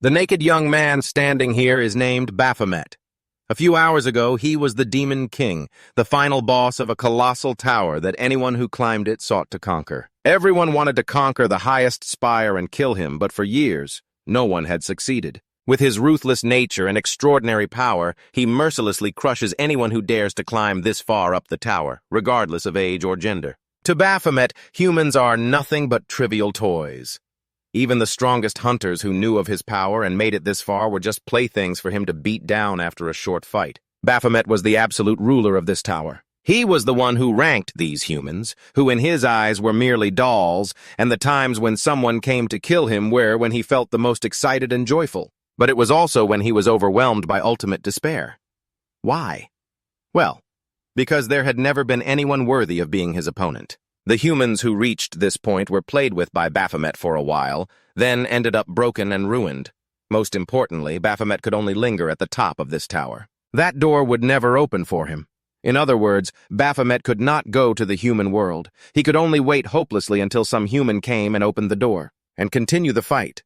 The naked young man standing here is named Baphomet. A few hours ago, he was the Demon King, the final boss of a colossal tower that anyone who climbed it sought to conquer. Everyone wanted to conquer the highest spire and kill him, but for years, no one had succeeded. With his ruthless nature and extraordinary power, he mercilessly crushes anyone who dares to climb this far up the tower, regardless of age or gender. To Baphomet, humans are nothing but trivial toys. Even the strongest hunters who knew of his power and made it this far were just playthings for him to beat down after a short fight. Baphomet was the absolute ruler of this tower. He was the one who ranked these humans, who in his eyes were merely dolls, and the times when someone came to kill him were when he felt the most excited and joyful. But it was also when he was overwhelmed by ultimate despair. Why? Well, because there had never been anyone worthy of being his opponent. The humans who reached this point were played with by Baphomet for a while, then ended up broken and ruined. Most importantly, Baphomet could only linger at the top of this tower. That door would never open for him. In other words, Baphomet could not go to the human world. He could only wait hopelessly until some human came and opened the door, and continue the fight.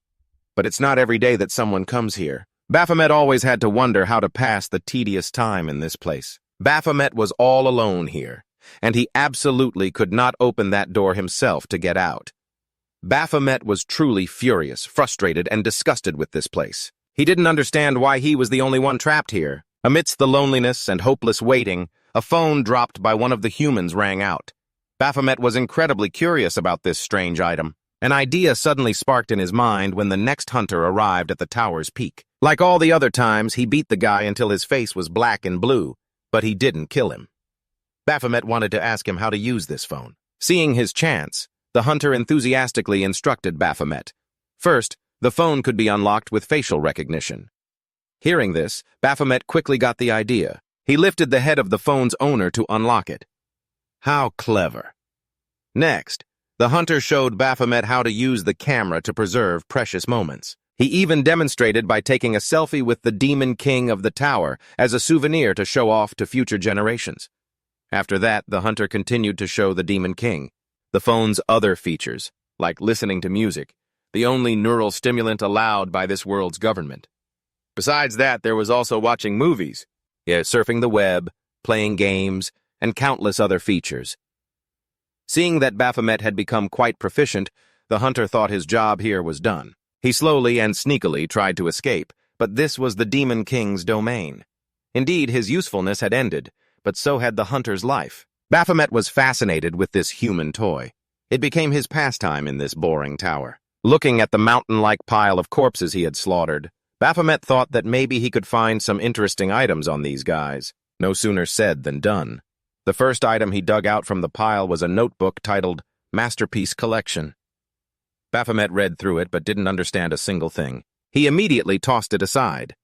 But it's not every day that someone comes here. Baphomet always had to wonder how to pass the tedious time in this place. Baphomet was all alone here, and he absolutely could not open that door himself to get out. Baphomet was truly furious, frustrated, and disgusted with this place. He didn't understand why he was the only one trapped here. Amidst the loneliness and hopeless waiting, a phone dropped by one of the humans rang out. Baphomet was incredibly curious about this strange item. An idea suddenly sparked in his mind when the next hunter arrived at the tower's peak. Like all the other times, he beat the guy until his face was black and blue, but he didn't kill him. Baphomet wanted to ask him how to use this phone. Seeing his chance, the hunter enthusiastically instructed Baphomet. First, the phone could be unlocked with facial recognition. Hearing this, Baphomet quickly got the idea. He lifted the head of the phone's owner to unlock it. How clever. Next, the hunter showed Baphomet how to use the camera to preserve precious moments. He even demonstrated by taking a selfie with the Demon King of the tower as a souvenir to show off to future generations. After that, the hunter continued to show the Demon King the phone's other features, like listening to music, the only neural stimulant allowed by this world's government. Besides that, there was also watching movies, surfing the web, playing games, and countless other features. Seeing that Baphomet had become quite proficient, the hunter thought his job here was done. He slowly and sneakily tried to escape, but this was the Demon King's domain. Indeed, his usefulness had ended, but so had the hunter's life. Baphomet was fascinated with this human toy. It became his pastime in this boring tower. Looking at the mountain-like pile of corpses he had slaughtered, Baphomet thought that maybe he could find some interesting items on these guys. No sooner said than done. The first item he dug out from the pile was a notebook titled Masterpiece Collection. Baphomet read through it but didn't understand a single thing. He immediately tossed it aside.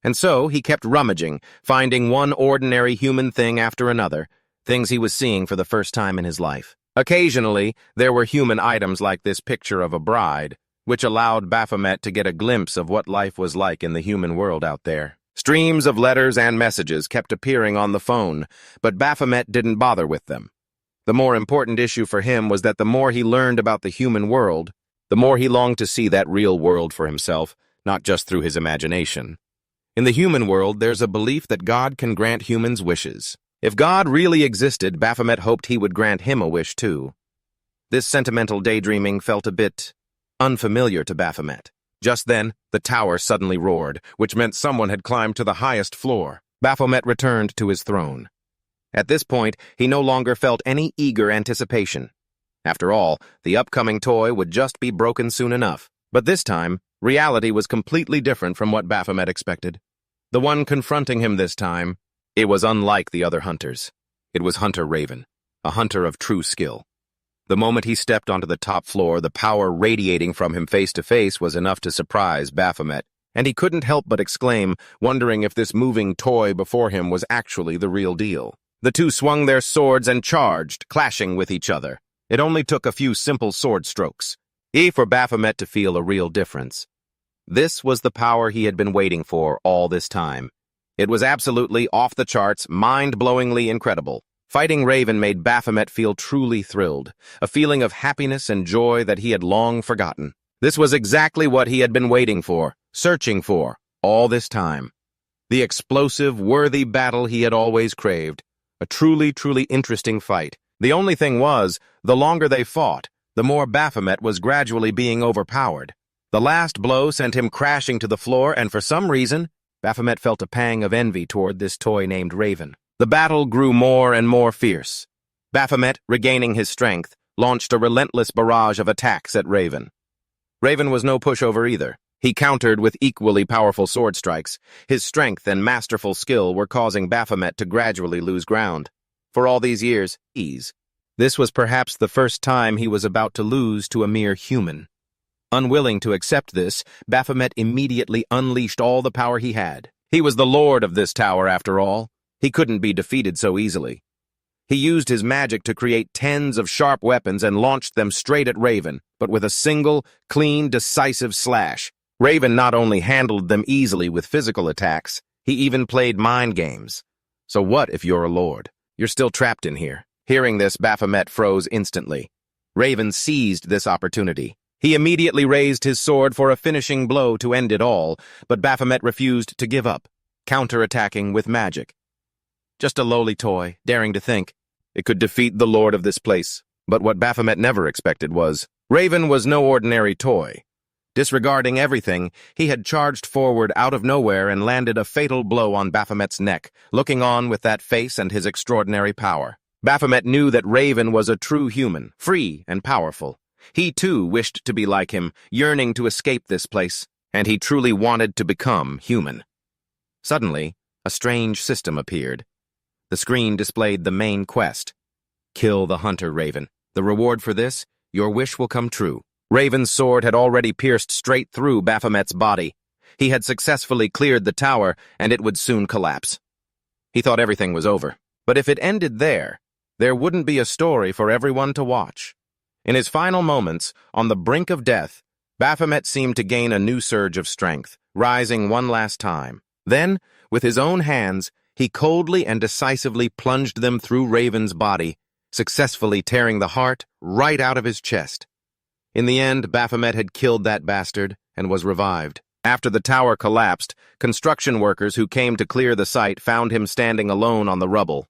And so he kept rummaging, finding one ordinary human thing after another, things he was seeing for the first time in his life. Occasionally, there were human items like this picture of a bride, which allowed Baphomet to get a glimpse of what life was like in the human world out there. Streams of letters and messages kept appearing on the phone, but Baphomet didn't bother with them. The more important issue for him was that the more he learned about the human world, the more he longed to see that real world for himself, not just through his imagination. In the human world, there's a belief that God can grant humans wishes. If God really existed, Baphomet hoped he would grant him a wish too. This sentimental daydreaming felt a bit unfamiliar to Baphomet. Just then, the tower suddenly roared, which meant someone had climbed to the highest floor. Baphomet returned to his throne. At this point, he no longer felt any eager anticipation. After all, the upcoming toy would just be broken soon enough. But this time, reality was completely different from what Baphomet expected. The one confronting him this time, it was unlike the other hunters. It was Hunter Raven, a hunter of true skill. The moment he stepped onto the top floor, the power radiating from him face to face was enough to surprise Baphomet, and he couldn't help but exclaim, wondering if this moving toy before him was actually the real deal. The two swung their swords and charged, clashing with each other. It only took a few simple sword strokes, for Baphomet to feel a real difference. This was the power he had been waiting for all this time. It was absolutely off the charts, mind-blowingly incredible. Fighting Raven made Baphomet feel truly thrilled, a feeling of happiness and joy that he had long forgotten. This was exactly what he had been waiting for, searching for, all this time. The explosive, worthy battle he had always craved. A truly, truly interesting fight. The only thing was, the longer they fought, the more Baphomet was gradually being overpowered. The last blow sent him crashing to the floor, and for some reason, Baphomet felt a pang of envy toward this toy named Raven. The battle grew more and more fierce. Baphomet, regaining his strength, launched a relentless barrage of attacks at Raven. Raven was no pushover either. He countered with equally powerful sword strikes. His strength and masterful skill were causing Baphomet to gradually lose ground. For all these years, this was perhaps the first time he was about to lose to a mere human. Unwilling to accept this, Baphomet immediately unleashed all the power he had. He was the lord of this tower, after all. He couldn't be defeated so easily. He used his magic to create tens of sharp weapons and launched them straight at Raven, but with a single, clean, decisive slash. Raven not only handled them easily with physical attacks, he even played mind games. So what if you're a lord? You're still trapped in here. Hearing this, Baphomet froze instantly. Raven seized this opportunity. He immediately raised his sword for a finishing blow to end it all, but Baphomet refused to give up, counterattacking with magic. Just a lowly toy, daring to think it could defeat the lord of this place. But what Baphomet never expected was, Raven was no ordinary toy. Disregarding everything, he had charged forward out of nowhere and landed a fatal blow on Baphomet's neck, looking on with that face and his extraordinary power. Baphomet knew that Raven was a true human, free and powerful. He too wished to be like him, yearning to escape this place, and he truly wanted to become human. Suddenly, a strange system appeared. The screen displayed the main quest. Kill the hunter, Raven. The reward for this? Your wish will come true. Raven's sword had already pierced straight through Baphomet's body. He had successfully cleared the tower, and it would soon collapse. He thought everything was over. But if it ended there wouldn't be a story for everyone to watch. In his final moments, on the brink of death, Baphomet seemed to gain a new surge of strength, rising one last time. Then, with his own hands, he coldly and decisively plunged them through Raven's body, successfully tearing the heart right out of his chest. In the end, Baphomet had killed that bastard and was revived. After the tower collapsed, construction workers who came to clear the site found him standing alone on the rubble.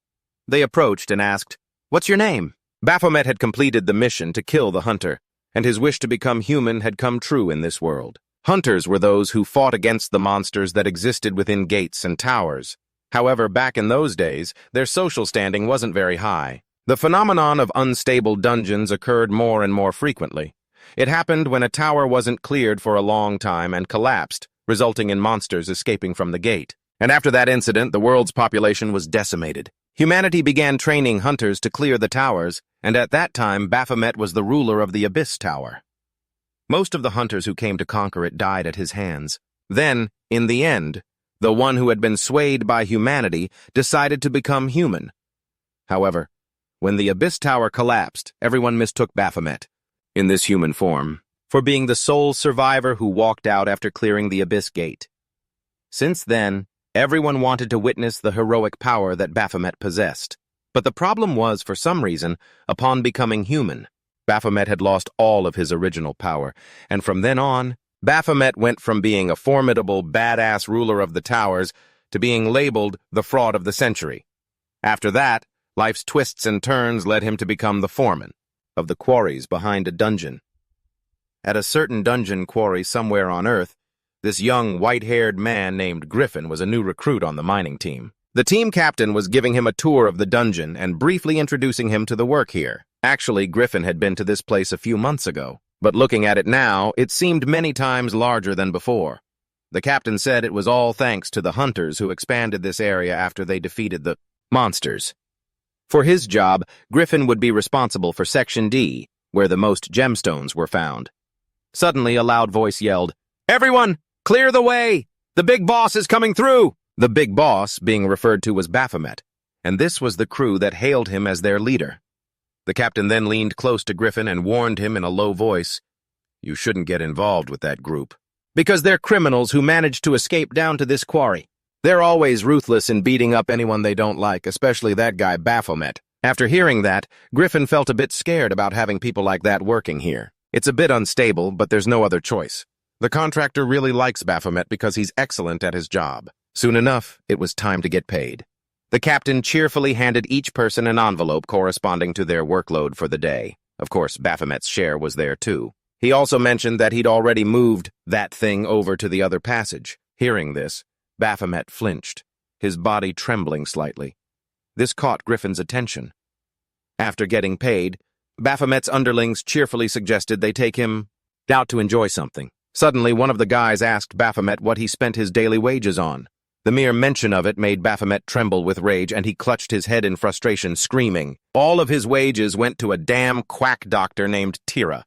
They approached and asked, "What's your name?" Baphomet had completed the mission to kill the hunter, and his wish to become human had come true in this world. Hunters were those who fought against the monsters that existed within gates and towers. However, back in those days, their social standing wasn't very high. The phenomenon of unstable dungeons occurred more and more frequently. It happened when a tower wasn't cleared for a long time and collapsed, resulting in monsters escaping from the gate. And after that incident, the world's population was decimated. Humanity began training hunters to clear the towers, and at that time Baphomet was the ruler of the Abyss Tower. Most of the hunters who came to conquer it died at his hands. Then, in the end, the one who had been swayed by humanity decided to become human. However, when the Abyss Tower collapsed, everyone mistook Baphomet, in this human form, for being the sole survivor who walked out after clearing the Abyss Gate. Since then, everyone wanted to witness the heroic power that Baphomet possessed. But the problem was, for some reason, upon becoming human, Baphomet had lost all of his original power, and from then on, Baphomet went from being a formidable, badass ruler of the towers to being labeled the fraud of the century. After that, life's twists and turns led him to become the foreman of the quarries behind a dungeon. At a certain dungeon quarry somewhere on Earth, this young, white-haired man named Griffin was a new recruit on the mining team. The team captain was giving him a tour of the dungeon and briefly introducing him to the work here. Actually, Griffin had been to this place a few months ago, but looking at it now, it seemed many times larger than before. The captain said it was all thanks to the hunters who expanded this area after they defeated the monsters. For his job, Griffin would be responsible for Section D, where the most gemstones were found. Suddenly, a loud voice yelled, "Everyone, clear the way! The big boss is coming through!" The big boss being referred to was Baphomet, and this was the crew that hailed him as their leader. The captain then leaned close to Griffin and warned him in a low voice, "You shouldn't get involved with that group, because they're criminals who managed to escape down to this quarry. They're always ruthless in beating up anyone they don't like, especially that guy Baphomet." After hearing that, Griffin felt a bit scared about having people like that working here. It's a bit unstable, but there's no other choice. The contractor really likes Baphomet because he's excellent at his job. Soon enough, it was time to get paid. The captain cheerfully handed each person an envelope corresponding to their workload for the day. Of course, Baphomet's share was there too. He also mentioned that he'd already moved that thing over to the other passage. Hearing this, Baphomet flinched, his body trembling slightly. This caught Griffin's attention. After getting paid, Baphomet's underlings cheerfully suggested they take him out to enjoy something. Suddenly, one of the guys asked Baphomet what he spent his daily wages on. The mere mention of it made Baphomet tremble with rage, and he clutched his head in frustration, screaming. All of his wages went to a damn quack doctor named Tira.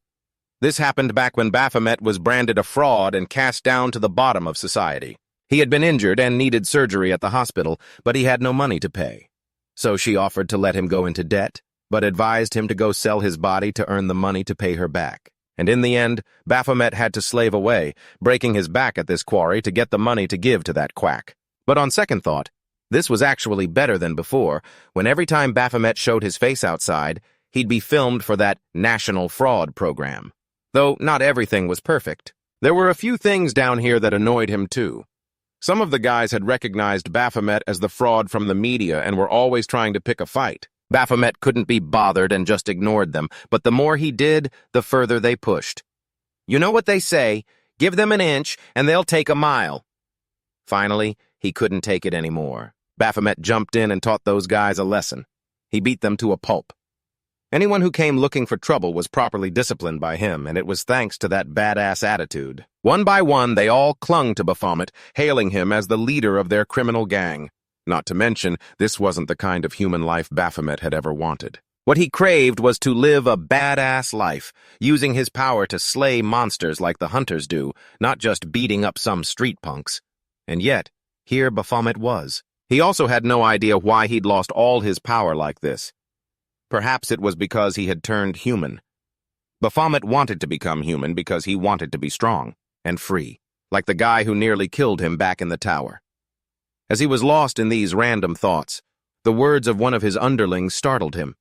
This happened back when Baphomet was branded a fraud and cast down to the bottom of society. He had been injured and needed surgery at the hospital, but he had no money to pay. So she offered to let him go into debt, but advised him to go sell his body to earn the money to pay her back. And in the end, Baphomet had to slave away, breaking his back at this quarry to get the money to give to that quack. But on second thought, this was actually better than before, when every time Baphomet showed his face outside, he'd be filmed for that national fraud program. Though not everything was perfect. There were a few things down here that annoyed him too. Some of the guys had recognized Baphomet as the fraud from the media and were always trying to pick a fight. Baphomet couldn't be bothered and just ignored them, but the more he did, the further they pushed. You know what they say, give them an inch and they'll take a mile. Finally, he couldn't take it anymore. Baphomet jumped in and taught those guys a lesson. He beat them to a pulp. Anyone who came looking for trouble was properly disciplined by him, and it was thanks to that badass attitude. One by one, they all clung to Baphomet, hailing him as the leader of their criminal gang. Not to mention, this wasn't the kind of human life Baphomet had ever wanted. What he craved was to live a badass life, using his power to slay monsters like the hunters do, not just beating up some street punks. And yet, here Baphomet was. He also had no idea why he'd lost all his power like this. Perhaps it was because he had turned human. Baphomet wanted to become human because he wanted to be strong and free, like the guy who nearly killed him back in the tower. As he was lost in these random thoughts, the words of one of his underlings startled him.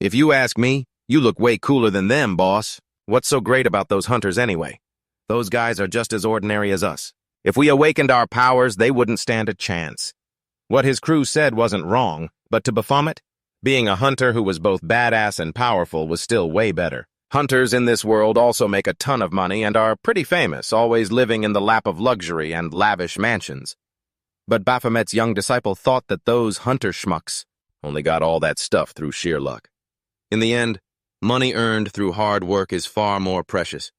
If you ask me, you look way cooler than them, boss. What's so great about those hunters anyway? Those guys are just as ordinary as us. If we awakened our powers, they wouldn't stand a chance. What his crew said wasn't wrong, but to Baphomet, being a hunter who was both badass and powerful was still way better. Hunters in this world also make a ton of money and are pretty famous, always living in the lap of luxury and lavish mansions. But Baphomet's young disciple thought that those hunter schmucks only got all that stuff through sheer luck. In the end, money earned through hard work is far more precious.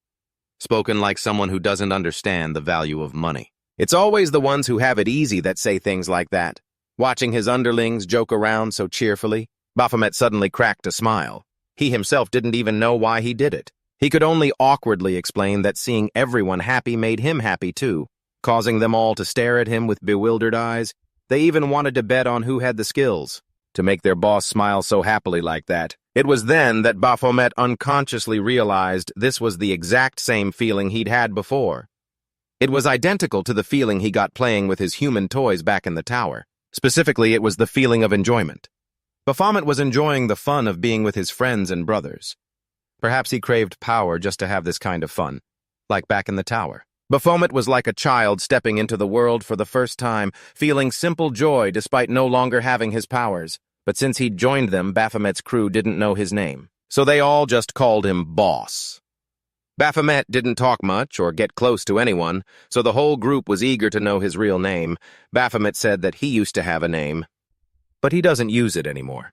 Spoken like someone who doesn't understand the value of money. It's always the ones who have it easy that say things like that. Watching his underlings joke around so cheerfully, Baphomet suddenly cracked a smile. He himself didn't even know why he did it. He could only awkwardly explain that seeing everyone happy made him happy too, causing them all to stare at him with bewildered eyes. They even wanted to bet on who had the skills to make their boss smile so happily like that. It was then that Baphomet unconsciously realized this was the exact same feeling he'd had before. It was identical to the feeling he got playing with his human toys back in the tower. Specifically, it was the feeling of enjoyment. Baphomet was enjoying the fun of being with his friends and brothers. Perhaps he craved power just to have this kind of fun, like back in the tower. Baphomet was like a child stepping into the world for the first time, feeling simple joy despite no longer having his powers. But since he'd joined them, Baphomet's crew didn't know his name, so they all just called him Boss. Baphomet didn't talk much or get close to anyone, so the whole group was eager to know his real name. Baphomet said that he used to have a name, but he doesn't use it anymore.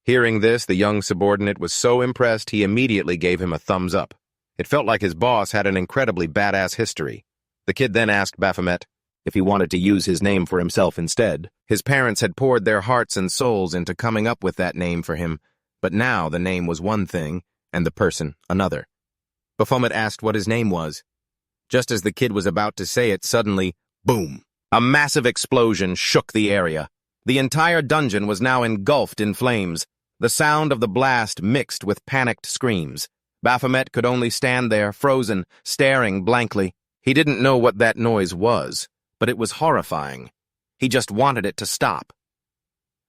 Hearing this, the young subordinate was so impressed he immediately gave him a thumbs up. It felt like his boss had an incredibly badass history. The kid then asked Baphomet if he wanted to use his name for himself instead. His parents had poured their hearts and souls into coming up with that name for him, but now the name was one thing and the person another. Baphomet asked what his name was. Just as the kid was about to say it, suddenly, boom! A massive explosion shook the area. The entire dungeon was now engulfed in flames. The sound of the blast mixed with panicked screams. Baphomet could only stand there, frozen, staring blankly. He didn't know what that noise was, but it was horrifying. He just wanted it to stop.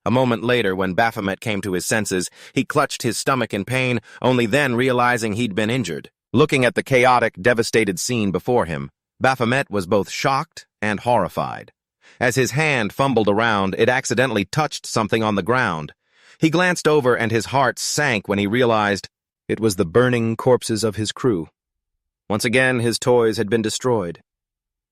A moment later, when Baphomet came to his senses, he clutched his stomach in pain, only then realizing he'd been injured. Looking at the chaotic, devastated scene before him, Baphomet was both shocked and horrified. As his hand fumbled around, it accidentally touched something on the ground. He glanced over and his heart sank when he realized it was the burning corpses of his crew. Once again, his toys had been destroyed.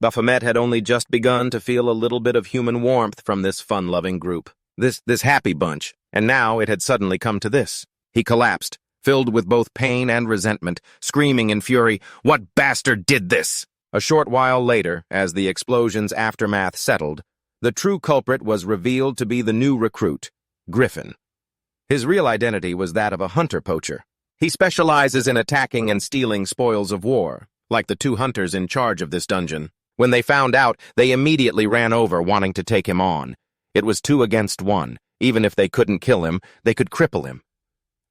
Baphomet had only just begun to feel a little bit of human warmth from this fun-loving group, this happy bunch, and now it had suddenly come to this. He collapsed, filled with both pain and resentment, screaming in fury, "What bastard did this?" A short while later, as the explosion's aftermath settled, the true culprit was revealed to be the new recruit, Griffin. His real identity was that of a hunter-poacher. He specializes in attacking and stealing spoils of war, like the two hunters in charge of this dungeon. When they found out, they immediately ran over, wanting to take him on. It was 2 against 1. Even if they couldn't kill him, they could cripple him.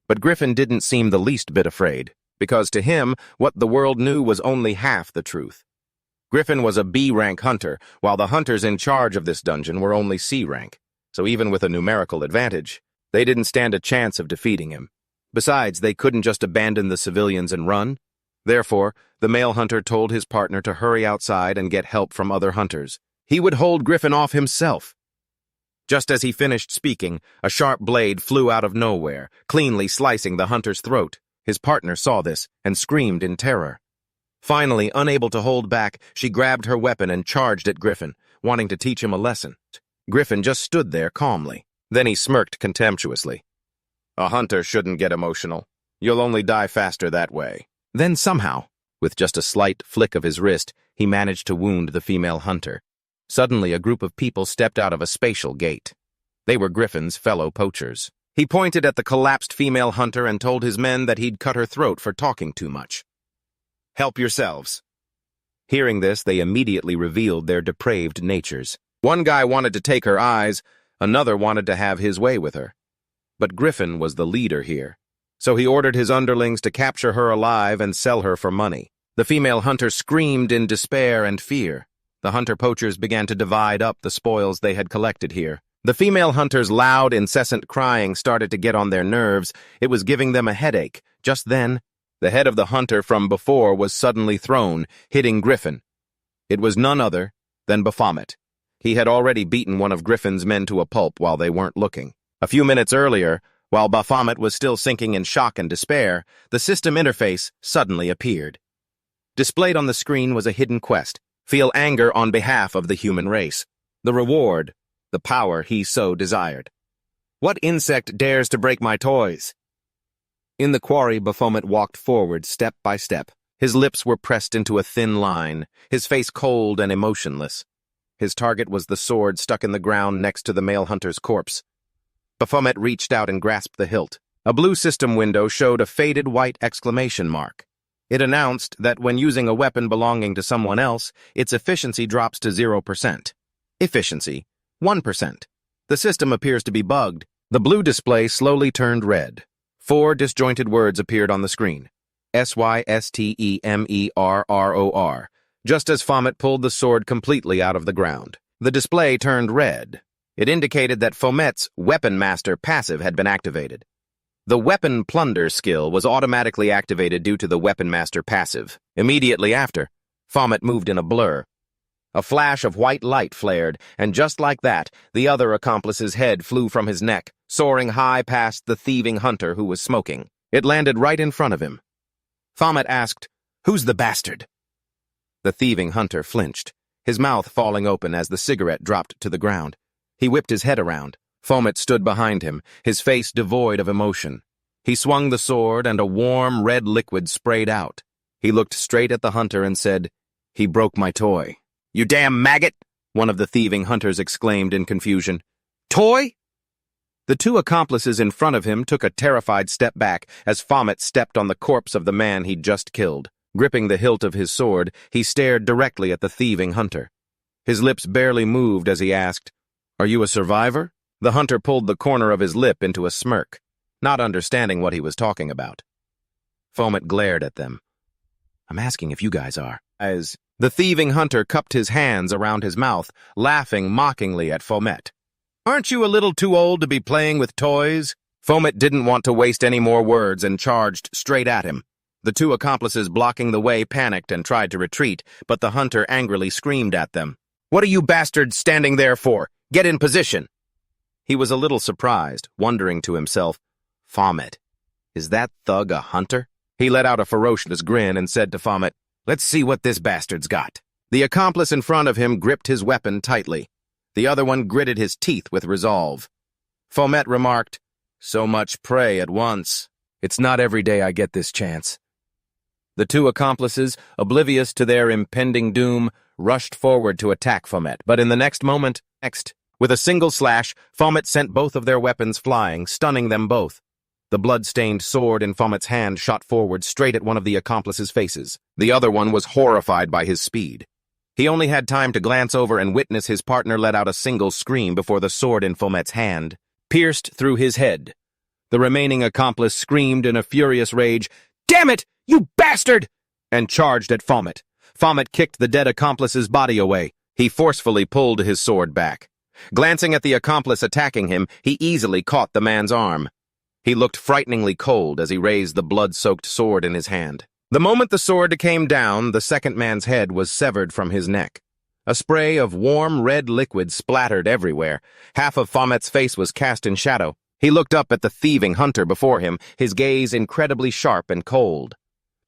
But Griffin didn't seem the least bit afraid, because to him, what the world knew was only half the truth. Griffin was a B-rank hunter, while the hunters in charge of this dungeon were only C-rank. So even with a numerical advantage, they didn't stand a chance of defeating him. Besides, they couldn't just abandon the civilians and run. Therefore, the male hunter told his partner to hurry outside and get help from other hunters. He would hold Griffin off himself. Just as he finished speaking, a sharp blade flew out of nowhere, cleanly slicing the hunter's throat. His partner saw this and screamed in terror. Finally, unable to hold back, she grabbed her weapon and charged at Griffin, wanting to teach him a lesson. Griffin just stood there calmly. Then he smirked contemptuously. "A hunter shouldn't get emotional. You'll only die faster that way." Then somehow, with just a slight flick of his wrist, he managed to wound the female hunter. Suddenly, a group of people stepped out of a spatial gate. They were Griffin's fellow poachers. He pointed at the collapsed female hunter and told his men that he'd cut her throat for talking too much. "Help yourselves." Hearing this, they immediately revealed their depraved natures. One guy wanted to take her eyes, another wanted to have his way with her. But Griffin was the leader here, so he ordered his underlings to capture her alive and sell her for money. The female hunter screamed in despair and fear. The hunter-poachers began to divide up the spoils they had collected here. The female hunter's loud, incessant crying started to get on their nerves. It was giving them a headache. Just then, the head of the hunter from before was suddenly thrown, hitting Griffin. It was none other than Baphomet. He had already beaten one of Griffin's men to a pulp while they weren't looking. A few minutes earlier, while Baphomet was still sinking in shock and despair, the system interface suddenly appeared. Displayed on the screen was a hidden quest: feel anger on behalf of the human race. The reward, the power he so desired. "What insect dares to break my toys?" In the quarry, Baphomet walked forward step by step. His lips were pressed into a thin line, his face cold and emotionless. His target was the sword stuck in the ground next to the male hunter's corpse. Baphomet reached out and grasped the hilt. A blue system window showed a faded white exclamation mark. It announced that when using a weapon belonging to someone else, its efficiency drops to 0%. Efficiency, 1%. The system appears to be bugged. The blue display slowly turned red. 4 disjointed words appeared on the screen. SYSTEMERROR. Just as Baphomet pulled the sword completely out of the ground. The display turned red. It indicated that Baphomet's Weapon Master passive had been activated. The Weapon Plunder skill was automatically activated due to the Weapon Master passive. Immediately after, Baphomet moved in a blur. A flash of white light flared, and just like that, the other accomplice's head flew from his neck, soaring high past the thieving hunter who was smoking. It landed right in front of him. Baphomet asked, "Who's the bastard?" The thieving hunter flinched, his mouth falling open as the cigarette dropped to the ground. He whipped his head around. Baphomet stood behind him, his face devoid of emotion. He swung the sword, and a warm red liquid sprayed out. He looked straight at the hunter and said, "He broke my toy." "You damn maggot!" one of the thieving hunters exclaimed in confusion. "Toy?" The 2 accomplices in front of him took a terrified step back as Baphomet stepped on the corpse of the man he'd just killed. Gripping the hilt of his sword, he stared directly at the thieving hunter. His lips barely moved as he asked, "Are you a survivor?" The hunter pulled the corner of his lip into a smirk, not understanding what he was talking about. Baphomet glared at them. "I'm asking if you guys are." As the thieving hunter cupped his hands around his mouth, laughing mockingly at Baphomet. "Aren't you a little too old to be playing with toys?" Baphomet didn't want to waste any more words and charged straight at him. The two accomplices blocking the way panicked and tried to retreat, but the hunter angrily screamed at them. "What are you bastards standing there for? Get in position!" He was a little surprised, wondering to himself, "Fomet, is that thug a hunter?" He let out a ferocious grin and said to Fomet, "Let's see what this bastard's got." The accomplice in front of him gripped his weapon tightly. The other one gritted his teeth with resolve. Fomet remarked, "So much prey at once. It's not every day I get this chance." The two accomplices, oblivious to their impending doom, rushed forward to attack Fomet, but in the next moment, with a single slash, Fomet sent both of their weapons flying, stunning them both. The blood-stained sword in Fomet's hand shot forward straight at one of the accomplices' faces. The other one was horrified by his speed. He only had time to glance over and witness his partner let out a single scream before the sword in Fomet's hand pierced through his head. The remaining accomplice screamed in a furious rage, "Damn it, you bastard!" and charged at Fomet. Fomet kicked the dead accomplice's body away. He forcefully pulled his sword back. Glancing at the accomplice attacking him, he easily caught the man's arm. He looked frighteningly cold as he raised the blood-soaked sword in his hand. The moment the sword came down, the second man's head was severed from his neck. A spray of warm red liquid splattered everywhere. Half of Fomet's face was cast in shadow. He looked up at the thieving hunter before him, his gaze incredibly sharp and cold.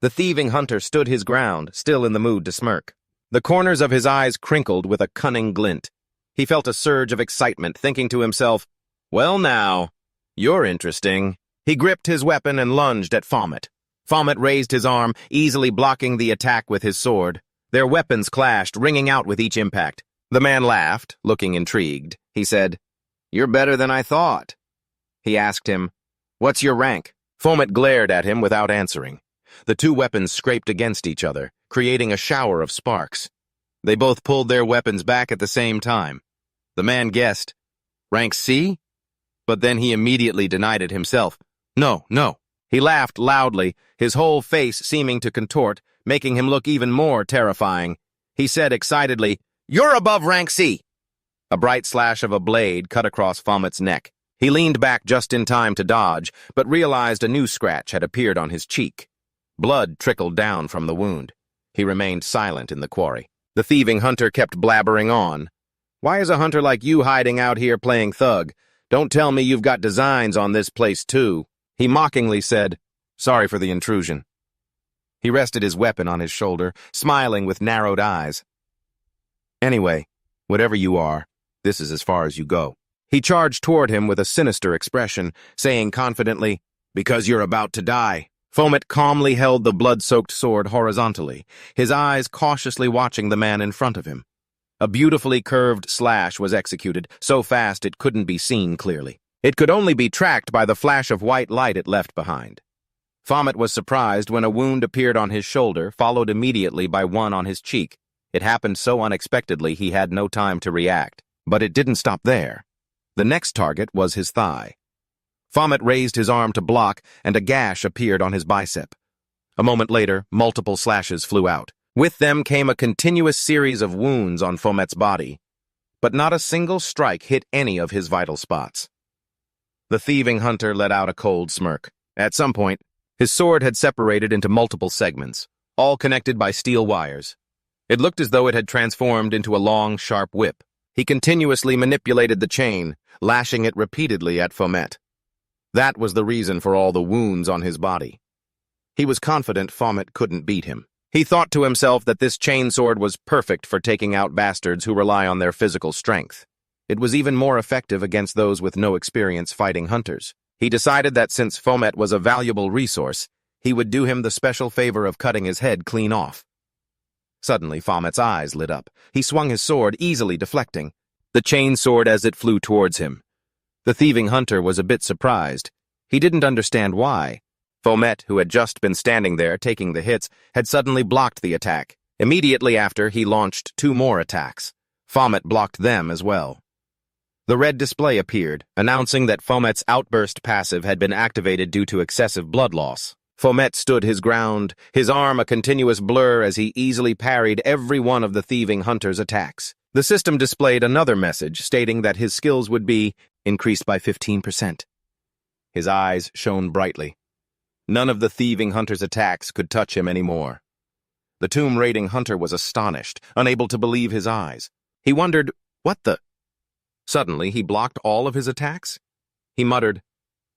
The thieving hunter stood his ground, still in the mood to smirk. The corners of his eyes crinkled with a cunning glint. He felt a surge of excitement, thinking to himself, "Well now, you're interesting." He gripped his weapon and lunged at Fomet. Fomet raised his arm, easily blocking the attack with his sword. Their weapons clashed, ringing out with each impact. The man laughed, looking intrigued. He said, "You're better than I thought." He asked him, "What's your rank?" Fomet glared at him without answering. The two weapons scraped against each other, creating a shower of sparks. They both pulled their weapons back at the same time. The man guessed, "Rank C?" But then he immediately denied it himself. "No, no." He laughed loudly, his whole face seeming to contort, making him look even more terrifying. He said excitedly, "You're above rank C." A bright slash of a blade cut across Fomet's neck. He leaned back just in time to dodge, but realized a new scratch had appeared on his cheek. Blood trickled down from the wound. He remained silent in the quarry. The thieving hunter kept blabbering on. "Why is a hunter like you hiding out here playing thug? Don't tell me you've got designs on this place too." He mockingly said, "Sorry for the intrusion." He rested his weapon on his shoulder, smiling with narrowed eyes. "Anyway, whatever you are, this is as far as you go." He charged toward him with a sinister expression, saying confidently, "Because you're about to die." Fomet calmly held the blood-soaked sword horizontally, his eyes cautiously watching the man in front of him. A beautifully curved slash was executed, so fast it couldn't be seen clearly. It could only be tracked by the flash of white light it left behind. Fomet was surprised when a wound appeared on his shoulder, followed immediately by one on his cheek. It happened so unexpectedly he had no time to react. But it didn't stop there. The next target was his thigh. Fomet raised his arm to block, and a gash appeared on his bicep. A moment later, multiple slashes flew out. With them came a continuous series of wounds on Fomet's body, but not a single strike hit any of his vital spots. The thieving hunter let out a cold smirk. At some point, his sword had separated into multiple segments, all connected by steel wires. It looked as though it had transformed into a long, sharp whip. He continuously manipulated the chain, lashing it repeatedly at Fomet. That was the reason for all the wounds on his body. He was confident Fomet couldn't beat him. He thought to himself that this chainsword was perfect for taking out bastards who rely on their physical strength. It was even more effective against those with no experience fighting hunters. He decided that since Fomet was a valuable resource, he would do him the special favor of cutting his head clean off. Suddenly, Fomet's eyes lit up. He swung his sword, easily deflecting the chainsword as it flew towards him. The thieving hunter was a bit surprised. He didn't understand why. Fomet, who had just been standing there taking the hits, had suddenly blocked the attack. Immediately after, he launched 2 more attacks. Fomet blocked them as well. The red display appeared, announcing that Fomet's outburst passive had been activated due to excessive blood loss. Fomet stood his ground, his arm a continuous blur as he easily parried every one of the thieving hunter's attacks. The system displayed another message stating that his skills would be increased by 15%. His eyes shone brightly. None of the thieving hunter's attacks could touch him anymore. The tomb-raiding hunter was astonished, unable to believe his eyes. He wondered, what the... Suddenly, he blocked all of his attacks. He muttered,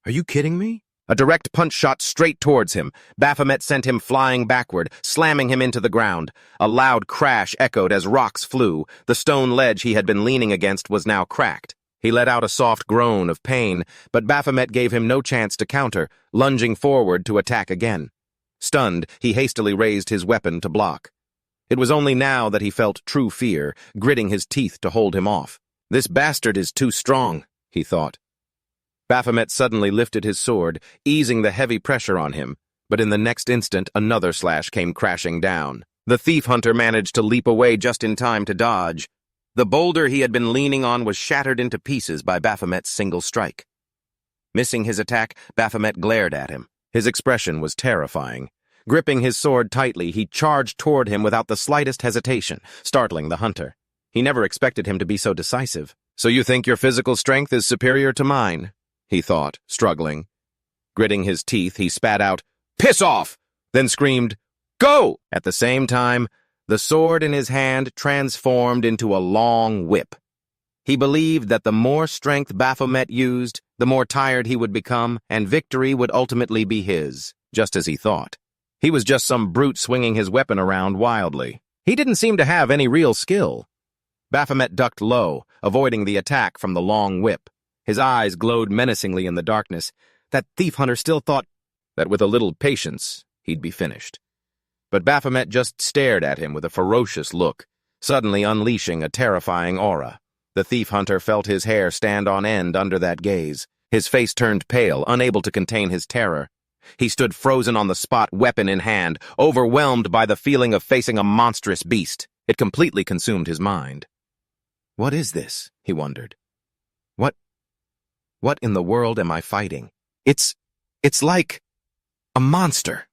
"Are you kidding me?" A direct punch shot straight towards him. Baphomet sent him flying backward, slamming him into the ground. A loud crash echoed as rocks flew. The stone ledge he had been leaning against was now cracked. He let out a soft groan of pain, but Baphomet gave him no chance to counter, lunging forward to attack again. Stunned, he hastily raised his weapon to block. It was only now that he felt true fear, gritting his teeth to hold him off. "This bastard is too strong," he thought. Baphomet suddenly lifted his sword, easing the heavy pressure on him, but in the next instant another slash came crashing down. The thief hunter managed to leap away just in time to dodge. The boulder he had been leaning on was shattered into pieces by Baphomet's single strike. Missing his attack, Baphomet glared at him. His expression was terrifying. Gripping his sword tightly, he charged toward him without the slightest hesitation, startling the hunter. He never expected him to be so decisive. "So you think your physical strength is superior to mine?" he thought, struggling. Gritting his teeth, he spat out, "Piss off!" then screamed, "Go!" At the same time, the sword in his hand transformed into a long whip. He believed that the more strength Baphomet used, the more tired he would become, and victory would ultimately be his, just as he thought. He was just some brute swinging his weapon around wildly. He didn't seem to have any real skill. Baphomet ducked low, avoiding the attack from the long whip. His eyes glowed menacingly in the darkness. That thief hunter still thought that with a little patience, he'd be finished. But Baphomet just stared at him with a ferocious look, suddenly unleashing a terrifying aura. The thief hunter felt his hair stand on end under that gaze. His face turned pale, unable to contain his terror. He stood frozen on the spot, weapon in hand, overwhelmed by the feeling of facing a monstrous beast. It completely consumed his mind. "What is this?" he wondered. What in the world am I fighting? It's like a monster."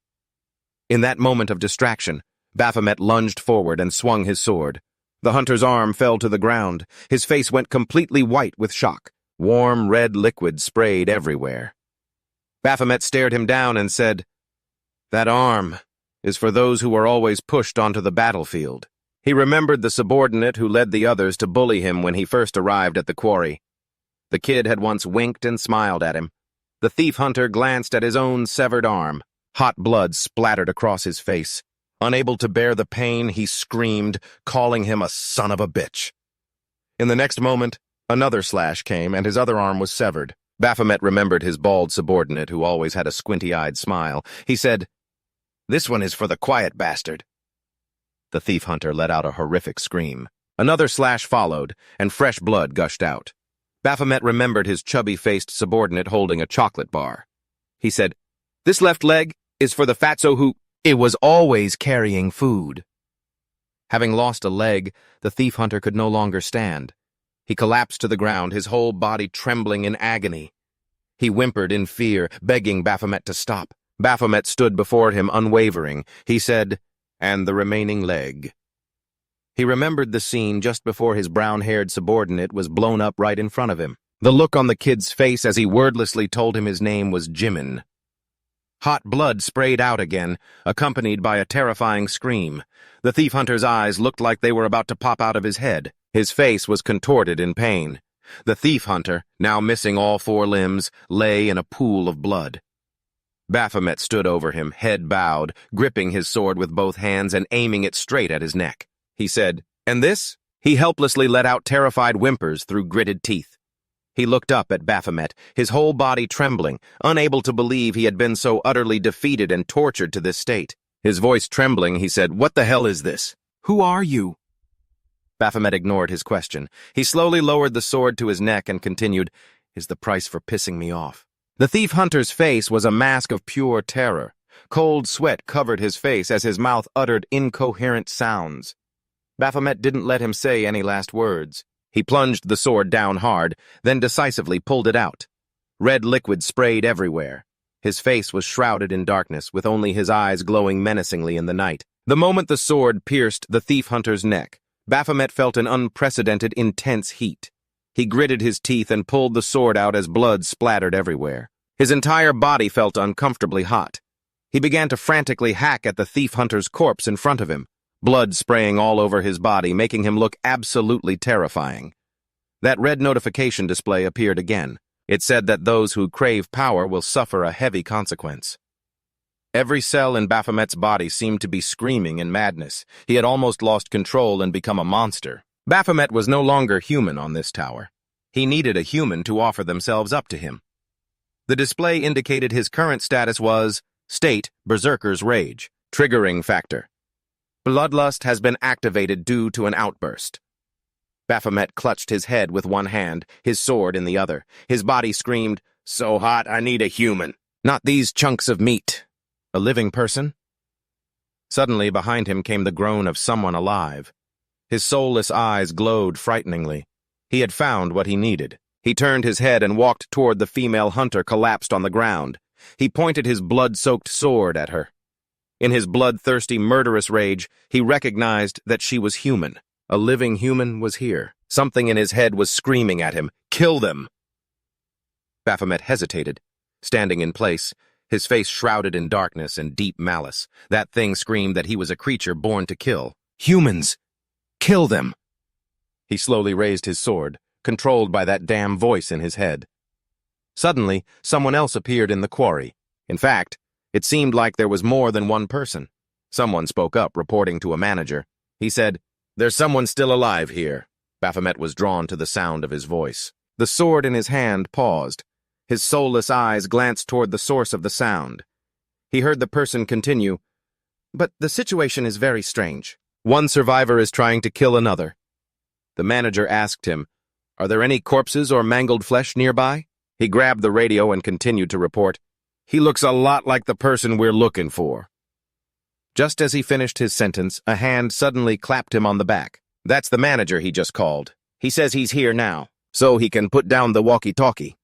In that moment of distraction, Baphomet lunged forward and swung his sword. The hunter's arm fell to the ground. His face went completely white with shock. Warm red liquid sprayed everywhere. Baphomet stared him down and said, "That arm is for those who are always pushed onto the battlefield." He remembered the subordinate who led the others to bully him when he first arrived at the quarry. The kid had once winked and smiled at him. The thief hunter glanced at his own severed arm. Hot blood splattered across his face. Unable to bear the pain, he screamed, calling him a son of a bitch. In the next moment, another slash came and his other arm was severed. Baphomet remembered his bald subordinate who always had a squinty-eyed smile. He said, "This one is for the quiet bastard." The thief hunter let out a horrific scream. Another slash followed, and fresh blood gushed out. Baphomet remembered his chubby-faced subordinate holding a chocolate bar. He said, "This left leg is for the fatso who..." It was always carrying food. Having lost a leg, the thief hunter could no longer stand. He collapsed to the ground, his whole body trembling in agony. He whimpered in fear, begging Baphomet to stop. Baphomet stood before him unwavering. He said, "And the remaining leg." He remembered the scene just before his brown-haired subordinate was blown up right in front of him. The look on the kid's face as he wordlessly told him his name was Jimin. Hot blood sprayed out again, accompanied by a terrifying scream. The thief hunter's eyes looked like they were about to pop out of his head. His face was contorted in pain. The thief hunter, now missing all four limbs, lay in a pool of blood. Baphomet stood over him, head bowed, gripping his sword with both hands and aiming it straight at his neck. He said, "And this?" He helplessly let out terrified whimpers through gritted teeth. He looked up at Baphomet, his whole body trembling, unable to believe he had been so utterly defeated and tortured to this state. His voice trembling, he said, "What the hell is this? Who are you?" Baphomet ignored his question. He slowly lowered the sword to his neck and continued, "Is the price for pissing me off." The thief hunter's face was a mask of pure terror. Cold sweat covered his face as his mouth uttered incoherent sounds. Baphomet didn't let him say any last words. He plunged the sword down hard, then decisively pulled it out. Red liquid sprayed everywhere. His face was shrouded in darkness, with only his eyes glowing menacingly in the night. The moment the sword pierced the thief hunter's neck, Baphomet felt an unprecedented, intense heat. He gritted his teeth and pulled the sword out as blood splattered everywhere. His entire body felt uncomfortably hot. He began to frantically hack at the thief hunter's corpse in front of him, blood spraying all over his body, making him look absolutely terrifying. That red notification display appeared again. It said that those who crave power will suffer a heavy consequence. Every cell in Baphomet's body seemed to be screaming in madness. He had almost lost control and become a monster. Baphomet was no longer human on this tower. He needed a human to offer themselves up to him. The display indicated his current status was State Berserker's Rage, triggering factor. Bloodlust has been activated due to an outburst. Baphomet clutched his head with one hand, his sword in the other. His body screamed, "So hot, I need a human. Not these chunks of meat." A living person? Suddenly, behind him came the groan of someone alive. His soulless eyes glowed frighteningly. He had found what he needed. He turned his head and walked toward the female hunter collapsed on the ground. He pointed his blood-soaked sword at her. In his bloodthirsty, murderous rage, he recognized that she was human. A living human was here. Something in his head was screaming at him, "Kill them!" Baphomet hesitated, standing in place, his face shrouded in darkness and deep malice. That thing screamed that he was a creature born to kill. "Humans! Kill them!" He slowly raised his sword, controlled by that damn voice in his head. Suddenly, someone else appeared in the quarry. In fact, it seemed like there was more than one person. Someone spoke up, reporting to a manager. He said, "There's someone still alive here." Baphomet was drawn to the sound of his voice. The sword in his hand paused. His soulless eyes glanced toward the source of the sound. He heard the person continue, "But the situation is very strange. One survivor is trying to kill another." The manager asked him, "Are there any corpses or mangled flesh nearby?" He grabbed the radio and continued to report, "He looks a lot like the person we're looking for." Just as he finished his sentence, a hand suddenly clapped him on the back. "That's the manager he just called. He says he's here now, so he can put down the walkie-talkie."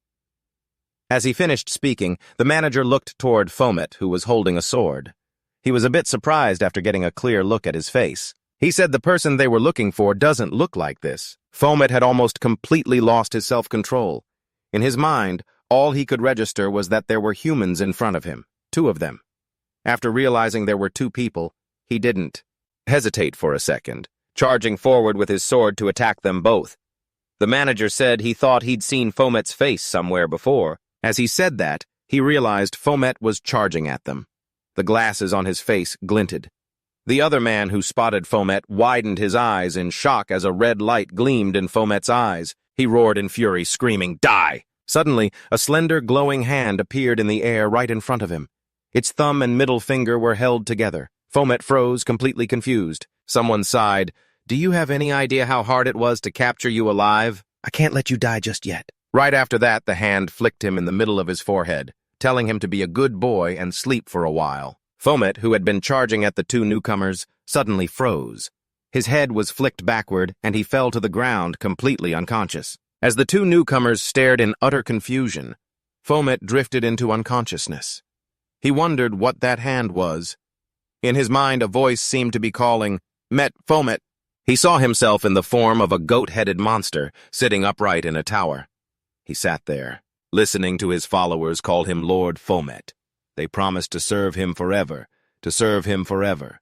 As he finished speaking, the manager looked toward Fomet, who was holding a sword. He was a bit surprised after getting a clear look at his face. He said the person they were looking for doesn't look like this. Fomet had almost completely lost his self-control. In his mind, all he could register was that there were humans in front of him, 2 of them. After realizing there were 2 people, he didn't hesitate for a second, charging forward with his sword to attack them both. The manager said he thought he'd seen Fomet's face somewhere before. As he said that, he realized Fomet was charging at them. The glasses on his face glinted. The other man who spotted Fomet widened his eyes in shock as a red light gleamed in Fomet's eyes. He roared in fury, screaming, "Die!" Suddenly, a slender, glowing hand appeared in the air right in front of him. Its thumb and middle finger were held together. Fomet froze, completely confused. Someone sighed, "Do you have any idea how hard it was to capture you alive? I can't let you die just yet." Right after that, the hand flicked him in the middle of his forehead, telling him to be a good boy and sleep for a while. Fomet, who had been charging at the 2 newcomers, suddenly froze. His head was flicked backward, and he fell to the ground, completely unconscious. As the 2 newcomers stared in utter confusion, Fomet drifted into unconsciousness. He wondered what that hand was. In his mind, a voice seemed to be calling, "Met Fomet." He saw himself in the form of a goat-headed monster, sitting upright in a tower. He sat there, listening to his followers call him Lord Fomet. They promised to serve him forever, to serve him forever.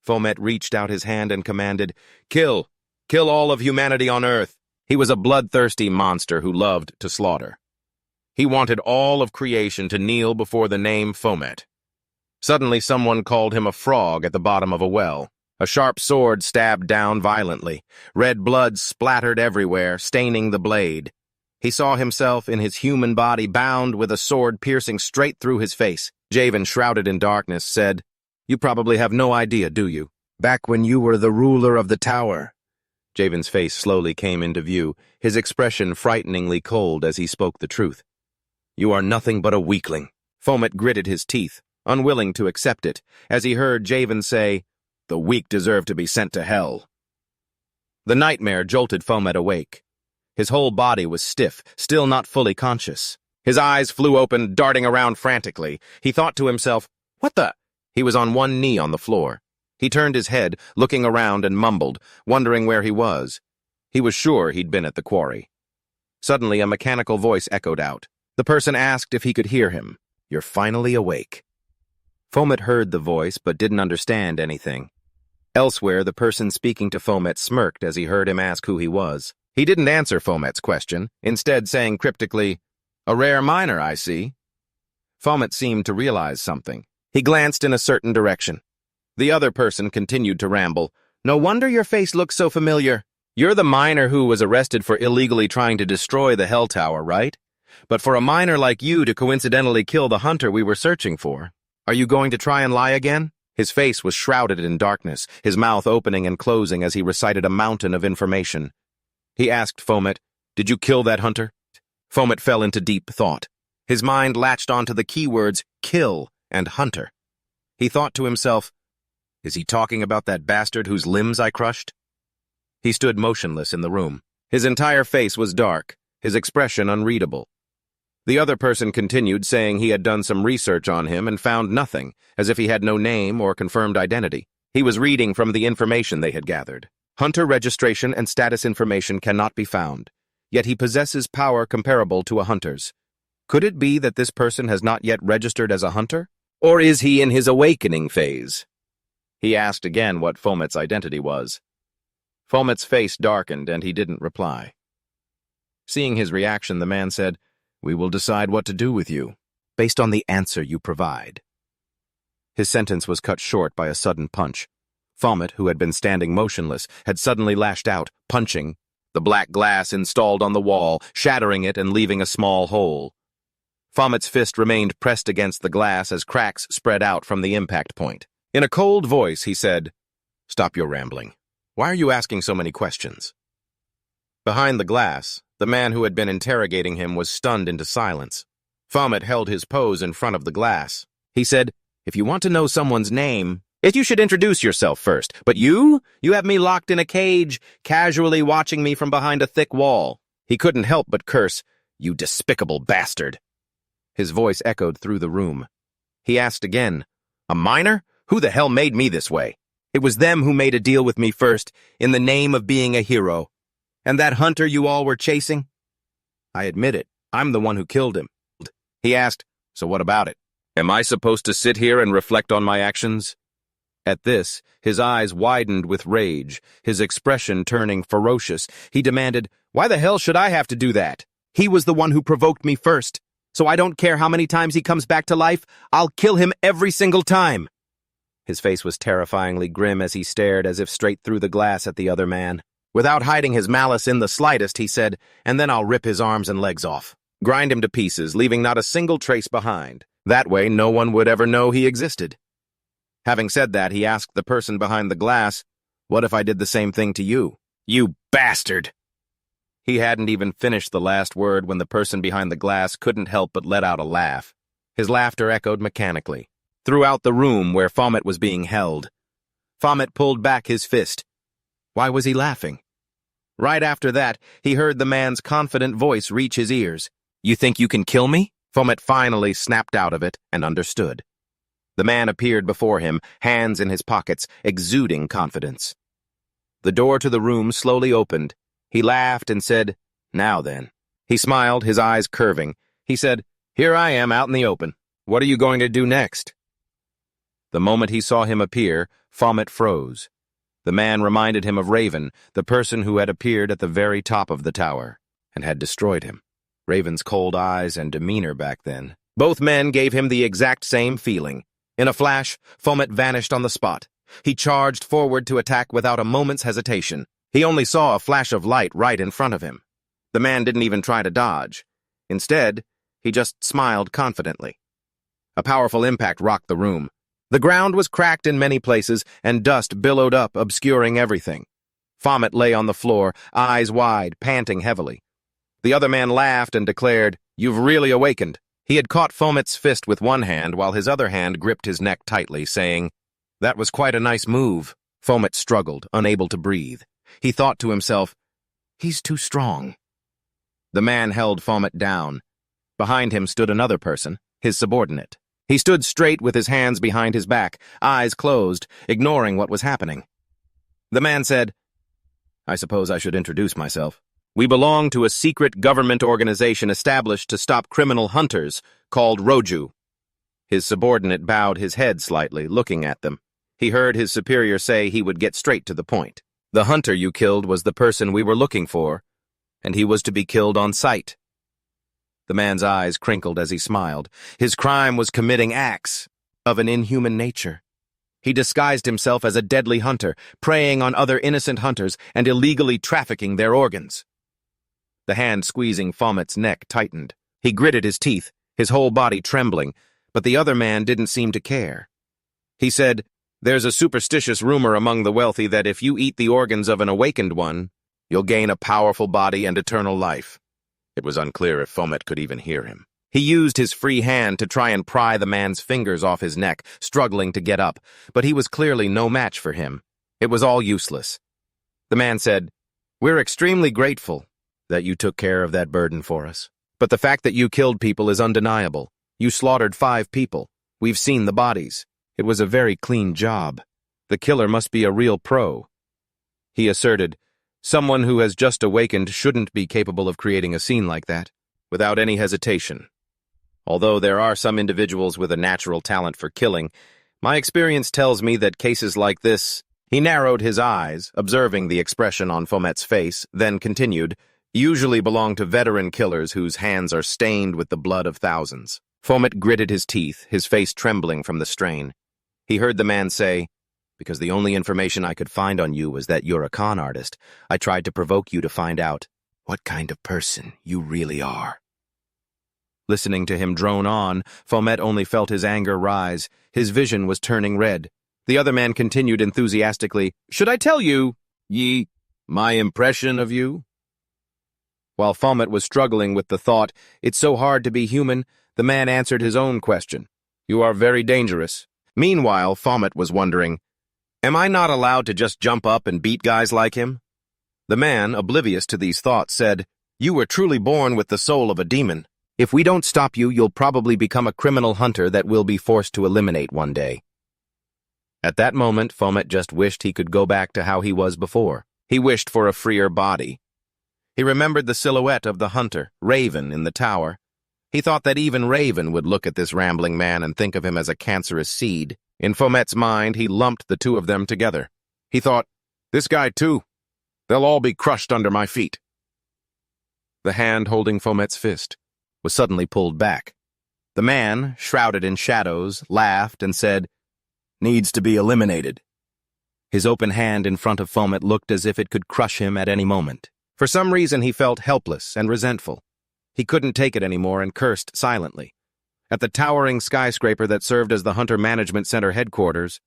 Fomet reached out his hand and commanded, "Kill! Kill all of humanity on Earth!" He was a bloodthirsty monster who loved to slaughter. He wanted all of creation to kneel before the name Fomet. Suddenly someone called him a frog at the bottom of a well. A sharp sword stabbed down violently. Red blood splattered everywhere, staining the blade. He saw himself in his human body bound with a sword piercing straight through his face. Javen, shrouded in darkness, said, "You probably have no idea, do you? Back when you were the ruler of the tower." Javen's face slowly came into view, his expression frighteningly cold as he spoke the truth. "You are nothing but a weakling." Fomet gritted his teeth, unwilling to accept it, as he heard Javen say, "The weak deserve to be sent to hell." The nightmare jolted Fomet awake. His whole body was stiff, still not fully conscious. His eyes flew open, darting around frantically. He thought to himself, "What the?" He was on one knee on the floor. He turned his head, looking around and mumbled, wondering where he was. He was sure he'd been at the quarry. Suddenly, a mechanical voice echoed out. The person asked if he could hear him. "You're finally awake." Fomet heard the voice but didn't understand anything. Elsewhere, the person speaking to Fomet smirked as he heard him ask who he was. He didn't answer Fomet's question, instead saying cryptically, "A rare miner, I see." Fomet seemed to realize something. He glanced in a certain direction. The other person continued to ramble. "No wonder your face looks so familiar. You're the miner who was arrested for illegally trying to destroy the Hell Tower, right? But for a miner like you to coincidentally kill the hunter we were searching for, are you going to try and lie again?" His face was shrouded in darkness, his mouth opening and closing as he recited a mountain of information. He asked Fomet, "Did you kill that hunter?" Fomet fell into deep thought. His mind latched onto the keywords kill and hunter. He thought to himself, "Is he talking about that bastard whose limbs I crushed?" He stood motionless in the room. His entire face was dark, his expression unreadable. The other person continued, saying he had done some research on him and found nothing, as if he had no name or confirmed identity. He was reading from the information they had gathered. Hunter registration and status information cannot be found, yet he possesses power comparable to a hunter's. Could it be that this person has not yet registered as a hunter? Or is he in his awakening phase? He asked again what Fomet's identity was. Fomet's face darkened and he didn't reply. Seeing his reaction, the man said, "We will decide what to do with you, based on the answer you provide." His sentence was cut short by a sudden punch. Fomet, who had been standing motionless, had suddenly lashed out, punching the black glass installed on the wall, shattering it and leaving a small hole. Fomet's fist remained pressed against the glass as cracks spread out from the impact point. In a cold voice, he said, "Stop your rambling. Why are you asking so many questions?" Behind the glass, the man who had been interrogating him was stunned into silence. Fomet held his pose in front of the glass. He said, "If you want to know someone's name, you should introduce yourself first. But you have me locked in a cage, casually watching me from behind a thick wall." He couldn't help but curse, "You despicable bastard." His voice echoed through the room. He asked again, "A miner? Who the hell made me this way? It was them who made a deal with me first, in the name of being a hero. And that hunter you all were chasing? I admit it, I'm the one who killed him." He asked, "So what about it? Am I supposed to sit here and reflect on my actions?" At this, his eyes widened with rage, his expression turning ferocious. He demanded, "Why the hell should I have to do that? He was the one who provoked me first. So I don't care how many times he comes back to life, I'll kill him every single time." His face was terrifyingly grim as he stared as if straight through the glass at the other man. Without hiding his malice in the slightest, he said, "And then I'll rip his arms and legs off. Grind him to pieces, leaving not a single trace behind. That way no one would ever know he existed." Having said that, he asked the person behind the glass, "What if I did the same thing to you? You bastard!" He hadn't even finished the last word when the person behind the glass couldn't help but let out a laugh. His laughter echoed mechanically throughout the room where Fomet was being held. Fomet pulled back his fist. Why was he laughing? Right after that, he heard the man's confident voice reach his ears. "You think you can kill me?" Fomet finally snapped out of it and understood. The man appeared before him, hands in his pockets, exuding confidence. The door to the room slowly opened. He laughed and said, "Now then." He smiled, his eyes curving. He said, "Here I am out in the open. What are you going to do next?" The moment he saw him appear, Fomet froze. The man reminded him of Raven, the person who had appeared at the very top of the tower, and had destroyed him. Raven's cold eyes and demeanor back then. Both men gave him the exact same feeling. In a flash, Fomet vanished on the spot. He charged forward to attack without a moment's hesitation. He only saw a flash of light right in front of him. The man didn't even try to dodge. Instead, he just smiled confidently. A powerful impact rocked the room. The ground was cracked in many places, and dust billowed up, obscuring everything. Fomet lay on the floor, eyes wide, panting heavily. The other man laughed and declared, "You've really awakened." He had caught Fomet's fist with one hand while his other hand gripped his neck tightly, saying, "That was quite a nice move." Fomet struggled, unable to breathe. He thought to himself, "He's too strong." The man held Fomet down. Behind him stood another person, his subordinate. He stood straight with his hands behind his back, eyes closed, ignoring what was happening. The man said, "I suppose I should introduce myself. We belong to a secret government organization established to stop criminal hunters called Roju." His subordinate bowed his head slightly, looking at them. He heard his superior say he would get straight to the point. The hunter you killed was the person we were looking for, and he was to be killed on sight. The man's eyes crinkled as he smiled. His crime was committing acts of an inhuman nature. He disguised himself as a deadly hunter, preying on other innocent hunters and illegally trafficking their organs. The hand squeezing Fomet's neck tightened. He gritted his teeth, his whole body trembling, but the other man didn't seem to care. He said, "There's a superstitious rumor among the wealthy that if you eat the organs of an awakened one, you'll gain a powerful body and eternal life." It was unclear if Fomet could even hear him. He used his free hand to try and pry the man's fingers off his neck, struggling to get up, but he was clearly no match for him. It was all useless. The man said, "We're extremely grateful that you took care of that burden for us. But the fact that you killed people is undeniable. You slaughtered 5 people. We've seen the bodies. It was a very clean job. The killer must be a real pro." He asserted, "Someone who has just awakened shouldn't be capable of creating a scene like that," without any hesitation. Although there are some individuals with a natural talent for killing, my experience tells me that cases like this— He narrowed his eyes, observing the expression on Fomet's face, then continued, "usually belong to veteran killers whose hands are stained with the blood of thousands." Fomet gritted his teeth, his face trembling from the strain. He heard the man say, "Because the only information I could find on you was that you're a con artist, I tried to provoke you to find out what kind of person you really are." Listening to him drone on, Fomet only felt his anger rise. His vision was turning red. The other man continued enthusiastically, "Should I tell you, my impression of you?" While Fomet was struggling with the thought, "It's so hard to be human," the man answered his own question. "You are very dangerous." Meanwhile, Fomet was wondering, "Am I not allowed to just jump up and beat guys like him?" The man, oblivious to these thoughts, said, "You were truly born with the soul of a demon. If we don't stop you, you'll probably become a criminal hunter that we'll be forced to eliminate one day." At that moment, Fomet just wished he could go back to how he was before. He wished for a freer body. He remembered the silhouette of the hunter, Raven, in the tower. He thought that even Raven would look at this rambling man and think of him as a cancerous seed. In Fomet's mind, he lumped the two of them together. He thought, "This guy too. They'll all be crushed under my feet." The hand holding Fomet's fist was suddenly pulled back. The man, shrouded in shadows, laughed and said, "Needs to be eliminated." His open hand in front of Fomet looked as if it could crush him at any moment. For some reason, he felt helpless and resentful. He couldn't take it anymore and cursed silently. At the towering skyscraper that served as the Hunter Management Center headquarters,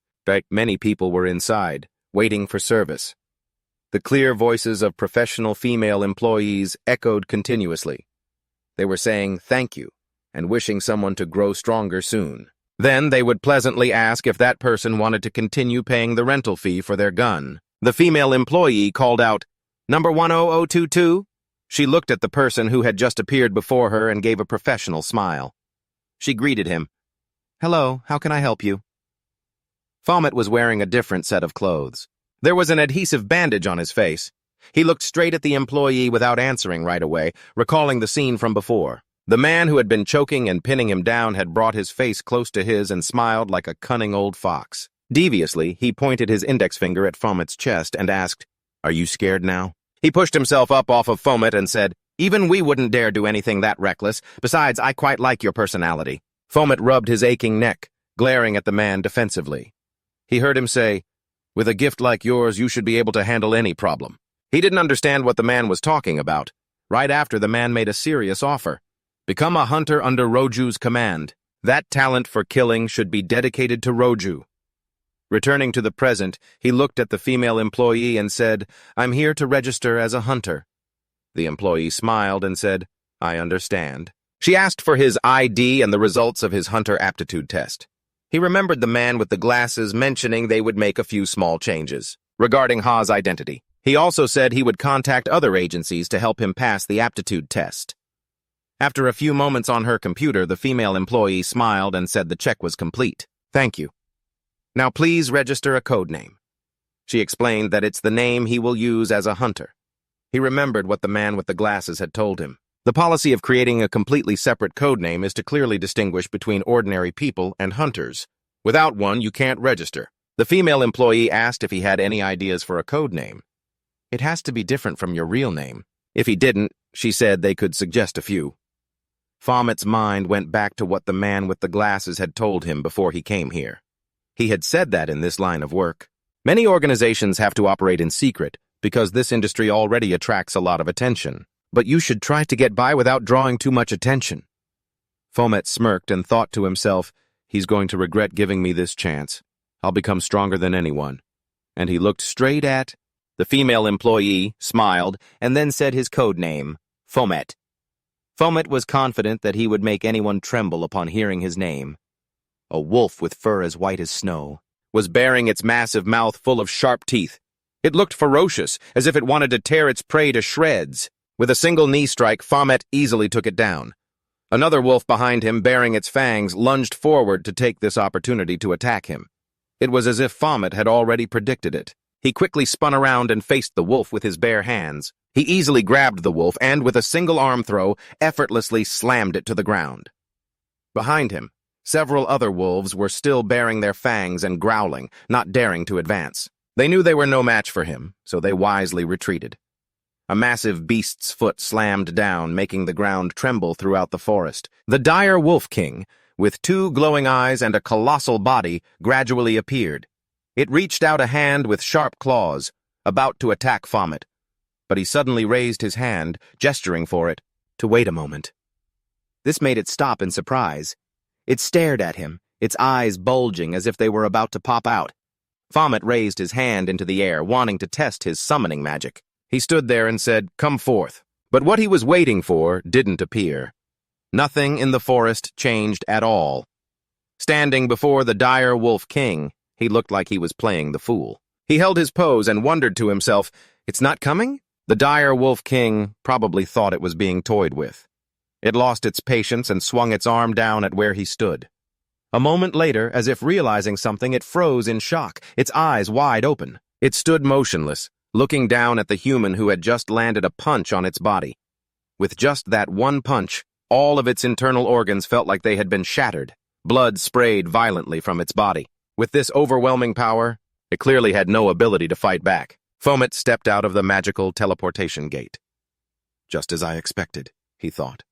many people were inside, waiting for service. The clear voices of professional female employees echoed continuously. They were saying thank you and wishing someone to grow stronger soon. Then they would pleasantly ask if that person wanted to continue paying the rental fee for their gun. The female employee called out, "Number 10022? She looked at the person who had just appeared before her and gave a professional smile. She greeted him. "Hello, how can I help you?" Fomet was wearing a different set of clothes. There was an adhesive bandage on his face. He looked straight at the employee without answering right away, recalling the scene from before. The man who had been choking and pinning him down had brought his face close to his and smiled like a cunning old fox. Deviously, he pointed his index finger at Fomet's chest and asked, "Are you scared now?" He pushed himself up off of Fomet and said, "Even we wouldn't dare do anything that reckless. Besides, I quite like your personality." Fomet rubbed his aching neck, glaring at the man defensively. He heard him say, "With a gift like yours, you should be able to handle any problem." He didn't understand what the man was talking about. Right after, the man made a serious offer. Become a hunter under Roju's command. That talent for killing should be dedicated to Roju. Returning to the present, he looked at the female employee and said, "I'm here to register as a hunter." The employee smiled and said, "I understand." She asked for his ID and the results of his hunter aptitude test. He remembered the man with the glasses mentioning they would make a few small changes regarding Ha's identity. He also said he would contact other agencies to help him pass the aptitude test. After a few moments on her computer, the female employee smiled and said the check was complete. "Thank you. Now please register a code name." She explained that it's the name he will use as a hunter. He remembered what the man with the glasses had told him. The policy of creating a completely separate codename is to clearly distinguish between ordinary people and hunters. Without one, you can't register. The female employee asked if he had any ideas for a codename. It has to be different from your real name. If he didn't, she said they could suggest a few. Fomet's mind went back to what the man with the glasses had told him before he came here. He had said that in this line of work. Many organizations have to operate in secret because this industry already attracts a lot of attention. But you should try to get by without drawing too much attention. Fomet smirked and thought to himself, he's going to regret giving me this chance. I'll become stronger than anyone. And he looked straight at the female employee, smiled, and then said his code name, Fomet. Fomet was confident that he would make anyone tremble upon hearing his name. A wolf with fur as white as snow was baring its massive mouth full of sharp teeth. It looked ferocious, as if it wanted to tear its prey to shreds. With a single knee strike, Fomet easily took it down. Another wolf behind him, baring its fangs, lunged forward to take this opportunity to attack him. It was as if Fomet had already predicted it. He quickly spun around and faced the wolf with his bare hands. He easily grabbed the wolf and, with a single arm throw, effortlessly slammed it to the ground. Behind him, several other wolves were still baring their fangs and growling, not daring to advance. They knew they were no match for him, so they wisely retreated. A massive beast's foot slammed down, making the ground tremble throughout the forest. The dire Wolf King, with 2 glowing eyes and a colossal body, gradually appeared. It reached out a hand with sharp claws, about to attack Fomet. But he suddenly raised his hand, gesturing for it, to wait a moment. This made it stop in surprise. It stared at him, its eyes bulging as if they were about to pop out. Fomet raised his hand into the air, wanting to test his summoning magic. He stood there and said, "Come forth." But what he was waiting for didn't appear. Nothing in the forest changed at all. Standing before the dire Wolf King, he looked like he was playing the fool. He held his pose and wondered to himself, "It's not coming?" The dire Wolf King probably thought it was being toyed with. It lost its patience and swung its arm down at where he stood. A moment later, as if realizing something, it froze in shock, its eyes wide open. It stood motionless, looking down at the human who had just landed a punch on its body. With just that one punch, all of its internal organs felt like they had been shattered. Blood sprayed violently from its body. With this overwhelming power, it clearly had no ability to fight back. Fomet stepped out of the magical teleportation gate. Just as I expected, he thought.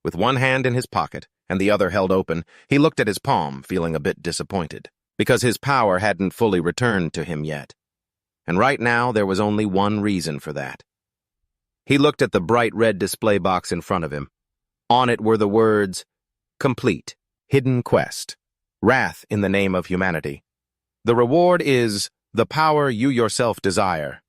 With one hand in his pocket and the other held open, he looked at his palm, feeling a bit disappointed, because his power hadn't fully returned to him yet. And right now, there was only one reason for that. He looked at the bright red display box in front of him. On it were the words, "Complete, Hidden Quest, Wrath in the Name of Humanity. The reward is the power you yourself desire."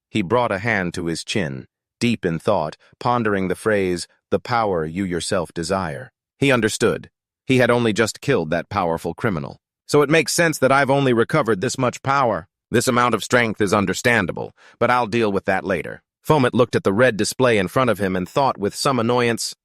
He brought a hand to his chin, deep in thought, pondering the phrase, "the power you yourself desire." He understood. He had only just killed that powerful criminal. So it makes sense that I've only recovered this much power. This amount of strength is understandable, but I'll deal with that later. Fomet looked at the red display in front of him and thought with some annoyance,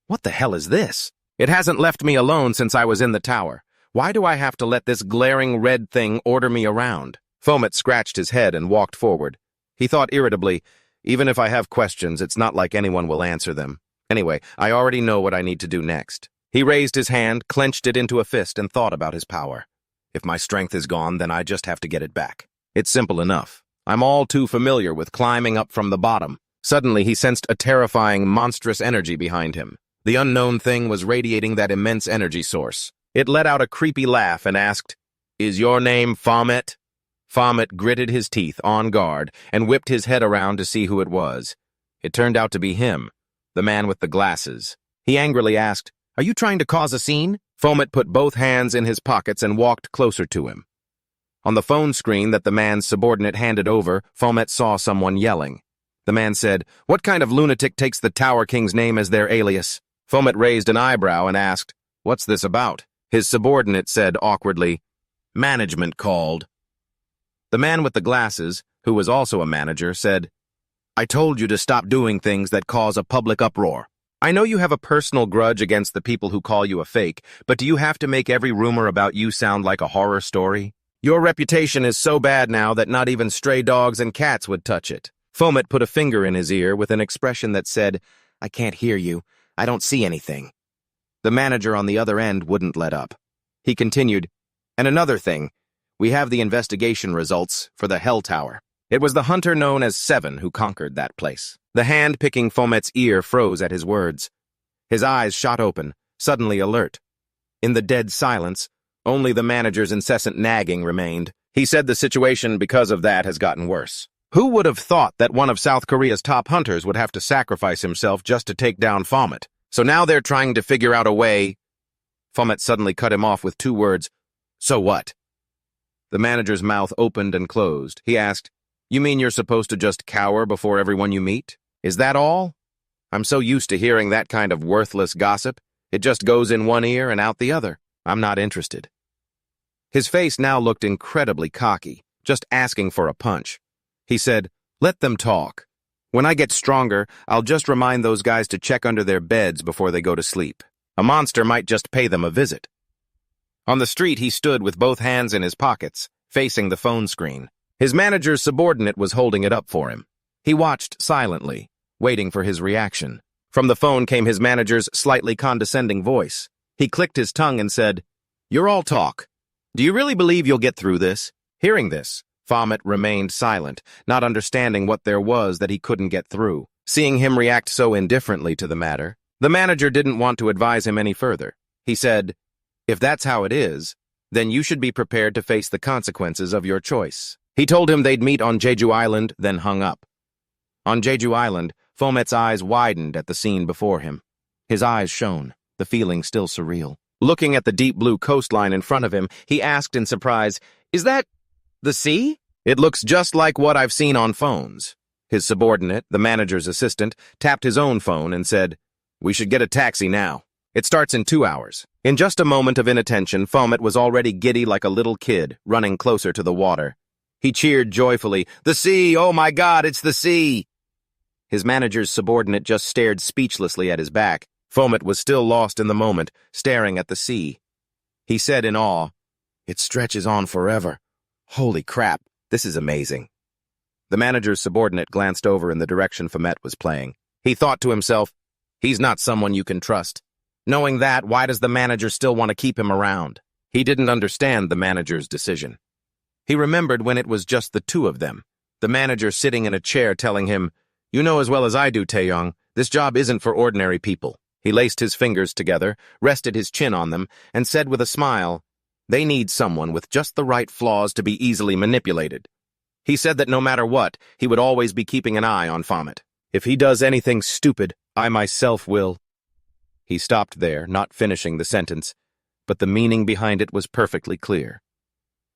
"What the hell is this? It hasn't left me alone since I was in the tower. Why do I have to let this glaring red thing order me around?" Fomet scratched his head and walked forward. He thought irritably, "Even if I have questions, it's not like anyone will answer them. Anyway, I already know what I need to do next." He raised his hand, clenched it into a fist, and thought about his power. If my strength is gone, then I just have to get it back. It's simple enough. I'm all too familiar with climbing up from the bottom. Suddenly, he sensed a terrifying, monstrous energy behind him. The unknown thing was radiating that immense energy source. It let out a creepy laugh and asked, "Is your name Fomet?" Fomet gritted his teeth, on guard, and whipped his head around to see who it was. It turned out to be him, the man with the glasses. He angrily asked, "Are you trying to cause a scene?" Fomet put both hands in his pockets and walked closer to him. On the phone screen that the man's subordinate handed over, Fomet saw someone yelling. The man said, "What kind of lunatic takes the Tower King's name as their alias?" Fomet raised an eyebrow and asked, "What's this about?" His subordinate said awkwardly, "Management called." The man with the glasses, who was also a manager, said, "I told you to stop doing things that cause a public uproar. I know you have a personal grudge against the people who call you a fake, but do you have to make every rumor about you sound like a horror story? Your reputation is so bad now that not even stray dogs and cats would touch it." Fomet put a finger in his ear with an expression that said, I can't hear you. I don't see anything. The manager on the other end wouldn't let up. He continued, and another thing, we have the investigation results for the Hell Tower. It was the hunter known as Seven who conquered that place. The hand picking Fomet's ear froze at his words. His eyes shot open, suddenly alert. In the dead silence, only the manager's incessant nagging remained. He said the situation because of that has gotten worse. Who would have thought that one of South Korea's top hunters would have to sacrifice himself just to take down Fomet? So now they're trying to figure out a way. Fomet suddenly cut him off with 2 words. So what? The manager's mouth opened and closed. He asked, You mean you're supposed to just cower before everyone you meet? Is that all? I'm so used to hearing that kind of worthless gossip. It just goes in one ear and out the other. I'm not interested. His face now looked incredibly cocky, just asking for a punch. He said, Let them talk. When I get stronger, I'll just remind those guys to check under their beds before they go to sleep. A monster might just pay them a visit. On the street, he stood with both hands in his pockets, facing the phone screen. His manager's subordinate was holding it up for him. He watched silently, waiting for his reaction. From the phone came his manager's slightly condescending voice. He clicked his tongue and said, You're all talk. Do you really believe you'll get through this? Hearing this, Fomet remained silent, not understanding what there was that he couldn't get through. Seeing him react so indifferently to the matter, the manager didn't want to advise him any further. He said, If that's how it is, then you should be prepared to face the consequences of your choice. He told him they'd meet on Jeju Island, then hung up. On Jeju Island, Fomet's eyes widened at the scene before him. His eyes shone, the feeling still surreal. Looking at the deep blue coastline in front of him, he asked in surprise, Is that the sea? It looks just like what I've seen on phones. His subordinate, the manager's assistant, tapped his own phone and said, We should get a taxi now. It starts in 2 hours. In just a moment of inattention, Fomet was already giddy like a little kid, running closer to the water. He cheered joyfully, The sea! Oh my God, it's the sea! His manager's subordinate just stared speechlessly at his back. Fomet was still lost in the moment, staring at the sea. He said in awe, It stretches on forever. Holy crap, this is amazing. The manager's subordinate glanced over in the direction Fomet was playing. He thought to himself, He's not someone you can trust. Knowing that, why does the manager still want to keep him around? He didn't understand the manager's decision. He remembered when it was just the 2 of them, the manager sitting in a chair telling him, You know as well as I do, Taeyong, this job isn't for ordinary people. He laced his fingers together, rested his chin on them, and said with a smile, They need someone with just the right flaws to be easily manipulated. He said that no matter what, he would always be keeping an eye on Fomet. If he does anything stupid, I myself will. He stopped there, not finishing the sentence, but the meaning behind it was perfectly clear.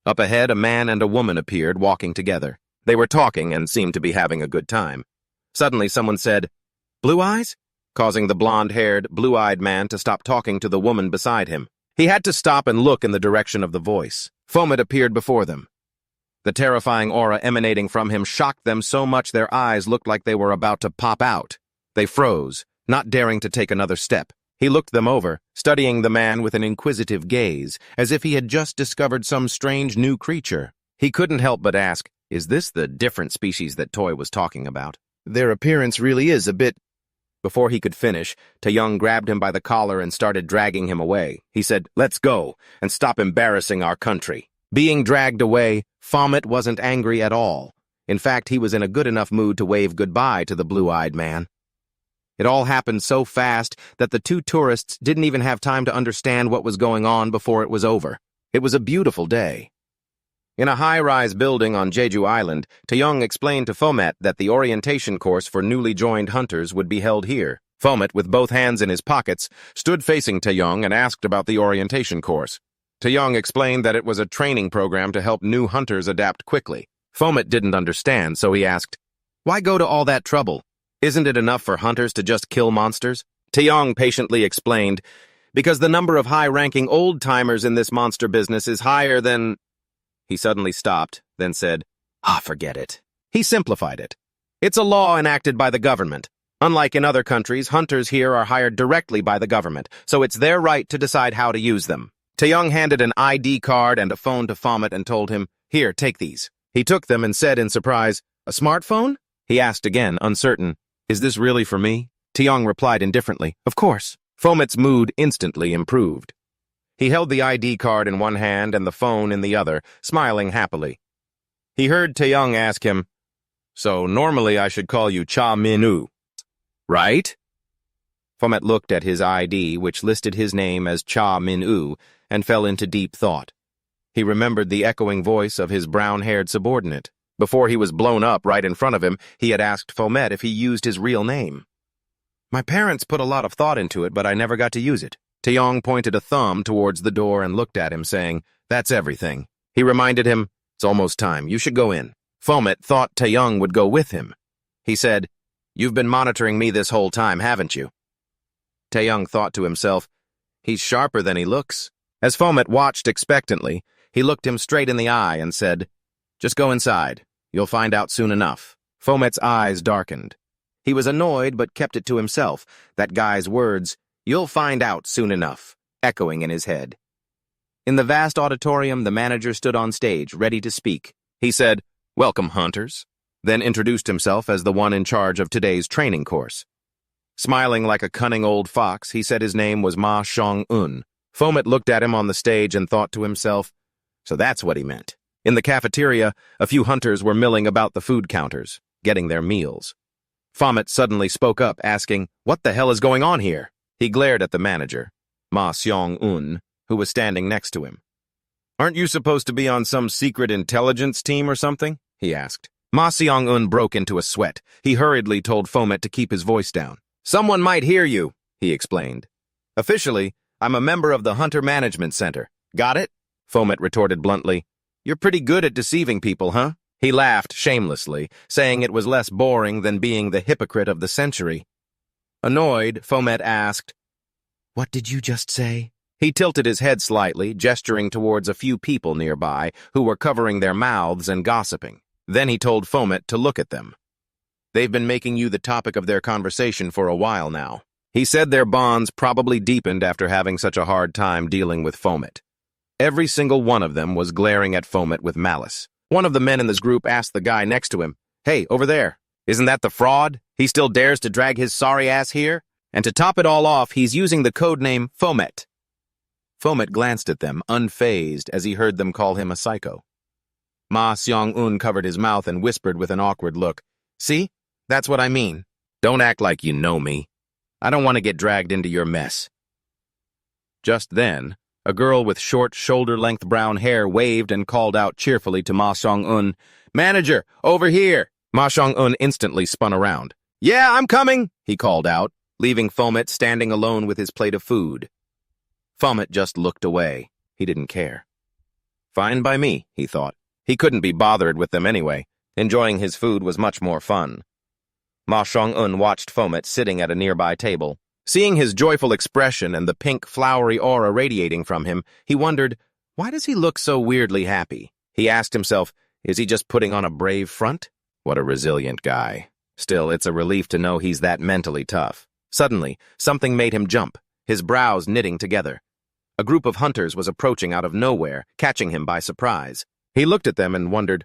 Up ahead, a man and a woman appeared, walking together. They were talking and seemed to be having a good time. Suddenly someone said, Blue eyes? Causing the blonde-haired, blue-eyed man to stop talking to the woman beside him. He had to stop and look in the direction of the voice. Fomet appeared before them. The terrifying aura emanating from him shocked them so much their eyes looked like they were about to pop out. They froze, not daring to take another step. He looked them over, studying the man with an inquisitive gaze, as if he had just discovered some strange new creature. He couldn't help but ask, Is this the different species that Toy was talking about? Their appearance really is a bit... Before he could finish, Taeyong grabbed him by the collar and started dragging him away. He said, Let's go, and stop embarrassing our country. Being dragged away, Fomet wasn't angry at all. In fact, he was in a good enough mood to wave goodbye to the blue-eyed man. It all happened so fast that the 2 tourists didn't even have time to understand what was going on before it was over. It was a beautiful day. In a high-rise building on Jeju Island, Taeyong explained to Fomet that the orientation course for newly joined hunters would be held here. Fomet, with both hands in his pockets, stood facing Taeyong and asked about the orientation course. Taeyong explained that it was a training program to help new hunters adapt quickly. Fomet didn't understand, so he asked, Why go to all that trouble? Isn't it enough for hunters to just kill monsters? Taeyong patiently explained, Because the number of high-ranking old-timers in this monster business is higher than... He suddenly stopped, then said, Forget it. He simplified it. It's a law enacted by the government. Unlike in other countries, hunters here are hired directly by the government, so it's their right to decide how to use them. Taeyong handed an ID card and a phone to Fomet and told him, Here, take these. He took them and said in surprise, A smartphone? He asked again, uncertain, Is this really for me? Tiong replied indifferently, "Of course." Fomet's mood instantly improved. He held the ID card in one hand and the phone in the other, smiling happily. He heard Taeyong ask him, "So normally I should call you Cha Min-woo, right?" Fomet looked at his ID, which listed his name as Cha Min-woo, and fell into deep thought. He remembered the echoing voice of his brown-haired subordinate. Before he was blown up right in front of him, he had asked Fomet if he used his real name. "My parents put a lot of thought into it, but I never got to use it." Taeyong pointed a thumb towards the door and looked at him, saying, "That's everything." He reminded him, "It's almost time. You should go in." Fomet thought Taeyong would go with him. He said, "You've been monitoring me this whole time, haven't you?" Taeyong thought to himself, "He's sharper than he looks." As Fomet watched expectantly, he looked him straight in the eye and said, "Just go inside. You'll find out soon enough." Fomet's eyes darkened. He was annoyed but kept it to himself, that guy's words, "You'll find out soon enough," echoing in his head. In the vast auditorium, the manager stood on stage, ready to speak. He said, "Welcome, hunters," then introduced himself as the one in charge of today's training course. Smiling like a cunning old fox, he said his name was Ma Xiong-un. Fomet looked at him on the stage and thought to himself, so that's what he meant. In the cafeteria, a few hunters were milling about the food counters, getting their meals. Fomet suddenly spoke up, asking, "What the hell is going on here?" He glared at the manager, Ma Xiong-un, who was standing next to him. "Aren't you supposed to be on some secret intelligence team or something?" he asked. Ma Xiong-un broke into a sweat. He hurriedly told Fomet to keep his voice down. "Someone might hear you," he explained. "Officially, I'm a member of the Hunter Management Center. Got it?" Fomet retorted bluntly. "You're pretty good at deceiving people, huh?" He laughed shamelessly, saying it was less boring than being the hypocrite of the century. Annoyed, Fomet asked, "What did you just say?" He tilted his head slightly, gesturing towards a few people nearby who were covering their mouths and gossiping. Then he told Fomet to look at them. "They've been making you the topic of their conversation for a while now." He said their bonds probably deepened after having such a hard time dealing with Fomet. Every single one of them was glaring at Fomet with malice. One of the men in this group asked the guy next to him, "Hey, over there, isn't that the fraud? He still dares to drag his sorry ass here? And to top it all off, he's using the code name Fomet." Fomet glanced at them, unfazed, as he heard them call him a psycho. Ma Xiong-un covered his mouth and whispered with an awkward look, "See? That's what I mean. Don't act like you know me. I don't want to get dragged into your mess." Just then, a girl with short, shoulder-length brown hair waved and called out cheerfully to Ma Xiong-un, "Manager, over here!" Ma Xiong-un instantly spun around. "Yeah, I'm coming," he called out, leaving Fomet standing alone with his plate of food. Fomet just looked away. He didn't care. Fine by me, he thought. He couldn't be bothered with them anyway. Enjoying his food was much more fun. Ma Xiong-un watched Fomet sitting at a nearby table. Seeing his joyful expression and the pink, flowery aura radiating from him, he wondered, why does he look so weirdly happy? He asked himself, is he just putting on a brave front? What a resilient guy. Still, it's a relief to know he's that mentally tough. Suddenly, something made him jump, his brows knitting together. A group of hunters was approaching out of nowhere, catching him by surprise. He looked at them and wondered,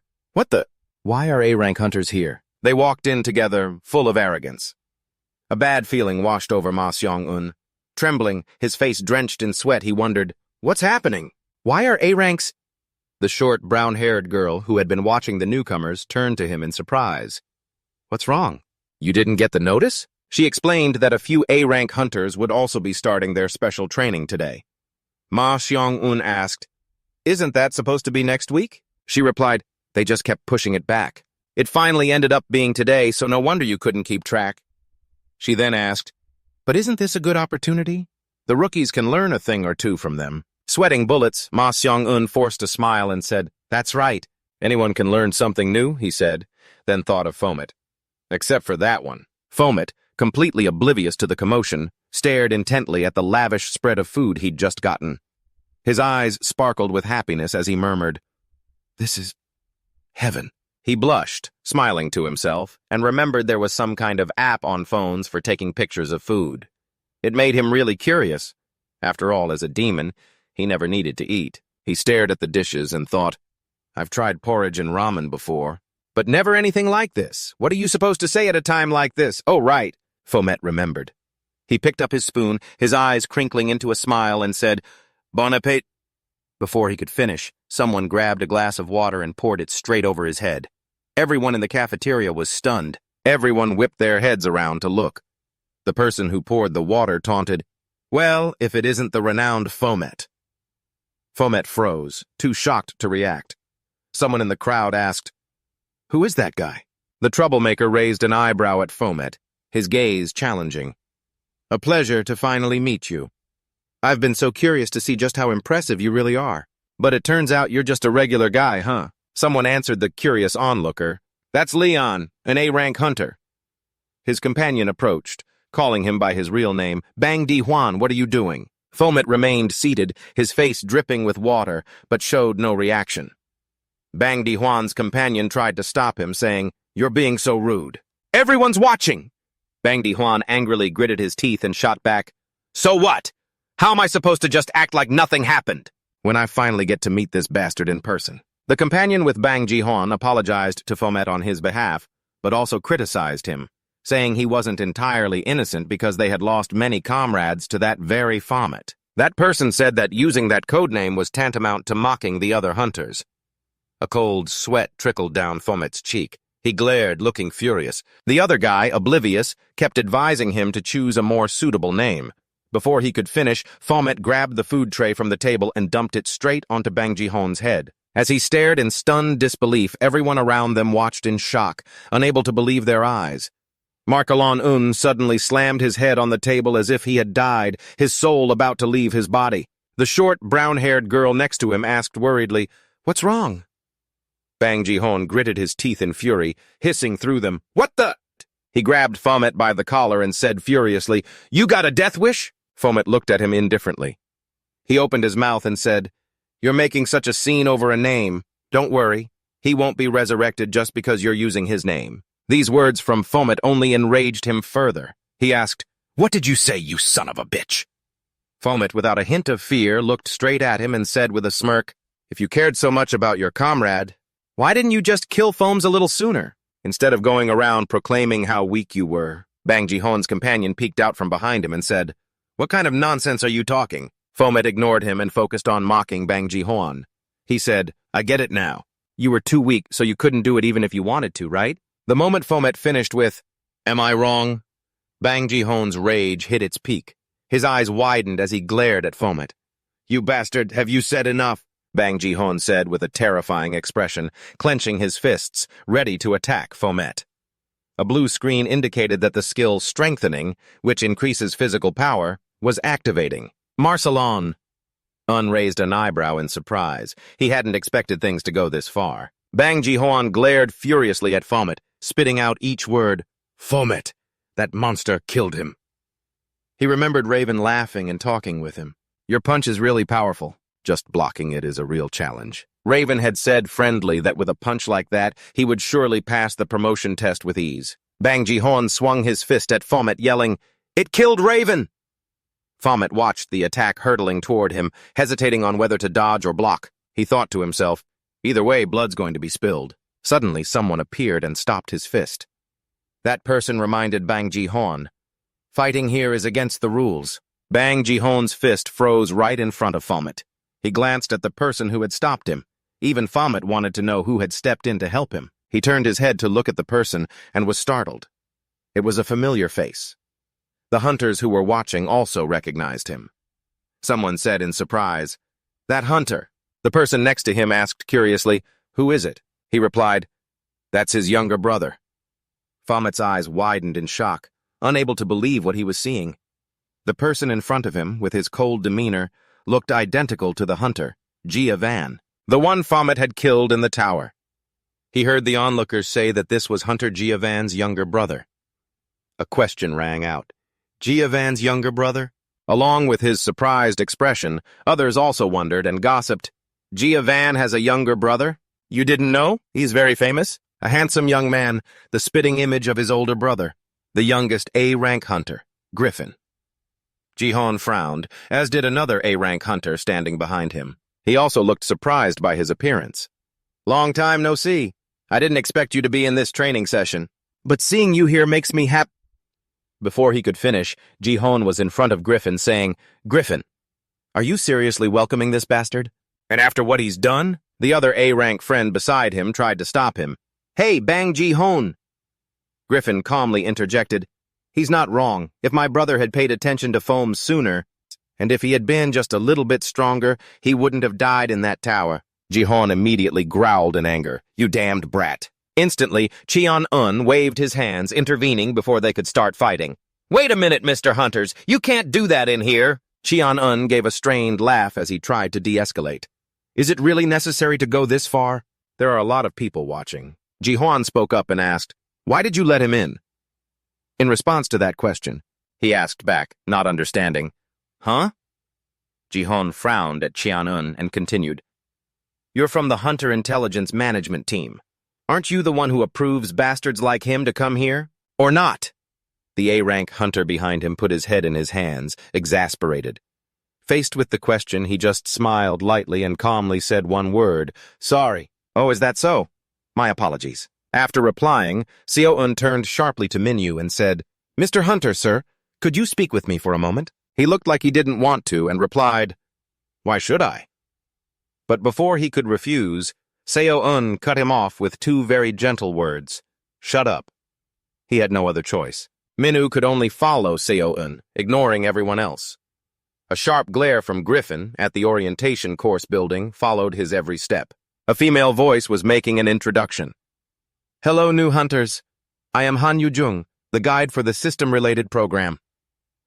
why are A-rank hunters here? They walked in together, full of arrogance. A bad feeling washed over Ma Xiong-un. Trembling, his face drenched in sweat, he wondered, what's happening? Why are A-ranks? The short, brown-haired girl, who had been watching the newcomers, turned to him in surprise. What's wrong? You didn't get the notice? She explained that a few A-rank hunters would also be starting their special training today. Ma Xiong-un asked, isn't that supposed to be next week? She replied, they just kept pushing it back. It finally ended up being today, so no wonder you couldn't keep track. She then asked, but isn't this a good opportunity? The rookies can learn a thing or two from them. Sweating bullets, Ma Xiong-un forced a smile and said, that's right. Anyone can learn something new, he said, then thought of Fomet. Except for that one. Fomet, completely oblivious to the commotion, stared intently at the lavish spread of food he'd just gotten. His eyes sparkled with happiness as he murmured, this is heaven. He blushed, smiling to himself, and remembered there was some kind of app on phones for taking pictures of food. It made him really curious. After all, as a demon, he never needed to eat. He stared at the dishes and thought, I've tried porridge and ramen before, but never anything like this. What are you supposed to say at a time like this? Oh, right. Fomet remembered. He picked up his spoon, his eyes crinkling into a smile, and said, "Bon appétit." Before he could finish, someone grabbed a glass of water and poured it straight over his head. Everyone in the cafeteria was stunned. Everyone whipped their heads around to look. The person who poured the water taunted, "Well, if it isn't the renowned Fomet." Fomet froze, too shocked to react. Someone in the crowd asked, "Who is that guy?" The troublemaker raised an eyebrow at Fomet, his gaze challenging. "A pleasure to finally meet you. I've been so curious to see just how impressive you really are. But it turns out you're just a regular guy, huh?" Someone answered the curious onlooker. "That's Leon, an A-rank hunter." His companion approached, calling him by his real name. "Bang Di Huan, what are you doing?" Fomet remained seated, his face dripping with water, but showed no reaction. Bang Di Huan's companion tried to stop him, saying, "You're being so rude." "Everyone's watching!" Bang Di Huan angrily gritted his teeth and shot back, "So what? How am I supposed to just act like nothing happened?" "When I finally get to meet this bastard in person." The companion with Bang Di Huan apologized to Fomet on his behalf, but also criticized him, saying he wasn't entirely innocent because they had lost many comrades to that very Fomet. That person said that using that codename was tantamount to mocking the other hunters. A cold sweat trickled down Fomet's cheek. He glared, looking furious. The other guy, oblivious, kept advising him to choose a more suitable name. Before he could finish, Fomet grabbed the food tray from the table and dumped it straight onto Bang Ji Hoon's head. As he stared in stunned disbelief, everyone around them watched in shock, unable to believe their eyes. Marcolon Un suddenly slammed his head on the table as if he had died, his soul about to leave his body. The short, brown-haired girl next to him asked worriedly, "What's wrong?" Bang Ji Hoon gritted his teeth in fury, hissing through them, "What the—" He grabbed Fomet by the collar and said furiously, "You got a death wish?" Fomet looked at him indifferently. He opened his mouth and said, "You're making such a scene over a name. Don't worry. He won't be resurrected just because you're using his name." These words from Fomet only enraged him further. He asked, "What did you say, you son of a bitch?" Fomet, without a hint of fear, looked straight at him and said with a smirk, "If you cared so much about your comrade, why didn't you just kill Fomes a little sooner, instead of going around proclaiming how weak you were?" Bang Ji Hoon's companion peeked out from behind him and said, "What kind of nonsense are you talking?" Fomet ignored him and focused on mocking Bang Ji Hoon. He said, "I get it now. You were too weak, so you couldn't do it even if you wanted to, right?" The moment Fomet finished with, "Am I wrong?" Bang Ji Hoon's rage hit its peak. His eyes widened as he glared at Fomet. "You bastard, have you said enough?" Bang Ji Hoon said with a terrifying expression, clenching his fists, ready to attack Fomet. A blue screen indicated that the skill Strengthening, which increases physical power, was activating. Marcelon raised an eyebrow in surprise. He hadn't expected things to go this far. Bang Ji Hoon glared furiously at Fomet, spitting out each word, "Fomet! That monster killed him." He remembered Raven laughing and talking with him. "Your punch is really powerful. Just blocking it is a real challenge." Raven had said friendly that with a punch like that, he would surely pass the promotion test with ease. Bang Ji Hoon swung his fist at Fomet, yelling, "It killed Raven!" Fomet watched the attack hurtling toward him, hesitating on whether to dodge or block. He thought to himself, either way, blood's going to be spilled. Suddenly, someone appeared and stopped his fist. That person reminded Bang Ji Hoon, "Fighting here is against the rules." Bang Ji Hoon's fist froze right in front of Fomet. He glanced at the person who had stopped him. Even Fomet wanted to know who had stepped in to help him. He turned his head to look at the person and was startled. It was a familiar face. The hunters who were watching also recognized him. Someone said in surprise, "That hunter." The person next to him asked curiously, "Who is it?" He replied, "That's his younger brother." Fomet's eyes widened in shock, unable to believe what he was seeing. The person in front of him, with his cold demeanor, looked identical to the hunter, Gia Van, the one Fomet had killed in the tower. He heard the onlookers say that this was Hunter Gia Van's younger brother. A question rang out. Gia Van's younger brother? Along with his surprised expression, others also wondered and gossiped. "Gia Van has a younger brother? You didn't know? He's very famous. A handsome young man, the spitting image of his older brother, the youngest A-rank hunter, Griffin." Ji Hoon frowned, as did another A-rank hunter standing behind him. He also looked surprised by his appearance. "Long time no see. I didn't expect you to be in this training session, but seeing you here makes me happy." Before he could finish, Ji-hoon was in front of Griffin saying, "Griffin, are you seriously welcoming this bastard? And after what he's done?" The other A-rank friend beside him tried to stop him. "Hey, Bang Ji-hoon!" Griffin calmly interjected, "He's not wrong. If my brother had paid attention to foams sooner, and if he had been just a little bit stronger, he wouldn't have died in that tower." Ji-hoon immediately growled in anger. "You damned brat." Instantly, Cheon-un waved his hands, intervening before they could start fighting. "Wait a minute, Mr. Hunters. You can't do that in here." Cheon-un gave a strained laugh as he tried to de-escalate. "Is it really necessary to go this far? There are a lot of people watching." Ji-hoon spoke up and asked, "Why did you let him in?" In response to that question, he asked back, not understanding, "Huh?" Ji-hoon frowned at Cheon-un and continued, "You're from the Hunter Intelligence Management Team. Aren't you the one who approves bastards like him to come here? Or not?" The A-rank hunter behind him put his head in his hands, exasperated. Faced with the question, he just smiled lightly and calmly said one word, "Sorry." "Oh, is that so? My apologies." After replying, Seo-un turned sharply to Minyu and said, "Mr. Hunter, sir, could you speak with me for a moment?" He looked like he didn't want to and replied, "Why should I?" But before he could refuse, Seo-un cut him off with two very gentle words, "Shut up." He had no other choice. Minyu could only follow Seo-un, ignoring everyone else. A sharp glare from Griffin at the orientation course building followed his every step. A female voice was making an introduction. "Hello, new hunters. I am Han Yu-jung, the guide for the system-related program."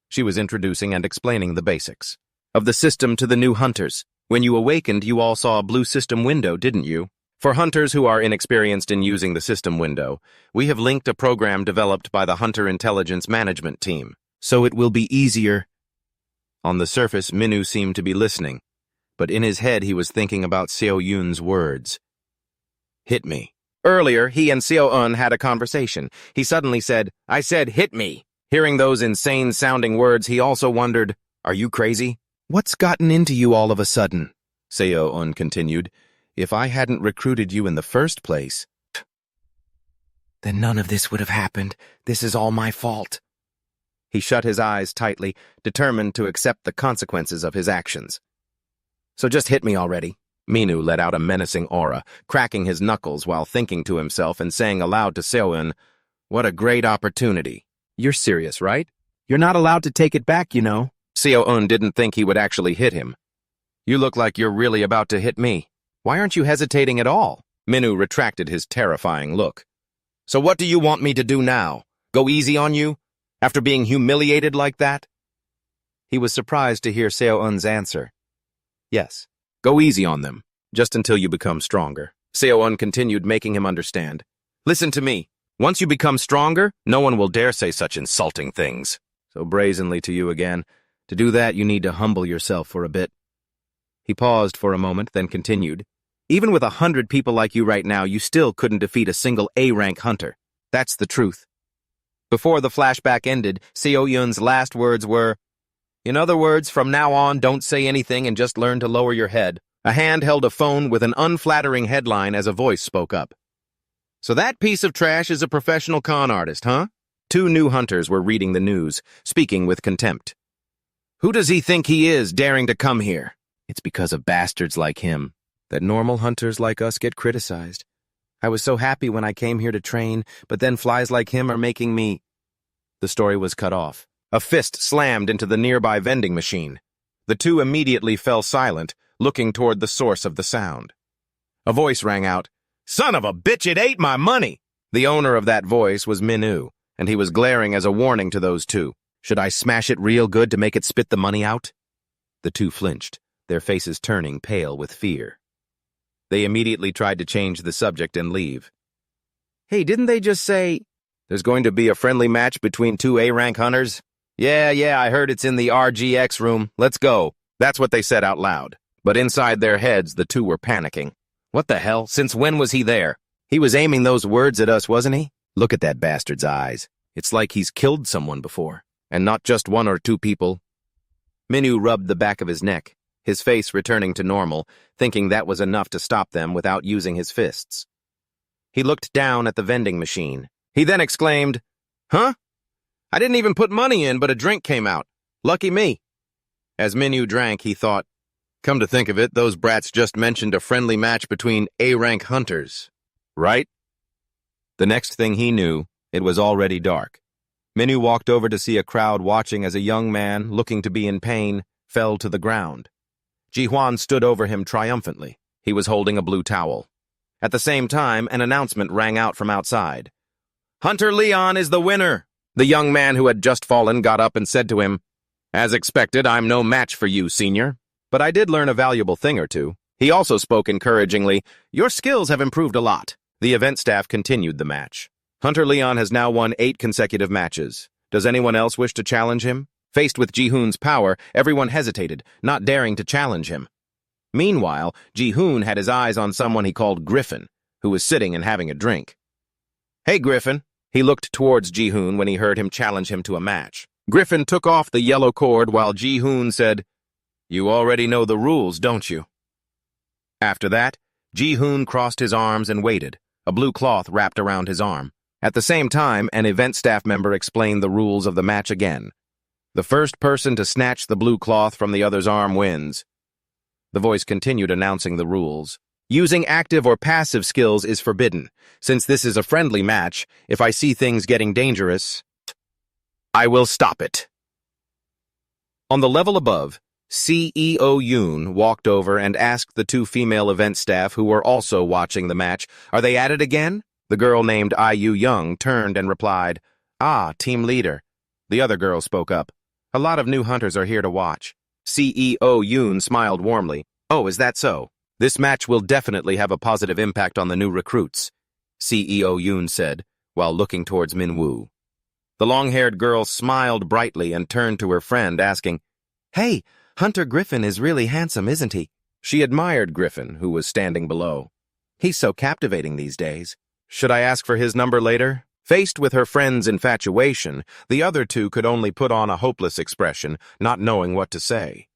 She was introducing and explaining the basics of the system to the new hunters. When you awakened, you all saw a blue system window, didn't you? For hunters who are inexperienced in using the system window, we have linked a program developed by the Hunter Intelligence Management Team, so it will be easier. On the surface, Minyu seemed to be listening, but in his head he was thinking about Seo-yun's words. "Hit me." Earlier, he and Seo-un had a conversation. He suddenly said, "I said hit me." Hearing those insane-sounding words, he also wondered, "Are you crazy? What's gotten into you all of a sudden?" Seo-un continued, "If I hadn't recruited you in the first place, then none of this would have happened. This is all my fault." He shut his eyes tightly, determined to accept the consequences of his actions. "So just hit me already." Minyu let out a menacing aura, cracking his knuckles while thinking to himself and saying aloud to Seo-un, "What a great opportunity." "You're serious, right? You're not allowed to take it back, you know." Seo-un didn't think he would actually hit him. "You look like you're really about to hit me. Why aren't you hesitating at all?" Minyu retracted his terrifying look. "So what do you want me to do now? Go easy on you? After being humiliated like that?" He was surprised to hear Seo-un's answer. "Yes, go easy on them, just until you become stronger." Seo-un continued, making him understand. "Listen to me. Once you become stronger, no one will dare say such insulting things. So brazenly to you again. To do that, you need to humble yourself for a bit." He paused for a moment, then continued. "Even with 100 people like you right now, you still couldn't defeat a single A-rank hunter. That's the truth." Before the flashback ended, Seo-yun's last words were, "In other words, from now on, don't say anything and just learn to lower your head." A hand held a phone with an unflattering headline as a voice spoke up. "So that piece of trash is a professional con artist, huh?" Two new hunters were reading the news, speaking with contempt. "Who does he think he is, daring to come here?" "It's because of bastards like him that normal hunters like us get criticized. I was so happy when I came here to train, but then flies like him are making me—" The story was cut off. A fist slammed into the nearby vending machine. The two immediately fell silent, looking toward the source of the sound. A voice rang out, "Son of a bitch, it ate my money!" The owner of that voice was Minyu, and he was glaring as a warning to those two. "Should I smash it real good to make it spit the money out?" The two flinched, their faces turning pale with fear. They immediately tried to change the subject and leave. "Hey, didn't they just say there's going to be a friendly match between two A-rank hunters?" Yeah, I heard it's in the RGX room. Let's go." That's what they said out loud. But inside their heads, the two were panicking. What the hell? Since when was he there? He was aiming those words at us, wasn't he? Look at that bastard's eyes. It's like he's killed someone before. And not just one or two people. Minyu rubbed the back of his neck, his face returning to normal, thinking that was enough to stop them without using his fists. He looked down at the vending machine. He then exclaimed, "Huh? I didn't even put money in, but a drink came out. Lucky me. As Minwoo drank, he thought, come to think of it, those brats just mentioned a friendly match between A-rank hunters. Right? The next thing he knew, it was already dark. Minwoo walked over to see a crowd watching as a young man, looking to be in pain, fell to the ground. Ji-hwan stood over him triumphantly. He was holding a blue towel. At the same time, an announcement rang out from outside. Hunter Leon is the winner! The young man who had just fallen got up and said to him, as expected, I'm no match for you, senior. But I did learn a valuable thing or two. He also spoke encouragingly, your skills have improved a lot. The event staff continued the match. Hunter Leon has now won 8 consecutive matches. Does anyone else wish to challenge him? Faced with Ji-hoon's power, everyone hesitated, not daring to challenge him. Meanwhile, Ji-hoon had his eyes on someone he called Griffin, who was sitting and having a drink. Hey, Griffin. He looked towards Ji-hoon when he heard him challenge him to a match. Griffin took off the yellow cord while Ji-hoon said, you already know the rules, don't you? After that, Ji-hoon crossed his arms and waited, a blue cloth wrapped around his arm. At the same time, an event staff member explained the rules of the match again. The first person to snatch the blue cloth from the other's arm wins. The voice continued announcing the rules. Using active or passive skills is forbidden. Since this is a friendly match, if I see things getting dangerous, I will stop it. On the level above, CEO Yoon walked over and asked the 2 female event staff who were also watching the match, are they at it again? The girl named IU Young turned and replied, ah, team leader. The other girl spoke up. A lot of new hunters are here to watch. CEO Yoon smiled warmly. Oh, is that so? This match will definitely have a positive impact on the new recruits, CEO Yoon said, while looking towards Minwoo. The long-haired girl smiled brightly and turned to her friend, asking, hey, Hunter Griffin is really handsome, isn't he? She admired Griffin, who was standing below. He's so captivating these days. Should I ask for his number later? Faced with her friend's infatuation, the other 2 could only put on a hopeless expression, not knowing what to say.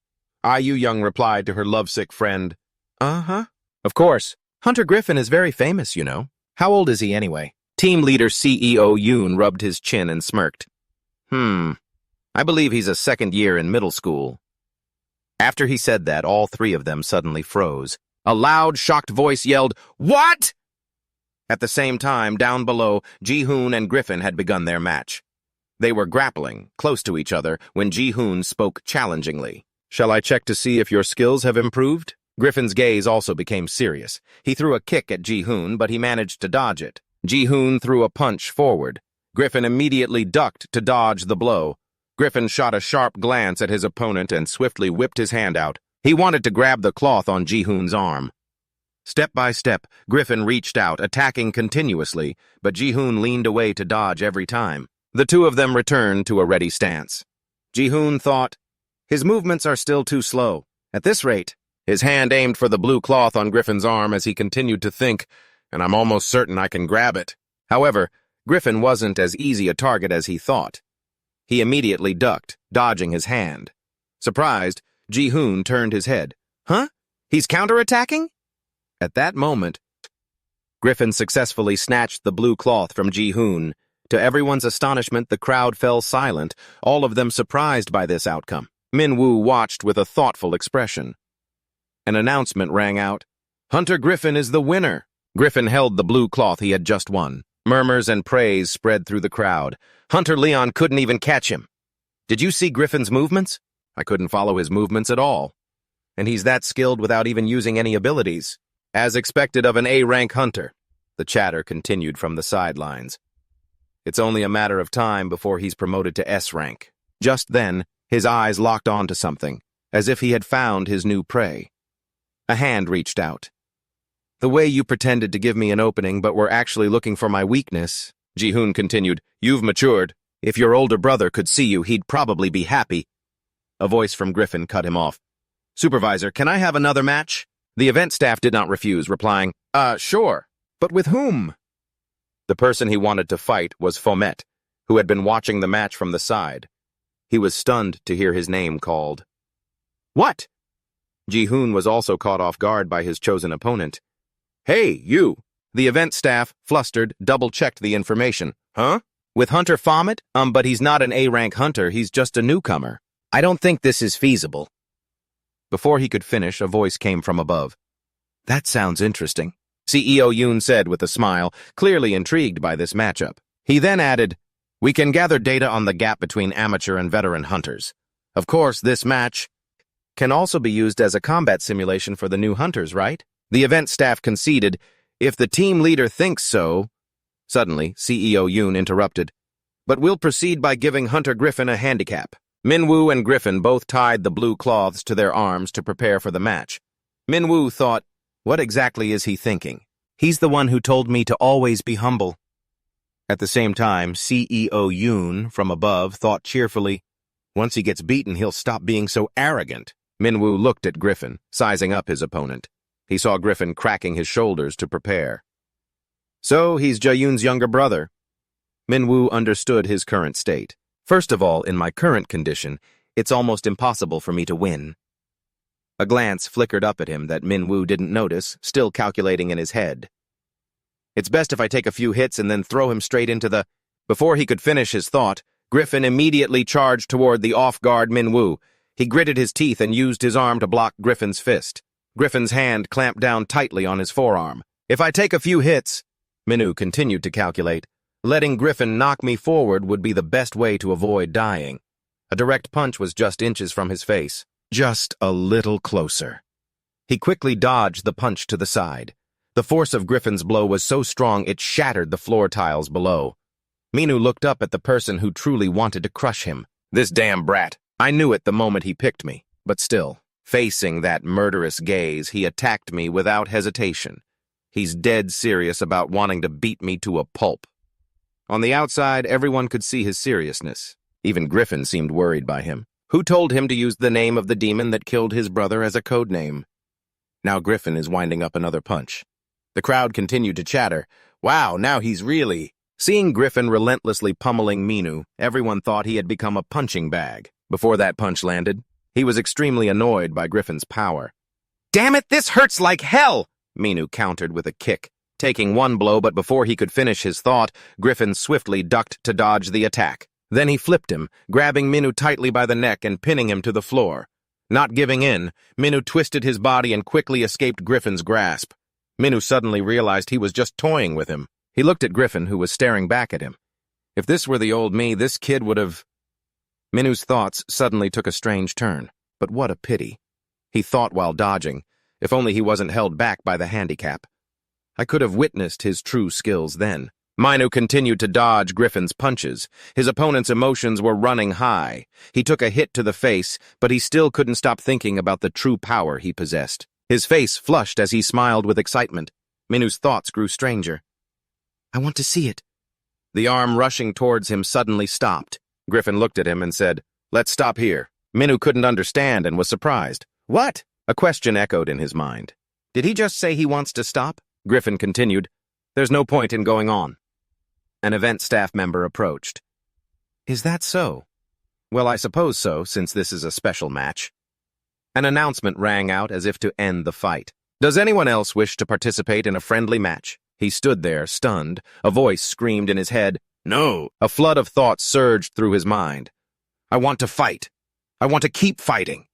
IU Young replied to her lovesick friend, uh-huh. Of course. Hunter Griffin is very famous, you know. How old is he anyway? Team leader CEO Yoon rubbed his chin and smirked. I believe he's a second year in middle school. After he said that, all 3 of them suddenly froze. A loud, shocked voice yelled, what? At the same time, down below, Ji-hoon and Griffin had begun their match. They were grappling, close to each other, when Ji-hoon spoke challengingly. Shall I check to see if your skills have improved? Griffin's gaze also became serious. He threw a kick at Ji-hoon, but he managed to dodge it. Ji-hoon threw a punch forward. Griffin immediately ducked to dodge the blow. Griffin shot a sharp glance at his opponent and swiftly whipped his hand out. He wanted to grab the cloth on Ji-hoon's arm. Step by step, Griffin reached out, attacking continuously, but Ji-hoon leaned away to dodge every time. The 2 of them returned to a ready stance. Ji-hoon thought, his movements are still too slow. At this rate, his hand aimed for the blue cloth on Griffin's arm as he continued to think, and I'm almost certain I can grab it. However, Griffin wasn't as easy a target as he thought. He immediately ducked, dodging his hand. Surprised, Ji-hoon turned his head. Huh? He's counterattacking? At that moment, Griffin successfully snatched the blue cloth from Ji-hoon. To everyone's astonishment, the crowd fell silent, all of them surprised by this outcome. Minwoo watched with a thoughtful expression. An announcement rang out. Hunter Griffin is the winner. Griffin held the blue cloth he had just won. Murmurs and praise spread through the crowd. Hunter Leon couldn't even catch him. Did you see Griffin's movements? I couldn't follow his movements at all. And he's that skilled without even using any abilities. As expected of an A-rank hunter. The chatter continued from the sidelines. It's only a matter of time before he's promoted to S-rank. Just then, his eyes locked onto something, as if he had found his new prey. A hand reached out. The way you pretended to give me an opening but were actually looking for my weakness, Ji-hoon continued, you've matured. If your older brother could see you, he'd probably be happy. A voice from Griffin cut him off. Supervisor, can I have another match? The event staff did not refuse, replying, sure. But with whom? The person he wanted to fight was Fomet, who had been watching the match from the side. He was stunned to hear his name called. What? Ji-hoon was also caught off guard by his chosen opponent. Hey, you! The event staff, flustered, double-checked the information. Huh? With Hunter Fomet? But he's not an A-rank hunter, he's just a newcomer. I don't think this is feasible. Before he could finish, a voice came from above. That sounds interesting, CEO Yoon said with a smile, clearly intrigued by this matchup. He then added, we can gather data on the gap between amateur and veteran hunters. Of course, this match can also be used as a combat simulation for the new hunters, right? The event staff conceded, if the team leader thinks so. Suddenly, CEO Yoon interrupted. But we'll proceed by giving Hunter Griffin a handicap. Minwoo and Griffin both tied the blue cloths to their arms to prepare for the match. Minwoo thought, what exactly is he thinking? He's the one who told me to always be humble. At the same time, CEO Yoon, from above, thought cheerfully, once he gets beaten, he'll stop being so arrogant. Minwoo looked at Griffin, sizing up his opponent. He saw Griffin cracking his shoulders to prepare. So, he's Jaeyoon's younger brother. Minwoo understood his current state. First of all, in my current condition, it's almost impossible for me to win. A glance flickered up at him that Minwoo didn't notice, still calculating in his head. It's best if I take a few hits and then throw him straight into the... Before he could finish his thought, Griffin immediately charged toward the off-guard Minwoo. He gritted his teeth and used his arm to block Griffin's fist. Griffin's hand clamped down tightly on his forearm. If I take a few hits, Minwoo continued to calculate, letting Griffin knock me forward would be the best way to avoid dying. A direct punch was just inches from his face. Just a little closer. He quickly dodged the punch to the side. The force of Griffin's blow was so strong it shattered the floor tiles below. Minwoo looked up at the person who truly wanted to crush him. This damn brat. I knew it the moment he picked me. But still, facing that murderous gaze, he attacked me without hesitation. He's dead serious about wanting to beat me to a pulp. On the outside, everyone could see his seriousness. Even Griffin seemed worried by him. Who told him to use the name of the demon that killed his brother as a code name? Now Griffin is winding up another punch. The crowd continued to chatter. Wow, now he's really... Seeing Griffin relentlessly pummeling Minwoo, everyone thought he had become a punching bag. Before that punch landed, he was extremely annoyed by Griffin's power. Damn it, this hurts like hell! Minwoo countered with a kick, taking one blow, but before he could finish his thought, Griffin swiftly ducked to dodge the attack. Then he flipped him, grabbing Minwoo tightly by the neck and pinning him to the floor. Not giving in, Minwoo twisted his body and quickly escaped Griffin's grasp. Minwoo suddenly realized he was just toying with him. He looked at Griffin, who was staring back at him. If this were the old me, this kid would have... Minwoo's thoughts suddenly took a strange turn. But what a pity. He thought while dodging, if only he wasn't held back by the handicap. I could have witnessed his true skills then. Minwoo continued to dodge Griffin's punches. His opponent's emotions were running high. He took a hit to the face, but he still couldn't stop thinking about the true power he possessed. His face flushed as he smiled with excitement. Minwoo's thoughts grew stranger. I want to see it. The arm rushing towards him suddenly stopped. Griffin looked at him and said, let's stop here. Minwoo couldn't understand and was surprised. What? A question echoed in his mind. Did he just say he wants to stop? Griffin continued, there's no point in going on. An event staff member approached. Is that so? Well, I suppose so, since this is a special match. An announcement rang out as if to end the fight. Does anyone else wish to participate in a friendly match? He stood there, stunned. A voice screamed in his head, no! A flood of thoughts surged through his mind. I want to fight. I want to keep fighting.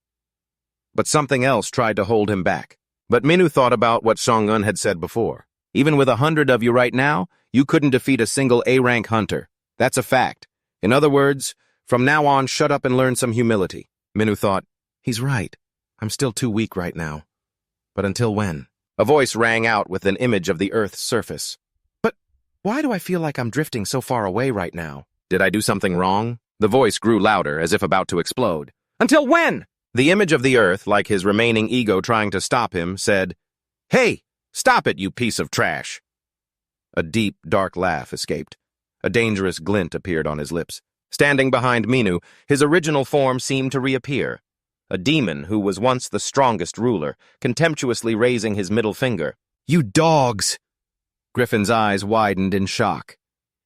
But something else tried to hold him back. But Minwoo thought about what Song-un had said before. Even with 100 of you right now, you couldn't defeat a single A-rank hunter. That's a fact. In other words, from now on, shut up and learn some humility. Minwoo thought, he's right. I'm still too weak right now. But until when? A voice rang out with an image of the Earth's surface. But why do I feel like I'm drifting so far away right now? Did I do something wrong? The voice grew louder, as if about to explode. Until when? The image of the Earth, like his remaining ego trying to stop him, said, Hey, stop it, you piece of trash. A deep, dark laugh escaped. A dangerous glint appeared on his lips. Standing behind Minwoo, his original form seemed to reappear. A demon who was once the strongest ruler, contemptuously raising his middle finger. You dogs! Griffin's eyes widened in shock.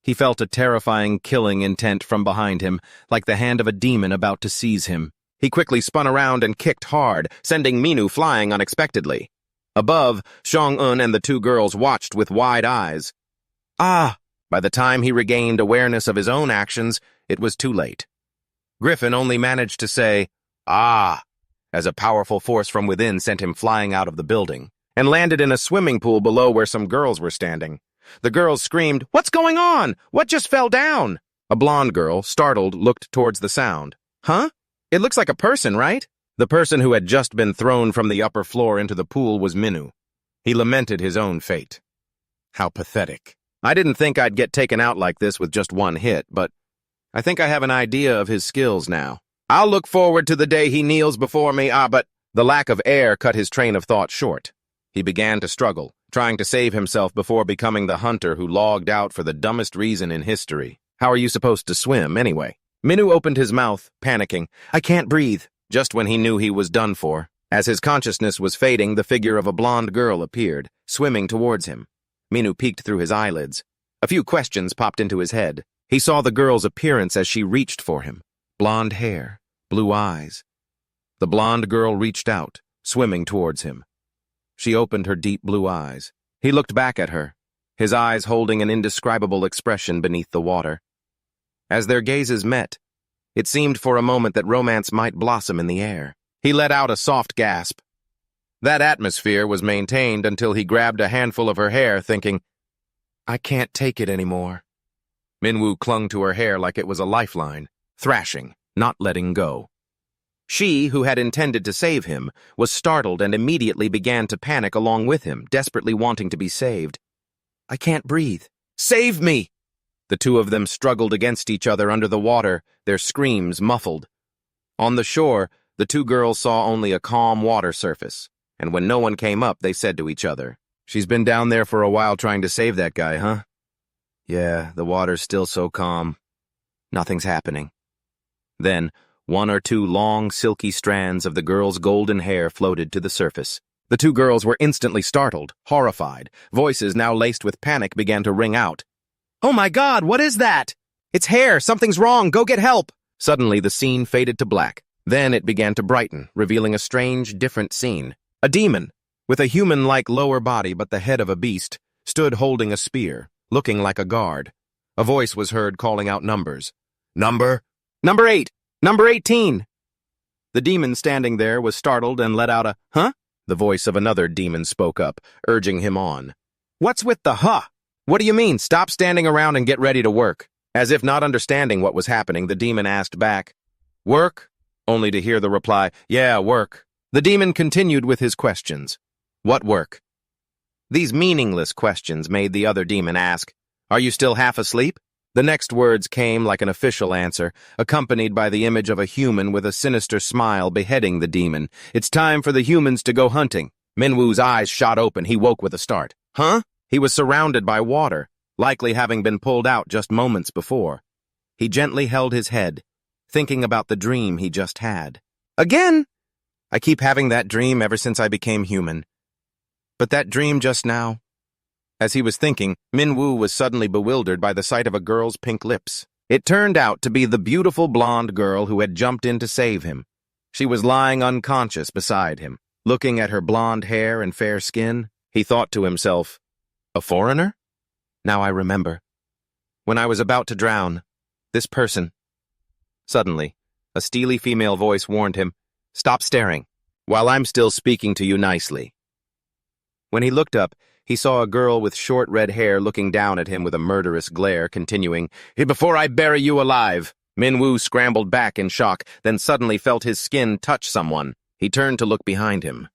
He felt a terrifying killing intent from behind him, like the hand of a demon about to seize him. He quickly spun around and kicked hard, sending Minwoo flying unexpectedly. Above, Song-un and the two girls watched with wide eyes. Ah! By the time he regained awareness of his own actions, it was too late. Griffin only managed to say, "Ah," as a powerful force from within sent him flying out of the building, and landed in a swimming pool below where some girls were standing. The girls screamed, "What's going on? What just fell down?" A blonde girl, startled, looked towards the sound. "Huh? It looks like a person, right?" The person who had just been thrown from the upper floor into the pool was Minhu. He lamented his own fate. How pathetic. I didn't think I'd get taken out like this with just one hit, but I think I have an idea of his skills now. I'll look forward to the day he kneels before me, but the lack of air cut his train of thought short. He began to struggle, trying to save himself before becoming the hunter who logged out for the dumbest reason in history. How are you supposed to swim, anyway? Minhu opened his mouth, panicking. "I can't breathe," just when he knew he was done for. As his consciousness was fading, the figure of a blonde girl appeared, swimming towards him. Minhu peeked through his eyelids. A few questions popped into his head. He saw the girl's appearance as she reached for him. Blonde hair, blue eyes. The blonde girl reached out, swimming towards him. She opened her deep blue eyes. He looked back at her, his eyes holding an indescribable expression beneath the water. As their gazes met, it seemed for a moment that romance might blossom in the air. He let out a soft gasp. That atmosphere was maintained until he grabbed a handful of her hair, thinking, "I can't take it anymore." Minhu clung to her hair like it was a lifeline, thrashing, not letting go. She, who had intended to save him, was startled and immediately began to panic along with him, desperately wanting to be saved. "I can't breathe. Save me!" The two of them struggled against each other under the water, their screams muffled. On the shore, the two girls saw only a calm water surface, and when no one came up, they said to each other, "She's been down there for a while trying to save that guy, huh?" "Yeah, the water's still so calm. Nothing's happening." Then, one or two long, silky strands of the girl's golden hair floated to the surface. The two girls were instantly startled, horrified. Voices now laced with panic began to ring out. "Oh my God, what is that? It's hair, something's wrong, go get help!" Suddenly, the scene faded to black. Then it began to brighten, revealing a strange, different scene. A demon, with a human-like lower body but the head of a beast, stood holding a spear, looking like a guard. A voice was heard calling out numbers. "Number 8! Number 18! The demon standing there was startled and let out a, "Huh?" The voice of another demon spoke up, urging him on. "What's with the huh? What do you mean? Stop standing around and get ready to work." As if not understanding what was happening, the demon asked back, "Work?" Only to hear the reply, "Yeah, work." The demon continued with his questions. "What work?" These meaningless questions made the other demon ask, "Are you still half asleep?" The next words came like an official answer, accompanied by the image of a human with a sinister smile beheading the demon. "It's time for the humans to go hunting." Minwu's eyes shot open. He woke with a start. Huh? He was surrounded by water, likely having been pulled out just moments before. He gently held his head, thinking about the dream he just had. "Again? I keep having that dream ever since I became human. But that dream just now..." As he was thinking, Minwu was suddenly bewildered by the sight of a girl's pink lips. It turned out to be the beautiful blonde girl who had jumped in to save him. She was lying unconscious beside him. Looking at her blonde hair and fair skin, he thought to himself, "A foreigner? Now I remember. When I was about to drown, this person..." Suddenly, a steely female voice warned him, "Stop staring, while I'm still speaking to you nicely." When he looked up, he saw a girl with short red hair looking down at him with a murderous glare, continuing, "Before I bury you alive." Minwu scrambled back in shock, then suddenly felt his skin touch someone. He turned to look behind him.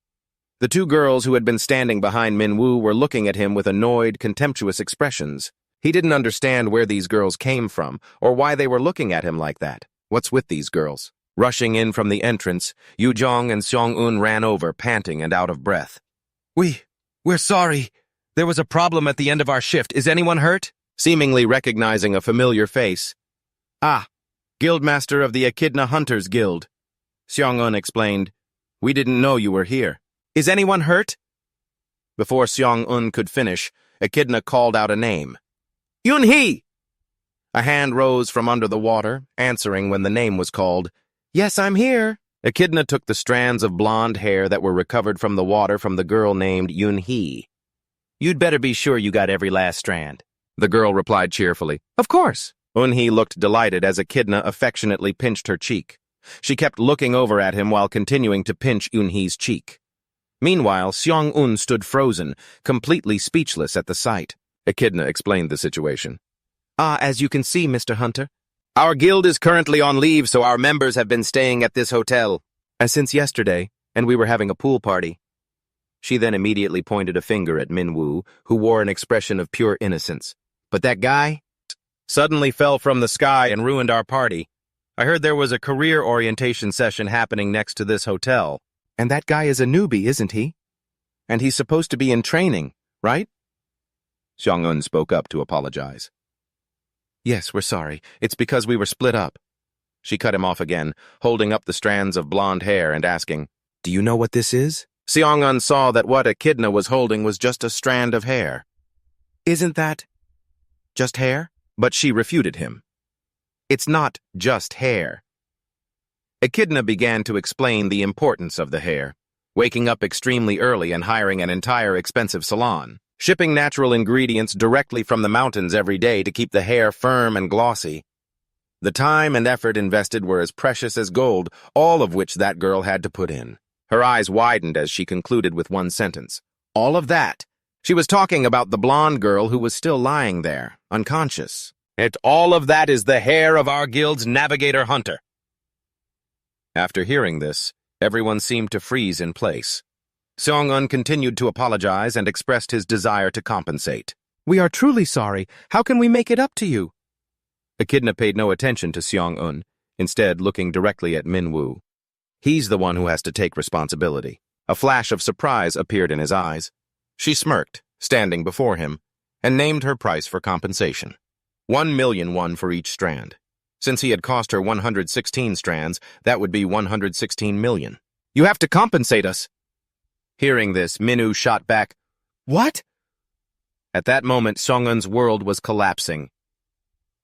The two girls who had been standing behind Minwu were looking at him with annoyed, contemptuous expressions. He didn't understand where these girls came from, or why they were looking at him like that. What's with these girls? Rushing in from the entrance, Yuzhong and Xiong-un ran over, panting and out of breath. We're sorry. There was a problem at the end of our shift. Is anyone hurt?" Seemingly recognizing a familiar face. "Ah, Guildmaster of the Echidna Hunters Guild," Xiong-un explained. "We didn't know you were here. Is anyone hurt?" Before Xiong-un could finish, Echidna called out a name. "Yun-hee!" A hand rose from under the water, answering when the name was called. "Yes, I'm here." Echidna took the strands of blonde hair that were recovered from the water from the girl named Yun-hee. "You'd better be sure you got every last strand." The girl replied cheerfully. Of course. Eun-hee looked delighted as Echidna affectionately pinched her cheek. She kept looking over at him while continuing to pinch Eun-hee's cheek. Meanwhile, Seong-eun stood frozen, completely speechless at the sight. Echidna explained the situation. As you can see, Mr. Hunter, our guild is currently on leave, so our members have been staying at this hotel since yesterday, and we were having a pool party. She then immediately pointed a finger at Minwoo, who wore an expression of pure innocence. But that guy suddenly fell from the sky and ruined our party. I heard there was a career orientation session happening next to this hotel. And that guy is a newbie, isn't he? And he's supposed to be in training, right? Seong-eun spoke up to apologize. Yes, we're sorry. It's because we were split up. She cut him off again, holding up the strands of blonde hair and asking, Do you know what this is? Seong-eun saw that what Echidna was holding was just a strand of hair. Isn't that just hair? But she refuted him. It's not just hair. Echidna began to explain the importance of the hair, waking up extremely early and hiring an entire expensive salon, shipping natural ingredients directly from the mountains every day to keep the hair firm and glossy. The time and effort invested were as precious as gold, all of which that girl had to put in. Her eyes widened as she concluded with one sentence. All of that. She was talking about the blonde girl who was still lying there, unconscious. All of that is the hair of our guild's navigator Hunter. After hearing this, everyone seemed to freeze in place. Seong-eun continued to apologize and expressed his desire to compensate. We are truly sorry. How can we make it up to you? Echidna paid no attention to Seong-eun, instead looking directly at Minwoo. He's the one who has to take responsibility. A flash of surprise appeared in his eyes. She smirked, standing before him, and named her price for compensation. 1,000,000 won for each strand. Since he had cost her 116 strands, that would be 116 million. You have to compensate us. Hearing this, Minwoo shot back, What? At that moment, Seong-eun's world was collapsing.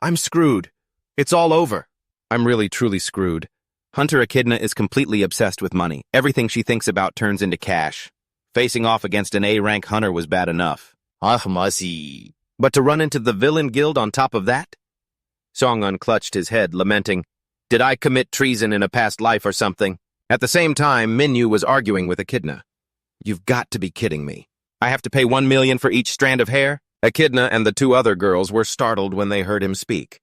I'm screwed. It's all over. I'm really truly screwed. Hunter Echidna is completely obsessed with money. Everything she thinks about turns into cash. Facing off against an A-rank hunter was bad enough. But to run into the villain guild on top of that? Seong-eun clutched his head, lamenting, Did I commit treason in a past life or something? At the same time, Minwoo was arguing with Echidna. You've got to be kidding me. I have to pay 1 million for each strand of hair? Echidna and the two other girls were startled when they heard him speak.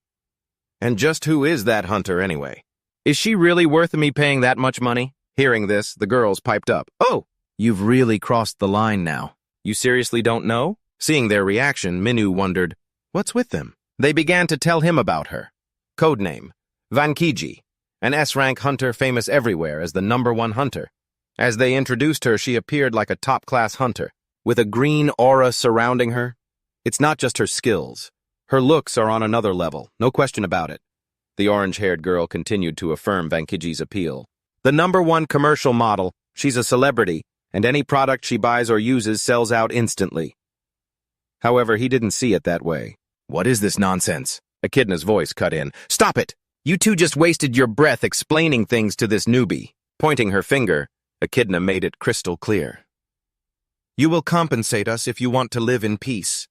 And just who is that hunter anyway? Is she really worth me paying that much money? Hearing this, the girls piped up. Oh, you've really crossed the line now. You seriously don't know? Seeing their reaction, Minwoo wondered, what's with them? They began to tell him about her. Codename, Vankiji, an S-rank hunter famous everywhere as the #1 hunter. As they introduced her, she appeared like a top-class hunter, with a green aura surrounding her. It's not just her skills. Her looks are on another level, no question about it. The orange-haired girl continued to affirm Vankiji's appeal. The #1 commercial model, she's a celebrity, and any product she buys or uses sells out instantly. However, he didn't see it that way. What is this nonsense? Echidna's voice cut in. Stop it! You two just wasted your breath explaining things to this newbie. Pointing her finger, Echidna made it crystal clear. You will compensate us if you want to live in peace.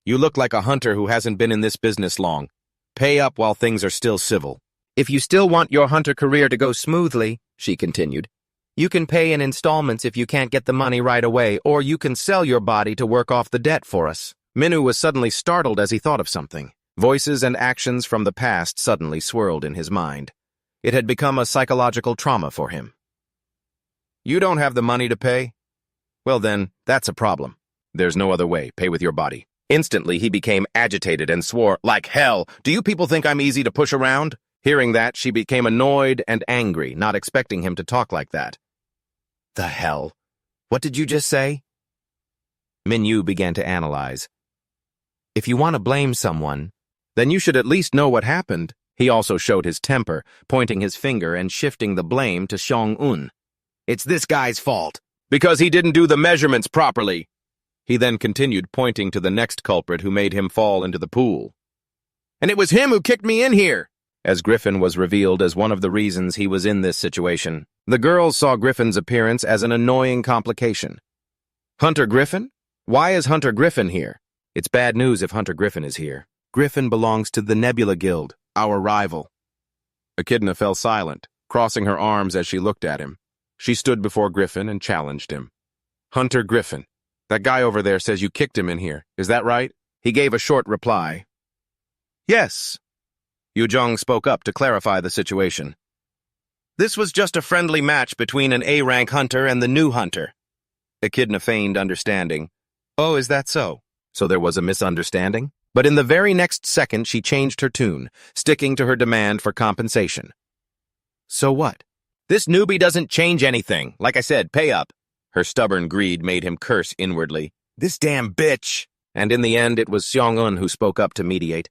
You look like a hunter who hasn't been in this business long. Pay up while things are still civil. If you still want your hunter career to go smoothly, she continued, you can pay in installments if you can't get the money right away, or you can sell your body to work off the debt for us. Minwoo was suddenly startled as he thought of something. Voices and actions from the past suddenly swirled in his mind. It had become a psychological trauma for him. You don't have the money to pay? Well then, that's a problem. There's no other way. Pay with your body. Instantly, he became agitated and swore, like hell, do you people think I'm easy to push around? Hearing that, she became annoyed and angry, not expecting him to talk like that. The hell? What did you just say? Minwoo began to analyze. If you want to blame someone, then you should at least know what happened. He also showed his temper, pointing his finger and shifting the blame to Seong-eun. It's this guy's fault, because he didn't do the measurements properly. He then continued, pointing to the next culprit who made him fall into the pool. And it was him who kicked me in here, as Griffin was revealed as one of the reasons he was in this situation. The girls saw Griffin's appearance as an annoying complication. Hunter Griffin? Why is Hunter Griffin here? It's bad news if Hunter Griffin is here. Griffin belongs to the Nebula Guild, our rival. Echidna fell silent, crossing her arms as she looked at him. She stood before Griffin and challenged him. Hunter Griffin, that guy over there says you kicked him in here. Is that right? He gave a short reply. Yes. Yujong spoke up to clarify the situation. This was just a friendly match between an A-rank hunter and the new hunter. Echidna feigned understanding. Oh, is that so? So there was a misunderstanding? But in the very next second, she changed her tune, sticking to her demand for compensation. So what? This newbie doesn't change anything. Like I said, pay up. Her stubborn greed made him curse inwardly. This damn bitch! And in the end, it was Seong-eun who spoke up to mediate.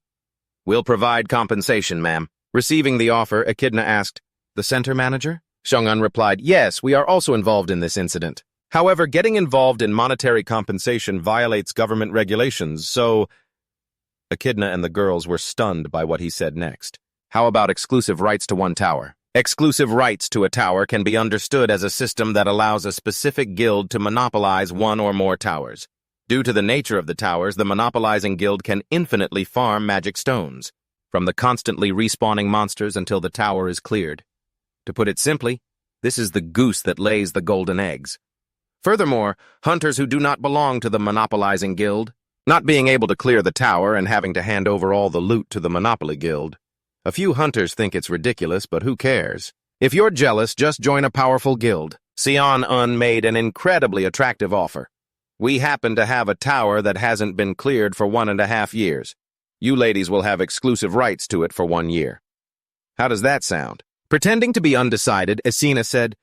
We'll provide compensation, ma'am. Receiving the offer, Echidna asked, the center manager? Seong-eun replied, yes, we are also involved in this incident. However, getting involved in monetary compensation violates government regulations, so... Echidna and the girls were stunned by what he said next. How about exclusive rights to one tower? Exclusive rights to a tower can be understood as a system that allows a specific guild to monopolize one or more towers. Due to the nature of the towers, the monopolizing guild can infinitely farm magic stones, from the constantly respawning monsters until the tower is cleared. To put it simply, this is the goose that lays the golden eggs. Furthermore, hunters who do not belong to the monopolizing guild, not being able to clear the tower and having to hand over all the loot to the Monopoly Guild. A few hunters think it's ridiculous, but who cares? If you're jealous, just join a powerful guild. Seong-eun made an incredibly attractive offer. We happen to have a tower that hasn't been cleared for 1.5 years. You ladies will have exclusive rights to it for 1 year. How does that sound? Pretending to be undecided, Esina said,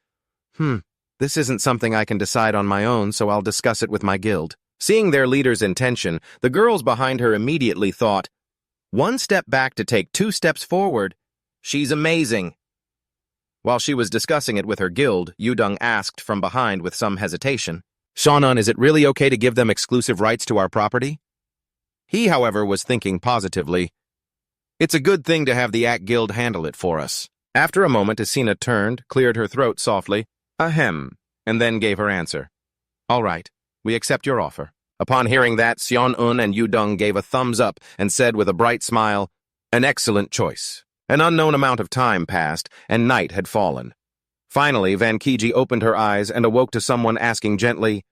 this isn't something I can decide on my own, so I'll discuss it with my guild. Seeing their leader's intention, the girls behind her immediately thought, 1 step back to take 2 steps forward. She's amazing. While she was discussing it with her guild, Yudong asked from behind with some hesitation, Seong-eun, is it really okay to give them exclusive rights to our property? He, however, was thinking positively. It's a good thing to have the Act Guild handle it for us. After a moment, Esina turned, cleared her throat softly, ahem, and then gave her answer. All right. We accept your offer. Upon hearing that, Seong-eun and Yudong gave a thumbs up and said with a bright smile, an excellent choice. An unknown amount of time passed, and night had fallen. Finally, Van Kiji opened her eyes and awoke to someone asking gently,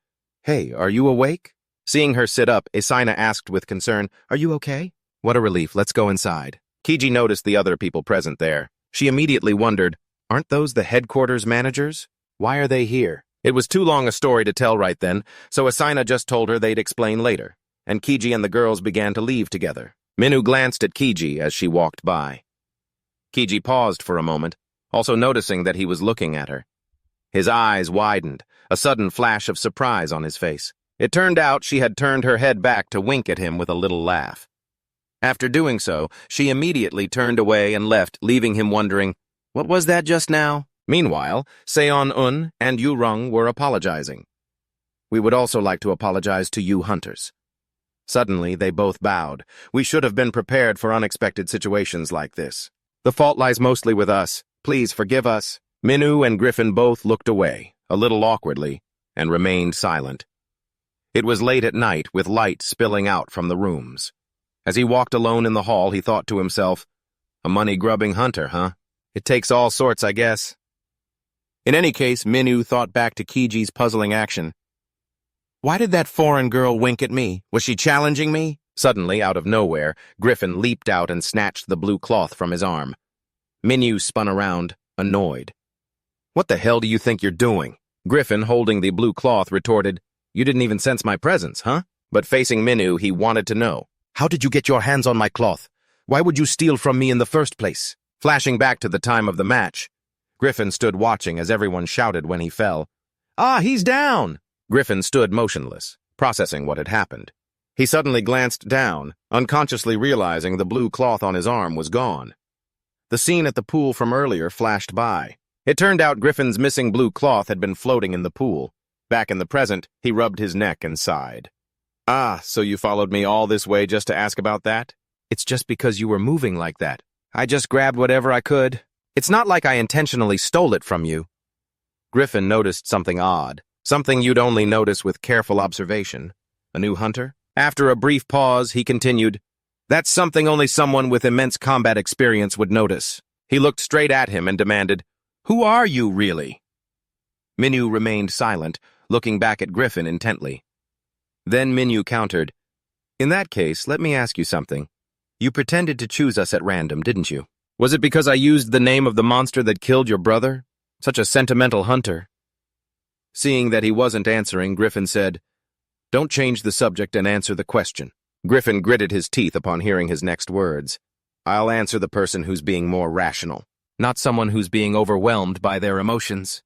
Hey, are you awake? Seeing her sit up, Esina asked with concern, Are you okay? What a relief, let's go inside. Kiji noticed the other people present there. She immediately wondered, Aren't those the headquarters managers? Why are they here? It was too long a story to tell right then, so Esina just told her they'd explain later, and Kiji and the girls began to leave together. Minu glanced at Kiji as she walked by. Kiji paused for a moment, also noticing that he was looking at her. His eyes widened, a sudden flash of surprise on his face. It turned out she had turned her head back to wink at him with a little laugh. After doing so, she immediately turned away and left, leaving him wondering, what was that just now? Meanwhile, Seong-eun and Yu-rung were apologizing. We would also like to apologize to you hunters. Suddenly, they both bowed. We should have been prepared for unexpected situations like this. The fault lies mostly with us. Please forgive us. Minu and Griffin both looked away, a little awkwardly, and remained silent. It was late at night, with light spilling out from the rooms. As he walked alone in the hall, he thought to himself, a money-grubbing hunter, huh? It takes all sorts, I guess. In any case, Minu thought back to Kiji's puzzling action. Why did that foreign girl wink at me? Was she challenging me? Suddenly, out of nowhere, Griffin leaped out and snatched the blue cloth from his arm. Minu spun around, annoyed. What the hell do you think you're doing? Griffin, holding the blue cloth, retorted, You didn't even sense my presence, huh? But facing Minu, he wanted to know. How did you get your hands on my cloth? Why would you steal from me in the first place? Flashing back to the time of the match, Griffin stood watching as everyone shouted when he fell. Ah, he's down! Griffin stood motionless, processing what had happened. He suddenly glanced down, unconsciously realizing the blue cloth on his arm was gone. The scene at the pool from earlier flashed by. It turned out Griffin's missing blue cloth had been floating in the pool. Back in the present, he rubbed his neck and sighed. Ah, so you followed me all this way just to ask about that? It's just because you were moving like that. I just grabbed whatever I could. It's not like I intentionally stole it from you. Griffin noticed something odd, something you'd only notice with careful observation. A new hunter? After a brief pause, he continued, "That's something only someone with immense combat experience would notice." He looked straight at him and demanded, "Who are you, really?" Minyu remained silent, looking back at Griffin intently. Then Minyu countered, "In that case, let me ask you something. You pretended to choose us at random, didn't you? Was it because I used the name of the monster that killed your brother? Such a sentimental hunter." Seeing that he wasn't answering, Griffin said, "Don't change the subject and answer the question." Griffin gritted his teeth upon hearing his next words. "I'll answer the person who's being more rational, not someone who's being overwhelmed by their emotions."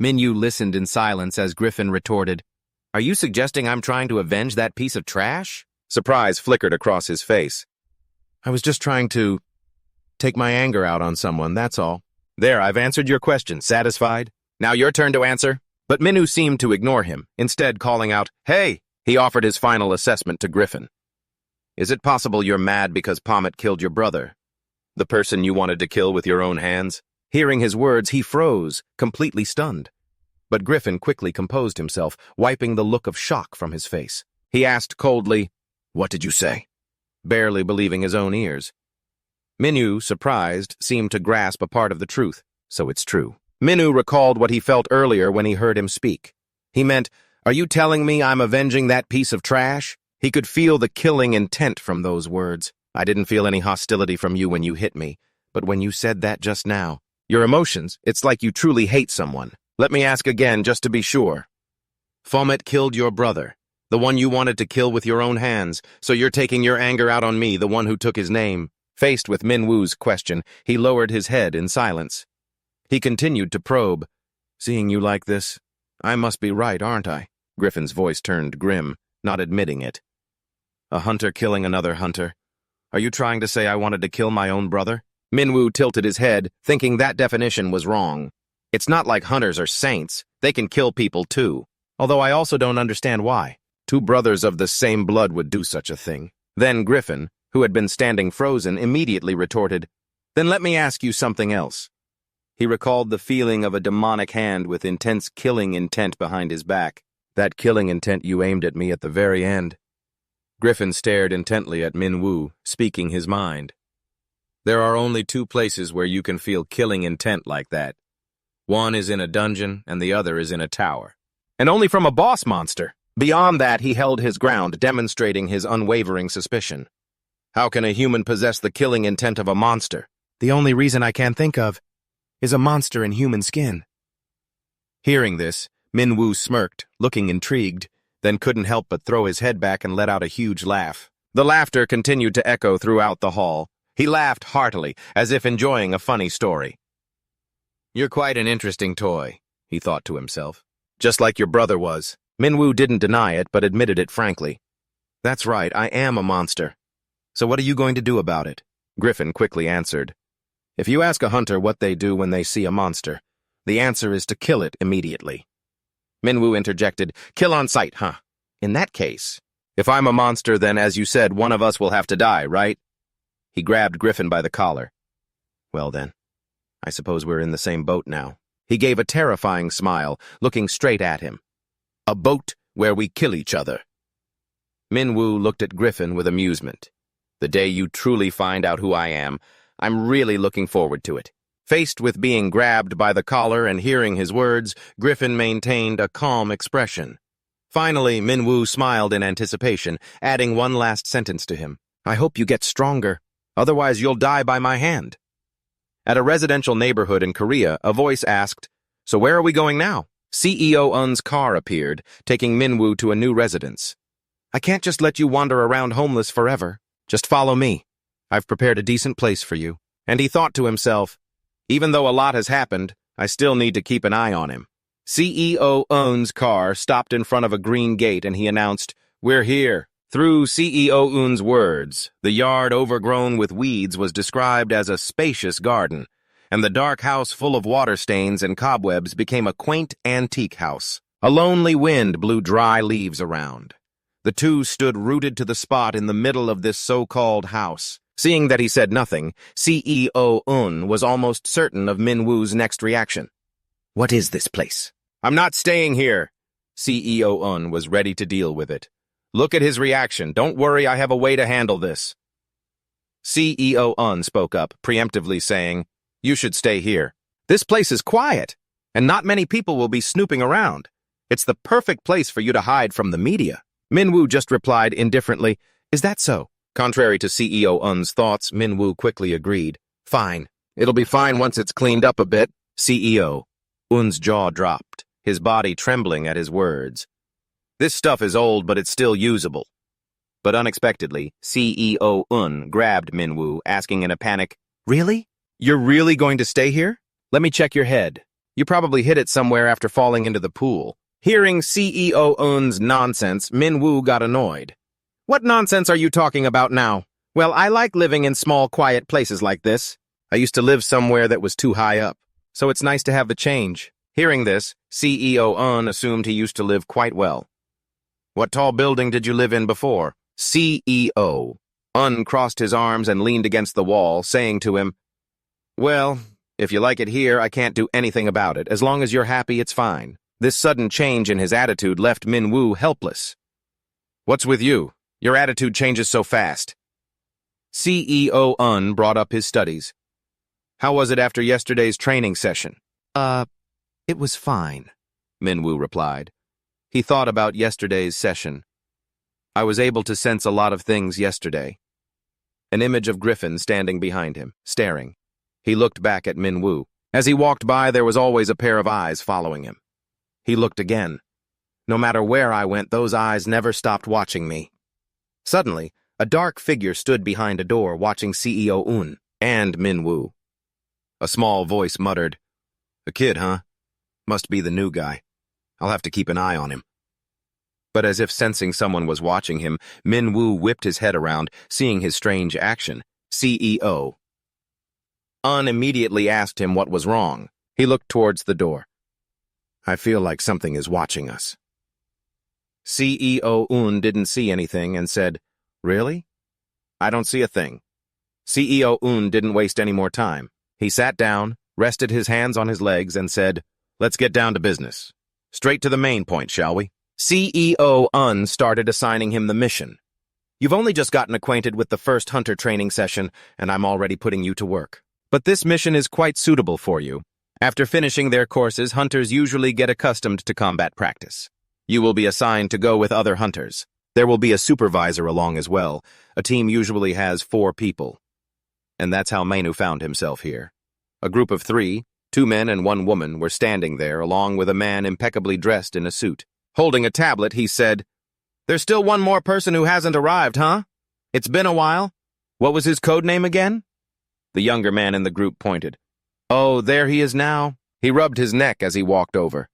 Minyu listened in silence as Griffin retorted, "Are you suggesting I'm trying to avenge that piece of trash?" Surprise flickered across his face. "I was just trying to take my anger out on someone, that's all." "There, I've answered your question. Satisfied? Now your turn to answer." But Minyu seemed to ignore him, instead calling out, "Hey!" He offered his final assessment to Griffin. "Is it possible you're mad because Pommet killed your brother? The person you wanted to kill with your own hands?" Hearing his words, he froze, completely stunned. But Griffin quickly composed himself, wiping the look of shock from his face. He asked coldly, "What did you say?" Barely believing his own ears. Minyu, surprised, seemed to grasp a part of the truth. "So it's true." Minyu recalled what he felt earlier when he heard him speak. He meant, "Are you telling me I'm avenging that piece of trash?" He could feel the killing intent from those words. "I didn't feel any hostility from you when you hit me, but when you said that just now, your emotions, it's like you truly hate someone. Let me ask again just to be sure. Pommet killed your brother, the one you wanted to kill with your own hands, so you're taking your anger out on me, the one who took his name." Faced with Minwu's question, he lowered his head in silence. He continued to probe. "Seeing you like this, I must be right, aren't I?" Griffin's voice turned grim, not admitting it. "A hunter killing another hunter. Are you trying to say I wanted to kill my own brother?" Minwu tilted his head, thinking that definition was wrong. "It's not like hunters are saints. They can kill people too. Although I also don't understand why. Two brothers of the same blood would do such a thing." Then Griffin, who had been standing frozen, immediately retorted, "Then let me ask you something else." He recalled the feeling of a demonic hand with intense killing intent behind his back. "That killing intent you aimed at me at the very end." Griffin stared intently at Minwu, speaking his mind. "There are only two places where you can feel killing intent like that. One is in a dungeon, and the other is in a tower. And only from a boss monster." Beyond that, he held his ground, demonstrating his unwavering suspicion. "How can a human possess the killing intent of a monster?" "The only reason I can think of is a monster in human skin." Hearing this, Minwu smirked, looking intrigued, then couldn't help but throw his head back and let out a huge laugh. The laughter continued to echo throughout the hall. He laughed heartily, as if enjoying a funny story. "You're quite an interesting toy," he thought to himself. "Just like your brother was." Minwu didn't deny it, but admitted it frankly. "That's right, I am a monster. So what are you going to do about it?" Griffin quickly answered. "If you ask a hunter what they do when they see a monster, the answer is to kill it immediately." Minwu interjected, "Kill on sight, huh? In that case, if I'm a monster, then as you said, one of us will have to die, right?" He grabbed Griffin by the collar. "Well then, I suppose we're in the same boat now." He gave a terrifying smile, looking straight at him. "A boat where we kill each other." Minwu looked at Griffin with amusement. "The day you truly find out who I am, I'm really looking forward to it." Faced with being grabbed by the collar and hearing his words, Griffin maintained a calm expression. Finally, Minwu smiled in anticipation, adding one last sentence to him. "I hope you get stronger. Otherwise, you'll die by my hand." At a residential neighborhood in Korea, a voice asked, "So where are we going now?" CEO Un's car appeared, taking Minwu to a new residence. "I can't just let you wander around homeless forever. Just follow me. I've prepared a decent place for you." And he thought to himself, even though a lot has happened, I still need to keep an eye on him. CEO Un's car stopped in front of a green gate and he announced, "We're here." Through CEO Un's words, the yard overgrown with weeds was described as a spacious garden, and the dark house full of water stains and cobwebs became a quaint antique house. A lonely wind blew dry leaves around. The two stood rooted to the spot in the middle of this so-called house. Seeing that he said nothing, CEO Un was almost certain of Minwu's next reaction. "What is this place?" "I'm not staying here." CEO Un was ready to deal with it. Look at his reaction. Don't worry, I have a way to handle this. CEO Un spoke up, preemptively saying, "You should stay here. This place is quiet, and not many people will be snooping around. It's the perfect place for you to hide from the media." Minwoo just replied indifferently, "Is that so?" Contrary to CEO Un's thoughts, Minwoo quickly agreed. "Fine. It'll be fine once it's cleaned up a bit." CEO Un's jaw dropped, his body trembling at his words. This stuff is old, but it's still usable. But unexpectedly, CEO Un grabbed Minwoo, asking in a panic, "Really? You're really going to stay here? Let me check your head. You probably hit it somewhere after falling into the pool." Hearing CEO Un's nonsense, Minwoo got annoyed. "What nonsense are you talking about now? Well, I like living in small, quiet places like this. I used to live somewhere that was too high up, so it's nice to have the change." Hearing this, CEO Un assumed he used to live quite well. "What tall building did you live in before?" CEO Un crossed his arms and leaned against the wall, saying to him, "Well, if you like it here, I can't do anything about it. As long as you're happy, it's fine." This sudden change in his attitude left Minwoo helpless. "What's with you? Your attitude changes so fast." CEO Un brought up his studies. "How was it after yesterday's training session?" It was fine," Minwoo replied. He thought about yesterday's session. "I was able to sense a lot of things yesterday." An image of Griffin standing behind him, staring. He looked back at Minwoo. As he walked by, there was always a pair of eyes following him. He looked again. No matter where I went, those eyes never stopped watching me. Suddenly, a dark figure stood behind a door watching CEO Un and Minwoo. A small voice muttered, "A kid, huh? Must be the new guy. I'll have to keep an eye on him." But as if sensing someone was watching him, Minwoo whipped his head around, seeing his strange action. CEO Un immediately asked him what was wrong. He looked towards the door. "I feel like something is watching us." CEO Un didn't see anything and said, "Really? I don't see a thing." CEO Un didn't waste any more time. He sat down, rested his hands on his legs, and said, "Let's get down to business. Straight to the main point, shall we?" CEO Un started assigning him the mission. "You've only just gotten acquainted with the first hunter training session, and I'm already putting you to work. But this mission is quite suitable for you. After finishing their courses, hunters usually get accustomed to combat practice. You will be assigned to go with other hunters. There will be a supervisor along as well. A team usually has 4 people. And that's how Manu found himself here. A group of 3, 2 men and 1 woman, were standing there, along with a man impeccably dressed in a suit. Holding a tablet, he said, "There's still one more person who hasn't arrived, huh? It's been a while. What was his code name again?" The younger man in the group pointed. "Oh, there he is now." He rubbed his neck as he walked over.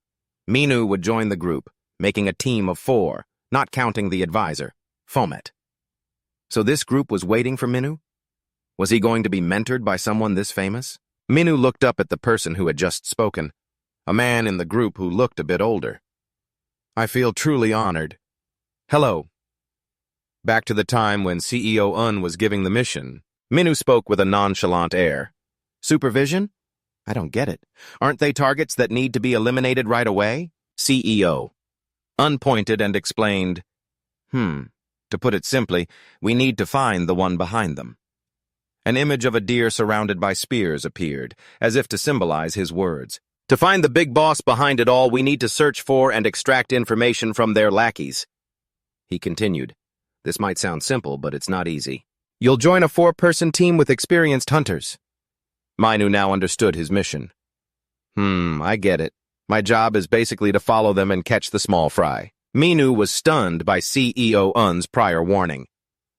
Minu would join the group, making a team of 4, not counting the advisor, Fomet. So this group was waiting for Minu? Was he going to be mentored by someone this famous? Minu looked up at the person who had just spoken, a man in the group who looked a bit older. "I feel truly honored. Hello." Back to the time when CEO Un was giving the mission, Minu spoke with a nonchalant air. "Supervision? I don't get it. Aren't they targets that need to be eliminated right away?" CEO Un pointed and explained, To put it simply, we need to find the one behind them." An image of a deer surrounded by spears appeared, as if to symbolize his words. "To find the big boss behind it all, we need to search for and extract information from their lackeys." He continued, "This might sound simple, but it's not easy. You'll join a 4-person team with experienced hunters." Minu now understood his mission. I get it. My job is basically to follow them and catch the small fry." Minu was stunned by CEO Un's prior warning.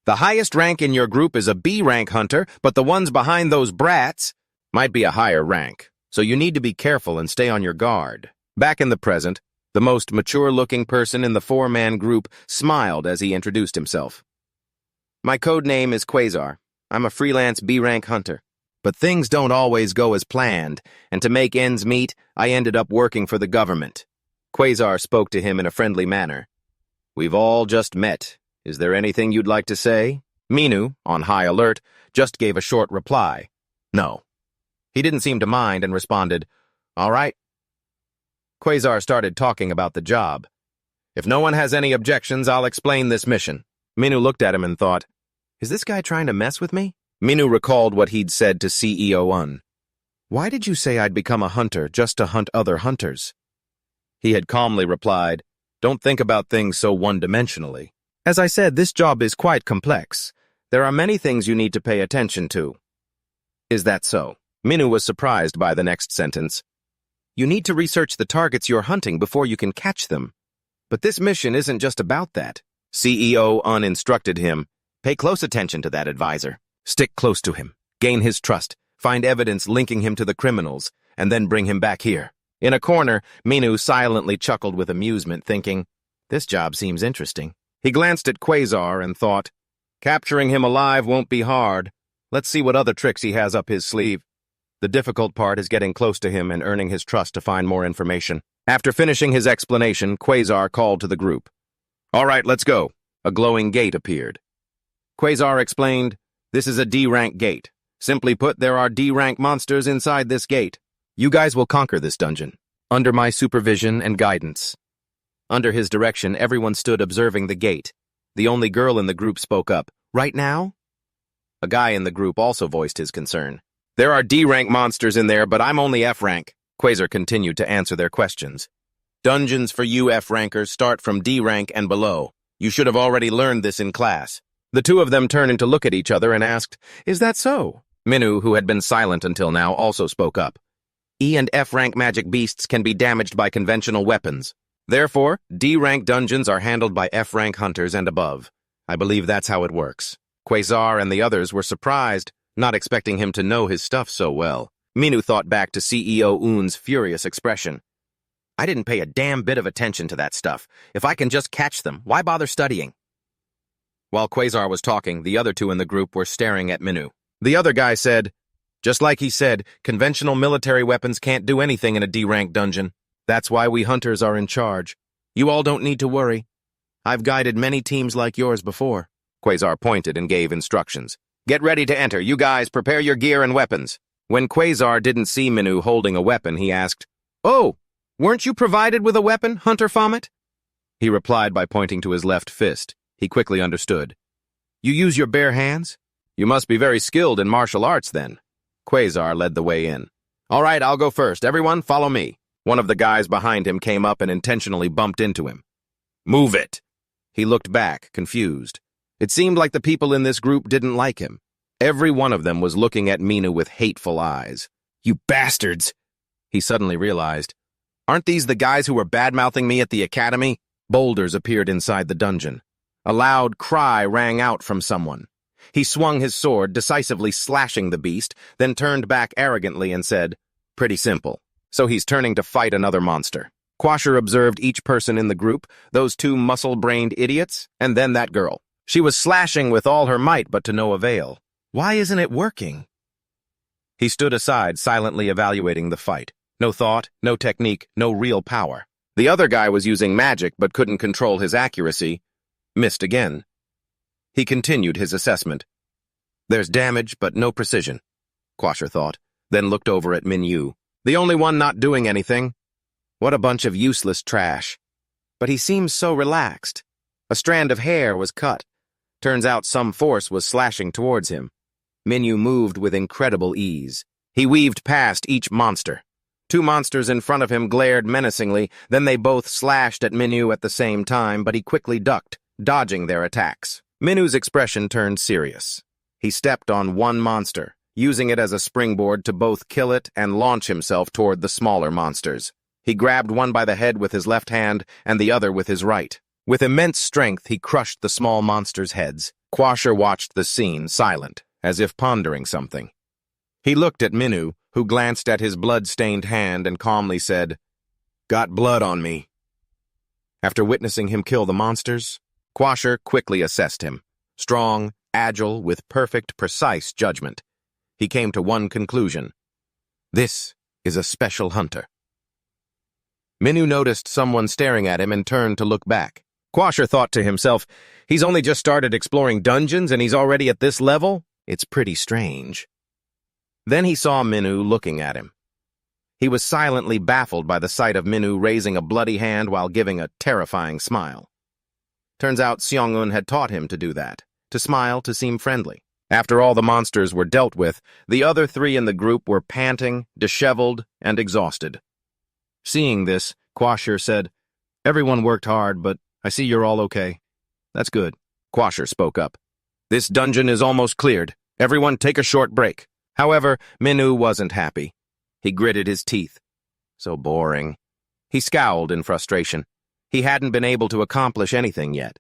"The highest rank in your group is a B-rank hunter, but the ones behind those brats might be a higher rank, so you need to be careful and stay on your guard." Back in the present, the most mature-looking person in the 4-man group smiled as he introduced himself. "My code name is Quasar. I'm a freelance B-rank hunter. But things don't always go as planned, and to make ends meet, I ended up working for the government." Quasar spoke to him in a friendly manner. "We've all just met. Is there anything you'd like to say?" Minu, on high alert, just gave a short reply. "No." He didn't seem to mind and responded, "All right." Quasar started talking about the job. If no one has any objections, I'll explain this mission. Minu looked at him and thought, is this guy trying to mess with me? Minu recalled what he'd said to CEO Un. Why did you say I'd become a hunter just to hunt other hunters? He had calmly replied, don't think about things so one-dimensionally. As I said, this job is quite complex. There are many things you need to pay attention to. Is that so? Minu was surprised by the next sentence. You need to research the targets you're hunting before you can catch them. But this mission isn't just about that. CEO Un instructed him, pay close attention to that advisor. Stick close to him. Gain his trust. Find evidence linking him to the criminals, and then bring him back here. In a corner, Minu silently chuckled with amusement, thinking, this job seems interesting. He glanced at Quasar and thought, capturing him alive won't be hard. Let's see what other tricks he has up his sleeve. The difficult part is getting close to him and earning his trust to find more information. After finishing his explanation, Quasar called to the group. All right, let's go. A glowing gate appeared. Quasar explained, this is a D-rank gate. Simply put, there are D-rank monsters inside this gate. You guys will conquer this dungeon, under my supervision and guidance. Under his direction, everyone stood observing the gate. The only girl in the group spoke up. Right now? A guy in the group also voiced his concern. There are D-rank monsters in there, but I'm only F-rank. Quasar continued to answer their questions. Dungeons for you F-rankers start from D-rank and below. You should have already learned this in class. The two of them turned to look at each other and asked, is that so? Minu, who had been silent until now, also spoke up. E and F-rank magic beasts can be damaged by conventional weapons. Therefore, D-rank dungeons are handled by F-rank hunters and above. I believe that's how it works. Quasar and the others were surprised, not expecting him to know his stuff so well. Minu thought back to CEO Un's furious expression. I didn't pay a damn bit of attention to that stuff. If I can just catch them, why bother studying? While Quasar was talking, the other two in the group were staring at Minu. The other guy said, just like he said, conventional military weapons can't do anything in a D-rank dungeon. That's why we hunters are in charge. You all don't need to worry. I've guided many teams like yours before. Quasar pointed and gave instructions. Get ready to enter. You guys, prepare your gear and weapons. When Quasar didn't see Minu holding a weapon, he asked, oh, weren't you provided with a weapon, Hunter Fomet? He replied by pointing to his left fist. He quickly understood. You use your bare hands? You must be very skilled in martial arts, then. Quasar led the way in. All right, I'll go first. Everyone, follow me. One of the guys behind him came up and intentionally bumped into him. Move it! He looked back, confused. It seemed like the people in this group didn't like him. Every one of them was looking at Minu with hateful eyes. You bastards! He suddenly realized. Aren't these the guys who were bad-mouthing me at the academy? Boulders appeared inside the dungeon. A loud cry rang out from someone. He swung his sword, decisively slashing the beast, then turned back arrogantly and said, pretty simple. So he's turning to fight another monster. Quasher observed each person in the group, those two muscle-brained idiots, and then that girl. She was slashing with all her might, but to no avail. Why isn't it working? He stood aside, silently evaluating the fight. No thought, no technique, no real power. The other guy was using magic, but couldn't control his accuracy. Missed again. He continued his assessment. There's damage, but no precision, Quasher thought, then looked over at Minyu. The only one not doing anything. What a bunch of useless trash. But he seems so relaxed. A strand of hair was cut. Turns out some force was slashing towards him. Minyu moved with incredible ease. He weaved past each monster. Two monsters in front of him glared menacingly, then they both slashed at Minyu at the same time, but he quickly ducked, dodging their attacks. Minu's expression turned serious. He stepped on one monster, using it as a springboard to both kill it and launch himself toward the smaller monsters. He grabbed one by the head with his left hand and the other with his right. With immense strength, he crushed the small monsters' heads. Quasher watched the scene, silent, as if pondering something. He looked at Minu, who glanced at his blood-stained hand and calmly said, Got blood on me. After witnessing him kill the monsters, Quasher quickly assessed him. Strong, agile, with perfect, precise judgment. He came to one conclusion. This is a special hunter. Minu noticed someone staring at him and turned to look back. Quasher thought to himself, he's only just started exploring dungeons and he's already at this level? It's pretty strange. Then he saw Minu looking at him. He was silently baffled by the sight of Minwoo raising a bloody hand while giving a terrifying smile. Turns out Seong-eun had taught him to do that, to smile, to seem friendly. After all the monsters were dealt with, the other three in the group were panting, disheveled, and exhausted. Seeing this, Kwasher said, "Everyone worked hard, but I see you're all okay." "That's good." Kwasher spoke up. "This dungeon is almost cleared. Everyone take a short break." However, Minwoo wasn't happy. He gritted his teeth. So boring. He scowled in frustration. He hadn't been able to accomplish anything yet.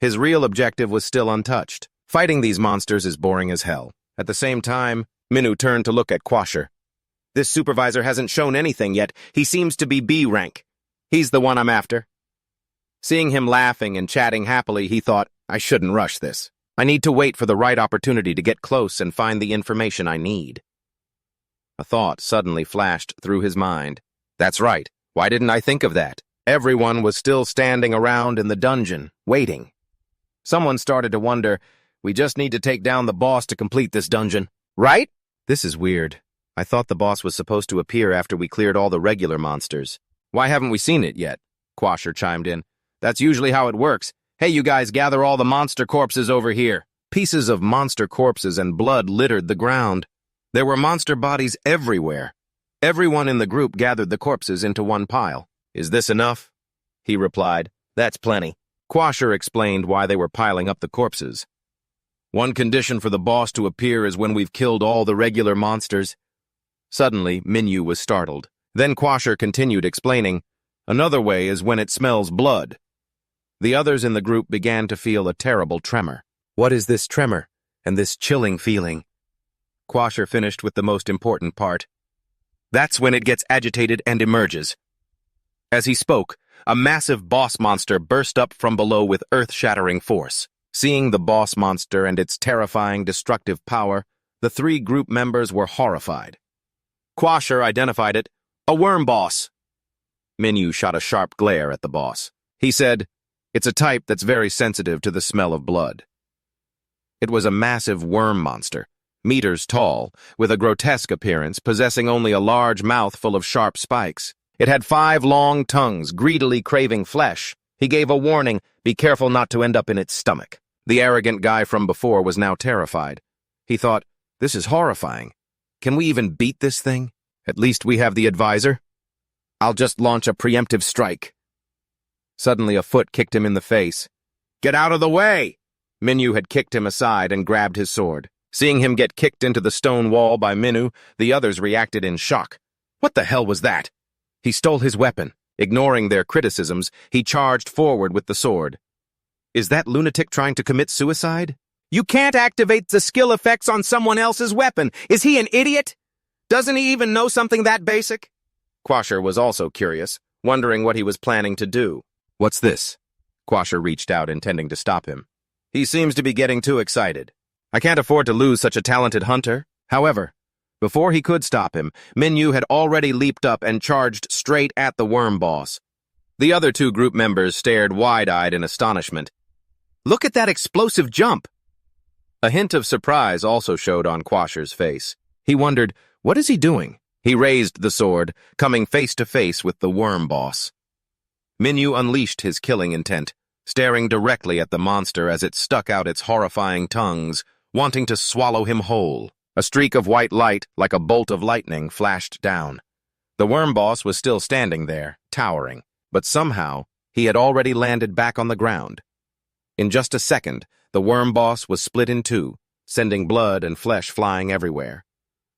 His real objective was still untouched. Fighting these monsters is boring as hell. At the same time, Minwoo turned to look at Kwasher. "This supervisor hasn't shown anything yet. He seems to be B rank. He's the one I'm after." Seeing him laughing and chatting happily, he thought, I shouldn't rush this. I need to wait for the right opportunity to get close and find the information I need. A thought suddenly flashed through his mind. That's right. Why didn't I think of that? Everyone was still standing around in the dungeon, waiting. Someone started to wonder, we just need to take down the boss to complete this dungeon, right? This is weird. I thought the boss was supposed to appear after we cleared all the regular monsters. Why haven't we seen it yet? Kwasher chimed in. That's usually how it works. Hey, you guys, gather all the monster corpses over here. Pieces of monster corpses and blood littered the ground. There were monster bodies everywhere. Everyone in the group gathered the corpses into one pile. Is this enough? He replied. That's plenty. Kwasher explained why they were piling up the corpses. One condition for the boss to appear is when we've killed all the regular monsters. Suddenly, Minwoo was startled. Then Kwasher continued explaining, another way is when it smells blood. The others in the group began to feel a terrible tremor. What is this tremor and this chilling feeling? Kwasher finished with the most important part. That's when it gets agitated and emerges. As he spoke, a massive boss monster burst up from below with earth-shattering force. Seeing the boss monster and its terrifying, destructive power, the three group members were horrified. Kwasher identified it, a worm boss. Minwoo shot a sharp glare at the boss. He said, it's a type that's very sensitive to the smell of blood. It was a massive worm monster, meters tall, with a grotesque appearance, possessing only a large mouth full of sharp spikes. It had 5 long tongues, greedily craving flesh. He gave a warning, be careful not to end up in its stomach. The arrogant guy from before was now terrified. He thought, this is horrifying. Can we even beat this thing? At least we have the advisor. I'll just launch a preemptive strike. Suddenly a foot kicked him in the face. Get out of the way! Minwoo had kicked him aside and grabbed his sword. Seeing him get kicked into the stone wall by Minwoo, the others reacted in shock. What the hell was that? He stole his weapon. Ignoring their criticisms, he charged forward with the sword. Is that lunatic trying to commit suicide? You can't activate the skill effects on someone else's weapon. Is he an idiot? Doesn't he even know something that basic? Kwasher was also curious, wondering what he was planning to do. What's this? Kwasher reached out, intending to stop him. He seems to be getting too excited. I can't afford to lose such a talented hunter. However, before he could stop him, Minwoo had already leaped up and charged straight at the worm boss. The other 2 group members stared wide-eyed in astonishment. Look at that explosive jump! A hint of surprise also showed on Kwasher's face. He wondered, what is he doing? He raised the sword, coming face to face with the worm boss. Minwoo unleashed his killing intent, staring directly at the monster as it stuck out its horrifying tongues, wanting to swallow him whole. A streak of white light, like a bolt of lightning, flashed down. The worm boss was still standing there, towering, but somehow he had already landed back on the ground. In just a second, the worm boss was split in 2, sending blood and flesh flying everywhere.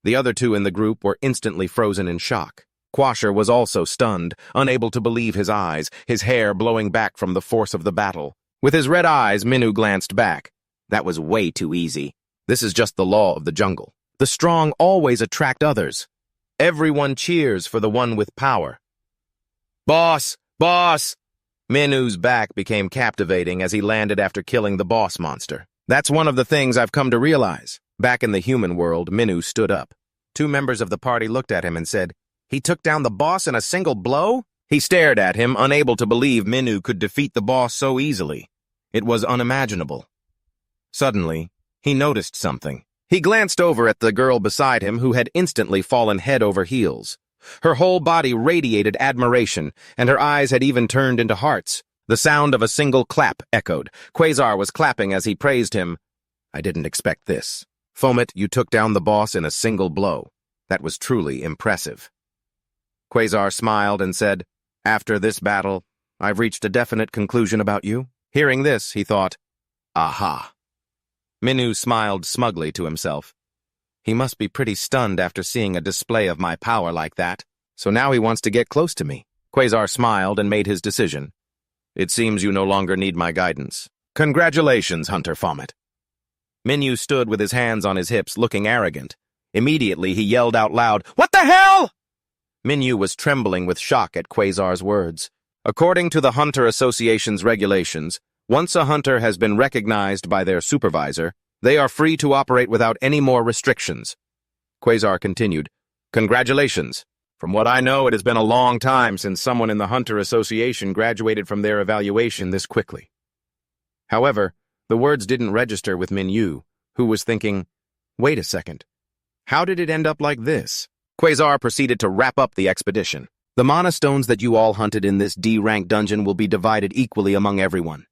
The other 2 in the group were instantly frozen in shock. Kwasher was also stunned, unable to believe his eyes, his hair blowing back from the force of the battle. With his red eyes, Minwoo glanced back. That was way too easy. This is just the law of the jungle. The strong always attract others. Everyone cheers for the one with power. Boss! Boss! Minwoo's back became captivating as he landed after killing the boss monster. That's one of the things I've come to realize. Back in the human world, Minwoo stood up. 2 members of the party looked at him and said, he took down the boss in a single blow? He stared at him, unable to believe Minwoo could defeat the boss so easily. It was unimaginable. Suddenly, he noticed something. He glanced over at the girl beside him who had instantly fallen head over heels. Her whole body radiated admiration, and her eyes had even turned into hearts. The sound of a single clap echoed. Quasar was clapping as he praised him. I didn't expect this. Fomet, you took down the boss in a single blow. That was truly impressive. Quasar smiled and said, After this battle, I've reached a definite conclusion about you. Hearing this, he thought, Aha. Minu smiled smugly to himself. He must be pretty stunned after seeing a display of my power like that, so now he wants to get close to me. Quasar smiled and made his decision. It seems you no longer need my guidance. Congratulations, Hunter Fomet. Minu stood with his hands on his hips, looking arrogant. Immediately, he yelled out loud, What the hell? Minu was trembling with shock at Quasar's words. According to the Hunter Association's regulations, once a hunter has been recognized by their supervisor, they are free to operate without any more restrictions. Quasar continued, Congratulations. From what I know, it has been a long time since someone in the Hunter Association graduated from their evaluation this quickly. However, the words didn't register with Minyu, who was thinking, Wait a second. How did it end up like this? Quasar proceeded to wrap up the expedition. The mana stones that you all hunted in this D-rank dungeon will be divided equally among everyone.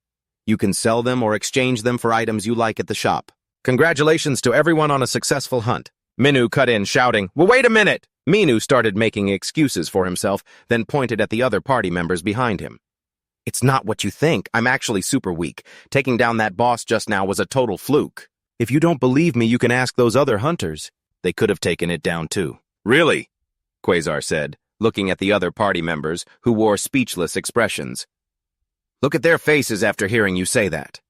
You can sell them or exchange them for items you like at the shop. Congratulations to everyone on a successful hunt. Minu cut in, shouting, Well, wait a minute! Minu started making excuses for himself, then pointed at the other party members behind him. It's not what you think. I'm actually super weak. Taking down that boss just now was a total fluke. If you don't believe me, you can ask those other hunters. They could have taken it down too. Really? Quasar said, looking at the other party members, who wore speechless expressions. Look at their faces after hearing you say that.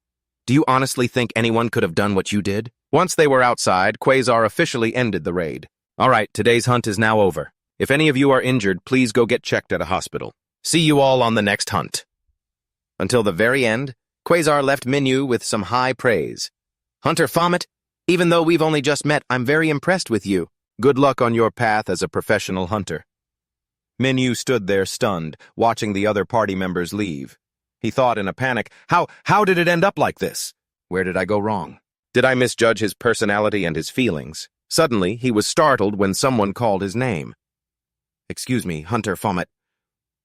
Do you honestly think anyone could have done what you did? Once they were outside, Quasar officially ended the raid. All right, today's hunt is now over. If any of you are injured, please go get checked at a hospital. See you all on the next hunt. Until the very end, Quasar left Minyu with some high praise. Hunter Fomet, even though we've only just met, I'm very impressed with you. Good luck on your path as a professional hunter. Minyu stood there stunned, watching the other party members leave. He thought in a panic, How did it end up like this? Where did I go wrong? Did I misjudge his personality and his feelings? Suddenly, he was startled when someone called his name. Excuse me, Hunter Fomet.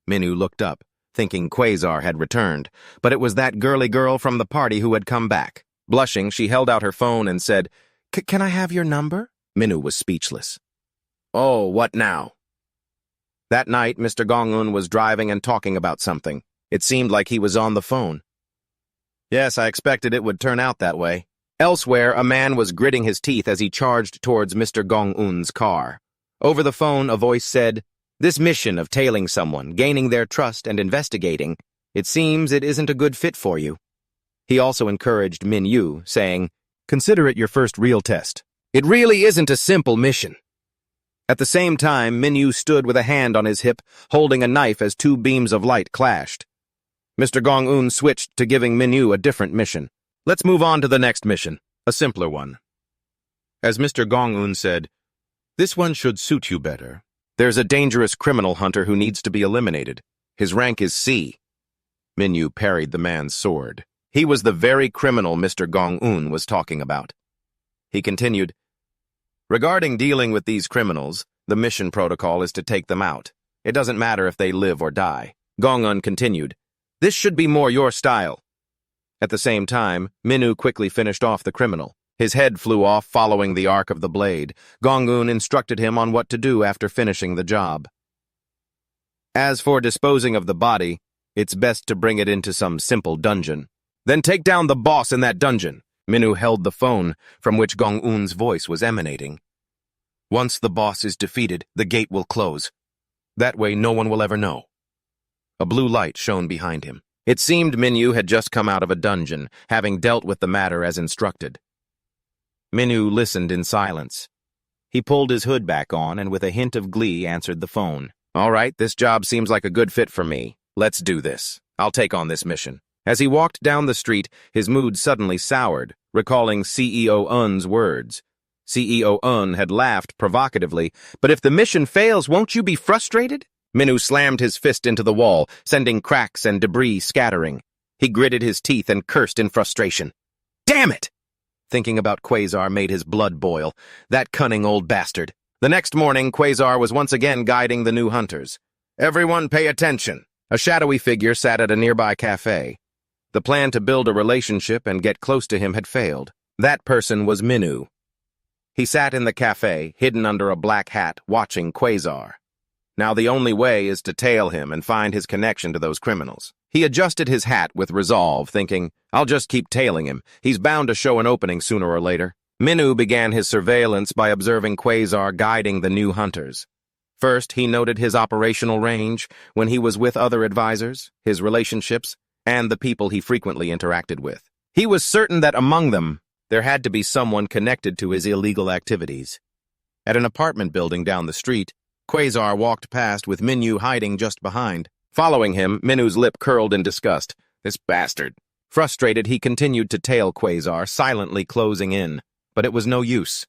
Minu looked up, thinking Quasar had returned, but it was that girly girl from the party who had come back. Blushing, she held out her phone and said, Can I have your number? Minu was speechless. Oh, what now? That night, Mr. Gong-un was driving and talking about something. It seemed like he was on the phone. Yes, I expected it would turn out that way. Elsewhere, a man was gritting his teeth as he charged towards Mr. Gong-un's car. Over the phone, a voice said, This mission of tailing someone, gaining their trust, and investigating, it seems it isn't a good fit for you. He also encouraged Minyu, saying, Consider it your first real test. It really isn't a simple mission. At the same time, Minyu stood with a hand on his hip, holding a knife as two beams of light clashed. Mr. Gong-un switched to giving Minyu a different mission. Let's move on to the next mission, a simpler one. As Mr. Gong-un said, This one should suit you better. There's a dangerous criminal hunter who needs to be eliminated. His rank is C. Minyu parried the man's sword. He was the very criminal Mr. Gong-un was talking about. He continued, Regarding dealing with these criminals, the mission protocol is to take them out. It doesn't matter if they live or die. Gong-un continued, This should be more your style. At the same time, Minu quickly finished off the criminal. His head flew off following the arc of the blade. Gong-un instructed him on what to do after finishing the job. As for disposing of the body, it's best to bring it into some simple dungeon. Then take down the boss in that dungeon. Minu held the phone, from which Gong-un's voice was emanating. Once the boss is defeated, the gate will close. That way no one will ever know. A blue light shone behind him. It seemed Minyu had just come out of a dungeon, having dealt with the matter as instructed. Minu listened in silence. He pulled his hood back on and with a hint of glee answered the phone. All right, this job seems like a good fit for me. Let's do this. I'll take on this mission. As he walked down the street, his mood suddenly soured, recalling CEO Un's words. CEO Un had laughed provocatively, but if the mission fails, won't you be frustrated? Minu slammed his fist into the wall, sending cracks and debris scattering. He gritted his teeth and cursed in frustration. Damn it! Thinking about Quasar made his blood boil. That cunning old bastard. The next morning, Quasar was once again guiding the new hunters. Everyone pay attention. A shadowy figure sat at a nearby cafe. The plan to build a relationship and get close to him had failed. That person was Minu. He sat in the cafe, hidden under a black hat, watching Quasar. Now the only way is to tail him and find his connection to those criminals. He adjusted his hat with resolve, thinking, I'll just keep tailing him. He's bound to show an opening sooner or later. Minu began his surveillance by observing Quasar guiding the new hunters. First, he noted his operational range when he was with other advisors, his relationships, and the people he frequently interacted with. He was certain that among them, there had to be someone connected to his illegal activities. At an apartment building down the street, Quasar walked past with Minu hiding just behind. Following him, Minu's lip curled in disgust. This bastard. Frustrated, he continued to tail Quasar, silently closing in. But it was no use.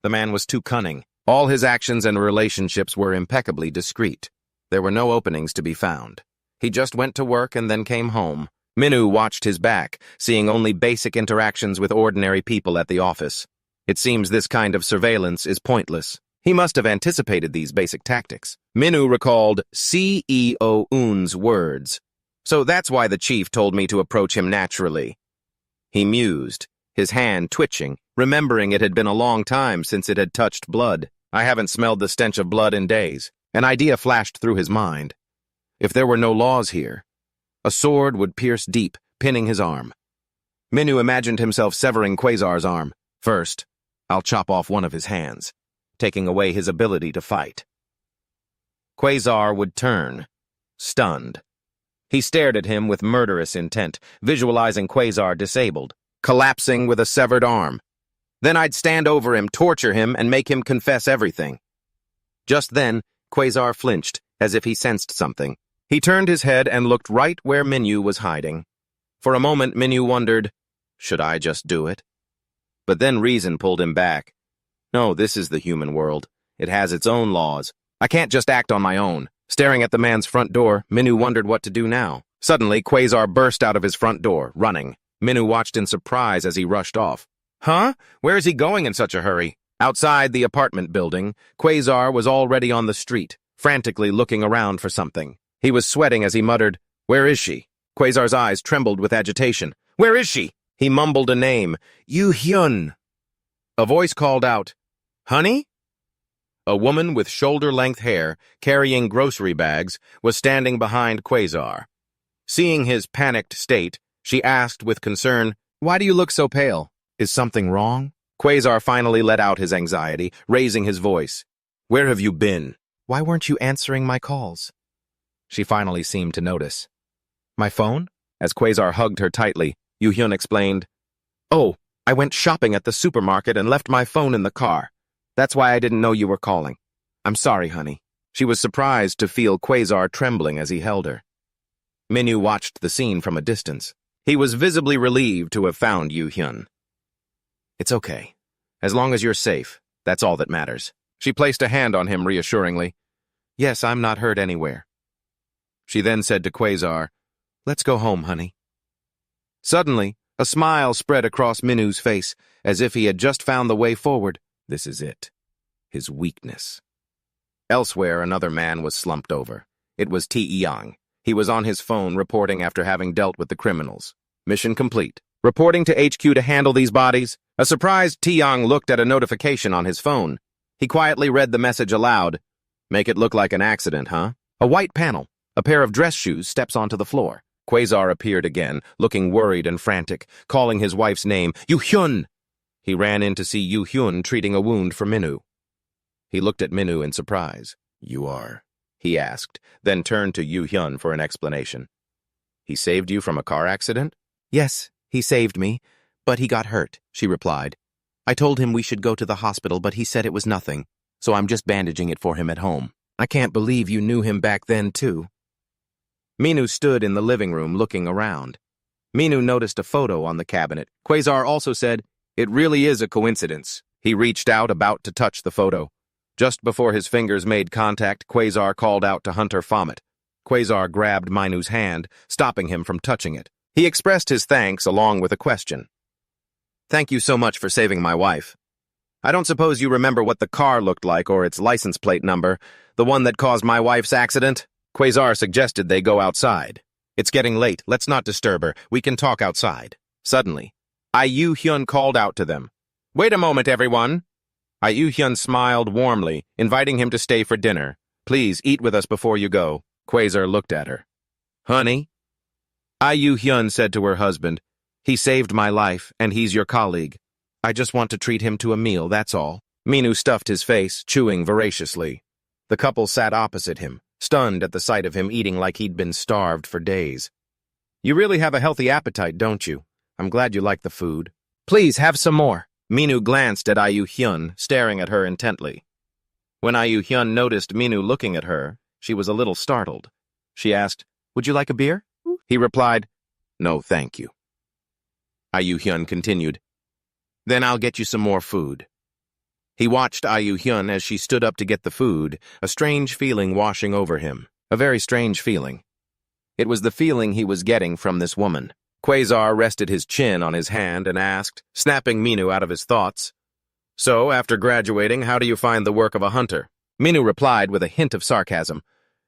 The man was too cunning. All his actions and relationships were impeccably discreet. There were no openings to be found. He just went to work and then came home. Minu watched his back, seeing only basic interactions with ordinary people at the office. It seems this kind of surveillance is pointless. He must have anticipated these basic tactics. Minu recalled CEO Un's words. So that's why the chief told me to approach him naturally. He mused, his hand twitching, remembering it had been a long time since it had touched blood. I haven't smelled the stench of blood in days. An idea flashed through his mind. If there were no laws here, a sword would pierce deep, pinning his arm. Minu imagined himself severing Quasar's arm. First, I'll chop off one of his hands, taking away his ability to fight. Quasar would turn, stunned. He stared at him with murderous intent, visualizing Quasar disabled, collapsing with a severed arm. Then I'd stand over him, torture him, and make him confess everything. Just then, Quasar flinched, as if he sensed something. He turned his head and looked right where Minu was hiding. For a moment, Minu wondered, should I just do it? But then reason pulled him back. No, this is the human world. It has its own laws. I can't just act on my own. Staring at the man's front door, Minu wondered what to do now. Suddenly, Quasar burst out of his front door, running. Minu watched in surprise as he rushed off. Huh? Where is he going in such a hurry? Outside the apartment building, Quasar was already on the street, frantically looking around for something. He was sweating as he muttered, Where is she? Quasar's eyes trembled with agitation. Where is she? He mumbled a name. Yoo-hyun. A voice called out, Honey? A woman with shoulder-length hair, carrying grocery bags, was standing behind Quasar. Seeing his panicked state, she asked with concern, Why do you look so pale? Is something wrong? Quasar finally let out his anxiety, raising his voice. Where have you been? Why weren't you answering my calls? She finally seemed to notice. My phone? As Quasar hugged her tightly, Yoo-hyun explained, Oh, I went shopping at the supermarket and left my phone in the car. That's why I didn't know you were calling. I'm sorry, honey. She was surprised to feel Quasar trembling as he held her. Minu watched the scene from a distance. He was visibly relieved to have found Yoo-hyun. It's okay. As long as you're safe, that's all that matters. She placed a hand on him reassuringly. Yes, I'm not hurt anywhere. She then said to Quasar, Let's go home, honey. Suddenly, a smile spread across Minu's face, as if he had just found the way forward. This is it. His weakness. Elsewhere, another man was slumped over. It was Tae-yang. He was on his phone reporting after having dealt with the criminals. Mission complete. Reporting to HQ to handle these bodies. A surprised Tae-yang looked at a notification on his phone. He quietly read the message aloud. Make it look like an accident, huh? A white panel. A pair of dress shoes steps onto the floor. Quasar appeared again, looking worried and frantic, calling his wife's name, Yoo-hyun. He ran in to see Yoo-hyun treating a wound for Minu. He looked at Minu in surprise. You are? He asked, then turned to Yoo-hyun for an explanation. He saved you from a car accident? Yes, he saved me, but he got hurt, she replied. I told him we should go to the hospital, but he said it was nothing, so I'm just bandaging it for him at home. I can't believe you knew him back then, too. Minu stood in the living room looking around. Minu noticed a photo on the cabinet. Quasar also said, It really is a coincidence. He reached out, about to touch the photo. Just before his fingers made contact, Quasar called out to Hunter Fomet. Quasar grabbed Minu's hand, stopping him from touching it. He expressed his thanks along with a question. Thank you so much for saving my wife. I don't suppose you remember what the car looked like or its license plate number, the one that caused my wife's accident? Quasar suggested they go outside. It's getting late. Let's not disturb her. We can talk outside. Suddenly, Ayu Hyun called out to them. Wait a moment, everyone. Ayu Hyun smiled warmly, inviting him to stay for dinner. Please eat with us before you go. Quasar looked at her. Honey? Ayu Hyun said to her husband, he saved my life, and he's your colleague. I just want to treat him to a meal, that's all. Minu stuffed his face, chewing voraciously. The couple sat opposite him, stunned at the sight of him eating like he'd been starved for days. You really have a healthy appetite, don't you? I'm glad you like the food. Please, have some more. Minu glanced at Ayu Hyun, staring at her intently. When Ayu Hyun noticed Minu looking at her, she was a little startled. She asked, Would you like a beer? He replied, No, thank you. Ayu Hyun continued, Then I'll get you some more food. He watched Ayu Hyun as she stood up to get the food, a strange feeling washing over him. A very strange feeling. It was the feeling he was getting from this woman. Quasar rested his chin on his hand and asked, snapping Minu out of his thoughts, So, after graduating, how do you find the work of a hunter? Minu replied with a hint of sarcasm,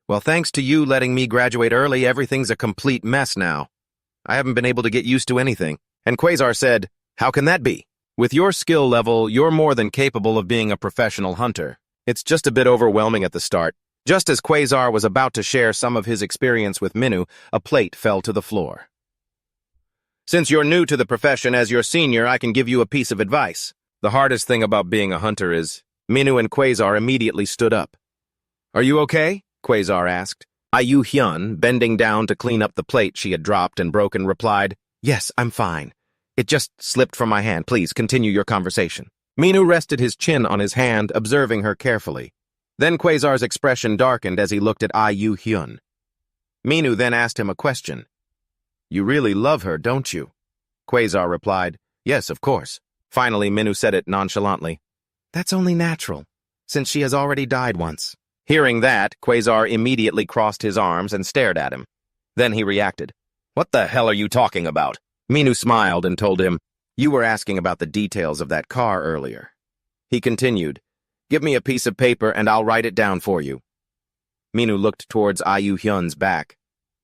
Well, thanks to you letting me graduate early, everything's a complete mess now. I haven't been able to get used to anything. And Quasar said, How can that be? With your skill level, you're more than capable of being a professional hunter. It's just a bit overwhelming at the start. Just as Quasar was about to share some of his experience with Minu, a plate fell to the floor. Since you're new to the profession, as your senior, I can give you a piece of advice. The hardest thing about being a hunter is... Minu and Quasar immediately stood up. Are you okay? Quasar asked. Ayu Hyun, bending down to clean up the plate she had dropped and broken, replied, Yes, I'm fine. It just slipped from my hand. Please continue your conversation. Minu rested his chin on his hand, observing her carefully. Then Quasar's expression darkened as he looked at Ayu Hyun. Minu then asked him a question. You really love her, don't you? Quasar replied, Yes, of course. Finally, Minu said it nonchalantly. That's only natural, since she has already died once. Hearing that, Quasar immediately crossed his arms and stared at him. Then he reacted. What the hell are you talking about? Minu smiled and told him, You were asking about the details of that car earlier. He continued, Give me a piece of paper and I'll write it down for you. Minu looked towards Ayu Hyun's back.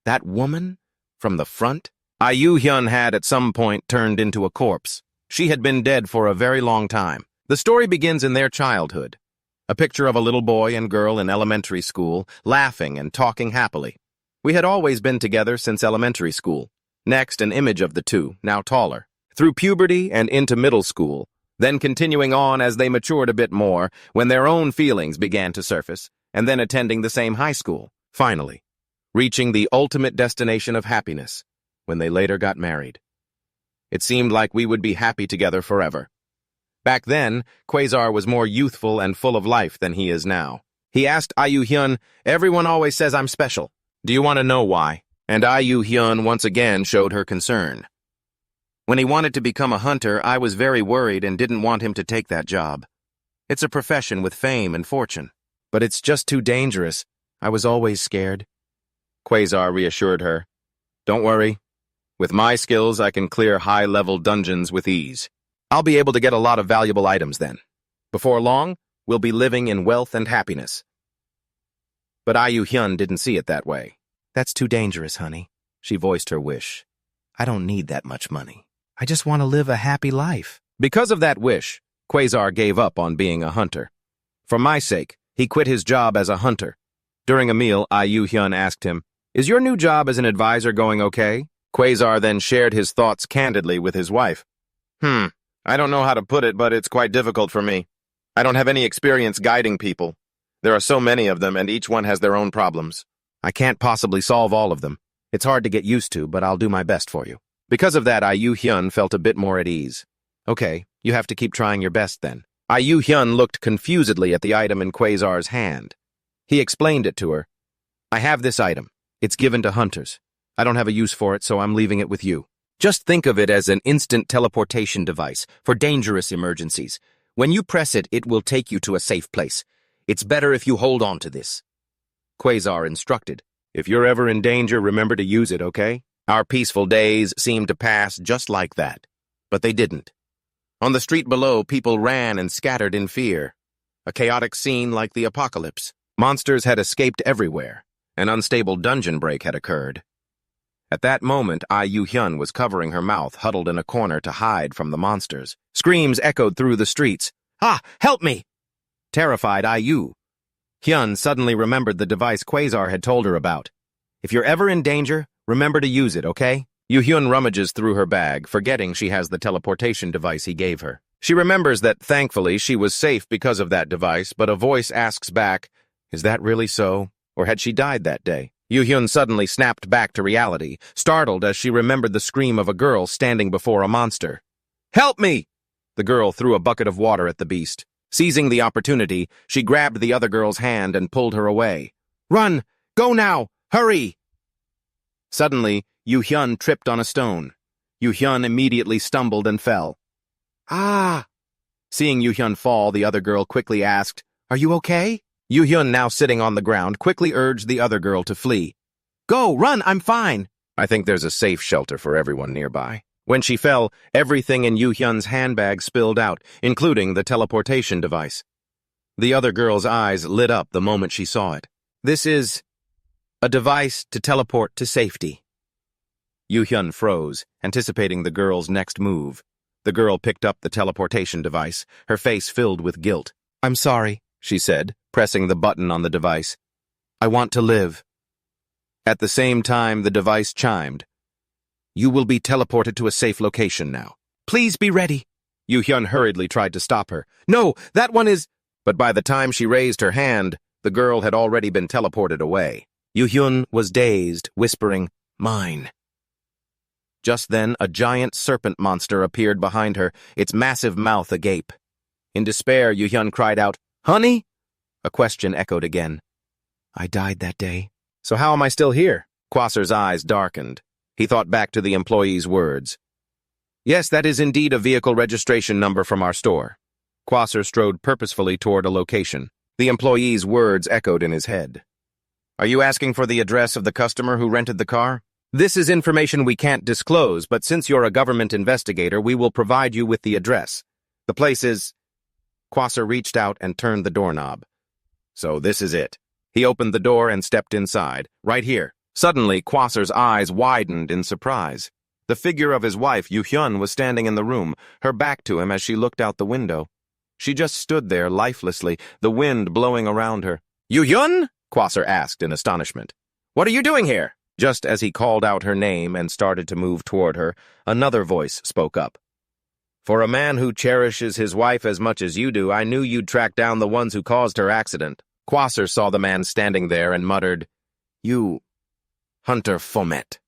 That woman? From the front? Ayu Hyun had at some point turned into a corpse. She had been dead for a very long time. The story begins in their childhood. A picture of a little boy and girl in elementary school, laughing and talking happily. We had always been together since elementary school. Next, an image of the two, now taller. Through puberty and into middle school, then continuing on as they matured a bit more, when their own feelings began to surface, and then attending the same high school. Finally, reaching the ultimate destination of happiness, when they later got married. It seemed like we would be happy together forever. Back then, Quasar was more youthful and full of life than he is now. He asked Ayu Hyun, Everyone always says I'm special. Do you want to know why? And Ayu Hyun once again showed her concern. When he wanted to become a hunter, I was very worried and didn't want him to take that job. It's a profession with fame and fortune. But it's just too dangerous. I was always scared. Quasar reassured her. Don't worry. With my skills, I can clear high-level dungeons with ease. I'll be able to get a lot of valuable items then. Before long, we'll be living in wealth and happiness. But Ayu Hyun didn't see it that way. That's too dangerous, honey. She voiced her wish. I don't need that much money. I just want to live a happy life. Because of that wish, Quasar gave up on being a hunter. For my sake, he quit his job as a hunter. During a meal, Ayu Hyun asked him, Is your new job as an advisor going okay? Quasar then shared his thoughts candidly with his wife. I don't know how to put it, but it's quite difficult for me. I don't have any experience guiding people. There are so many of them, and each one has their own problems. I can't possibly solve all of them. It's hard to get used to, but I'll do my best for you. Because of that, Ayu Hyun felt a bit more at ease. Okay, you have to keep trying your best then. Ayu Hyun looked confusedly at the item in Quasar's hand. He explained it to her. I have this item. It's given to hunters. I don't have a use for it, so I'm leaving it with you. Just think of it as an instant teleportation device for dangerous emergencies. When you press it, it will take you to a safe place. It's better if you hold on to this. Quasar instructed. If you're ever in danger, remember to use it, okay? Our peaceful days seemed to pass just like that. But they didn't. On the street below, people ran and scattered in fear. A chaotic scene like the apocalypse. Monsters had escaped everywhere. An unstable dungeon break had occurred. At that moment, Yu-hyun was covering her mouth, huddled in a corner to hide from the monsters. Screams echoed through the streets. "Ah, help me!" Terrified, Hyun suddenly remembered the device Quasar had told her about. "If you're ever in danger, remember to use it, okay?" Yu-hyun rummages through her bag, forgetting she has the teleportation device he gave her. She remembers that, thankfully, she was safe because of that device, but a voice asks back, is that really so? Or had she died that day? Yu-hyun suddenly snapped back to reality, startled as she remembered the scream of a girl standing before a monster. "Help me!" The girl threw a bucket of water at the beast. Seizing the opportunity, she grabbed the other girl's hand and pulled her away. "Run! Go now! Hurry!" Suddenly, Yu-hyun tripped on a stone. Yu-hyun immediately stumbled and fell. "Ah!" Seeing Yu-hyun fall, the other girl quickly asked, "Are you okay?" Yu-hyun, now sitting on the ground, quickly urged the other girl to flee. "Go, run, I'm fine." I think there's a safe shelter for everyone nearby. When she fell, everything in Yu-hyun's handbag spilled out, including the teleportation device. The other girl's eyes lit up the moment she saw it. "This is a device to teleport to safety." Yu-hyun froze, anticipating the girl's next move. The girl picked up the teleportation device, her face filled with guilt. "I'm sorry," she said, pressing the button on the device. "I want to live." At the same time, the device chimed. "You will be teleported to a safe location now. Please be ready." Yu-hyun hurriedly tried to stop her. "No, that one is—" But by the time she raised her hand, the girl had already been teleported away. Yu-hyun was dazed, whispering, "Mine." Just then, a giant serpent monster appeared behind her, its massive mouth agape. In despair, Yu-hyun cried out, "Honey?" A question echoed again. "I died that day." "So how am I still here?" Quasar's eyes darkened. He thought back to the employee's words. "Yes, that is indeed a vehicle registration number from our store." Quasar strode purposefully toward a location. The employee's words echoed in his head. "Are you asking for the address of the customer who rented the car?" "This is information we can't disclose, but since you're a government investigator, we will provide you with the address. The place is—" Quasar reached out and turned the doorknob. "So this is it." He opened the door and stepped inside. "Right here." Suddenly, Quasar's eyes widened in surprise. The figure of his wife, Yu-hyun, was standing in the room, her back to him as she looked out the window. She just stood there lifelessly, the wind blowing around her. "Yu-hyun?" Quasar asked in astonishment. "What are you doing here?" Just as he called out her name and started to move toward her, another voice spoke up. "For a man who cherishes his wife as much as you do, I knew you'd track down the ones who caused her accident." Quasar saw the man standing there and muttered, "You, Hunter Fomet."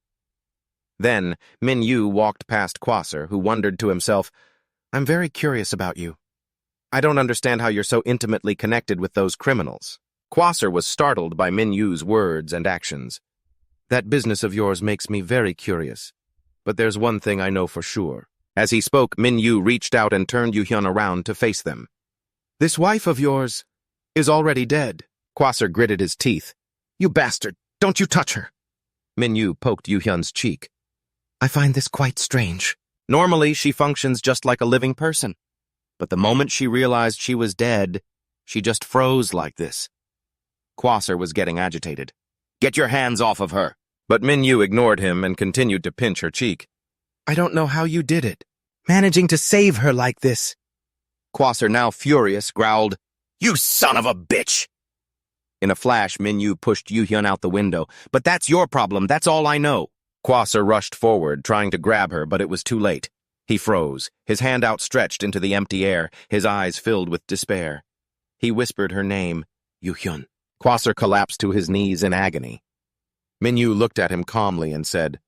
Then, Min-yu walked past Quasar, who wondered to himself, "I'm very curious about you. I don't understand how you're so intimately connected with those criminals." Quasar was startled by Min-yu's words and actions. "That business of yours makes me very curious. But there's one thing I know for sure." As he spoke, Min-yu reached out and turned Yu-hyun around to face them. "This wife of yours is already dead." Quasar gritted his teeth. "You bastard! Don't you touch her!" Min-yu poked Yu-hyun's cheek. "I find this quite strange. Normally, she functions just like a living person. But the moment she realized she was dead, she just froze like this." Quasar was getting agitated. "Get your hands off of her!" But Min-yu ignored him and continued to pinch her cheek. "I don't know how you did it, managing to save her like this." Quasar, now furious, growled, "You son of a bitch!" In a flash, Min-yu pushed Yu-hyun out the window. "But that's your problem, that's all I know." Quasar rushed forward, trying to grab her, but it was too late. He froze, his hand outstretched into the empty air, his eyes filled with despair. He whispered her name, Yu-hyun. Quasar collapsed to his knees in agony. Min-yu looked at him calmly and said,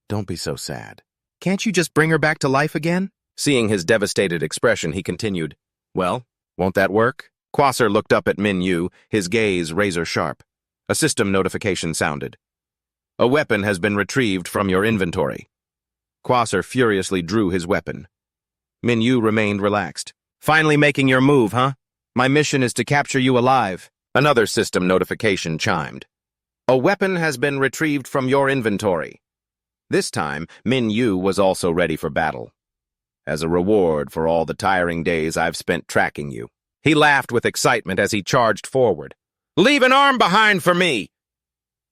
"Don't be so sad. Can't you just bring her back to life again?" Seeing his devastated expression, he continued, "Well, won't that work?" Quasar looked up at Min-yu, his gaze razor-sharp. A system notification sounded. "A weapon has been retrieved from your inventory." Quasar furiously drew his weapon. Min-yu remained relaxed. "Finally making your move, huh? My mission is to capture you alive." Another system notification chimed. "A weapon has been retrieved from your inventory." This time, Min-yu was also ready for battle. as a reward for all the tiring days I've spent tracking you." He laughed with excitement as he charged forward. "Leave an arm behind for me!"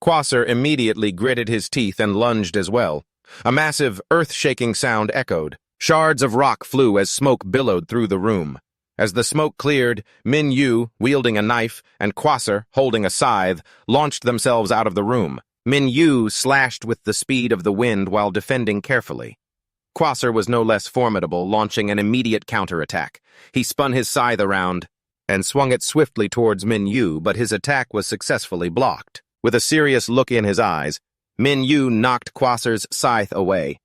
Quasar immediately gritted his teeth and lunged as well. A massive, earth-shaking sound echoed. Shards of rock flew as smoke billowed through the room. As the smoke cleared, Min Yu, wielding a knife, and Quasar, holding a scythe, launched themselves out of the room. Min Yu slashed with the speed of the wind while defending carefully. Quasar was no less formidable, launching an immediate counterattack. He spun his scythe around and swung it swiftly towards Min Yu, but his attack was successfully blocked. With a serious look in his eyes, Min Yu knocked Quasar's scythe away.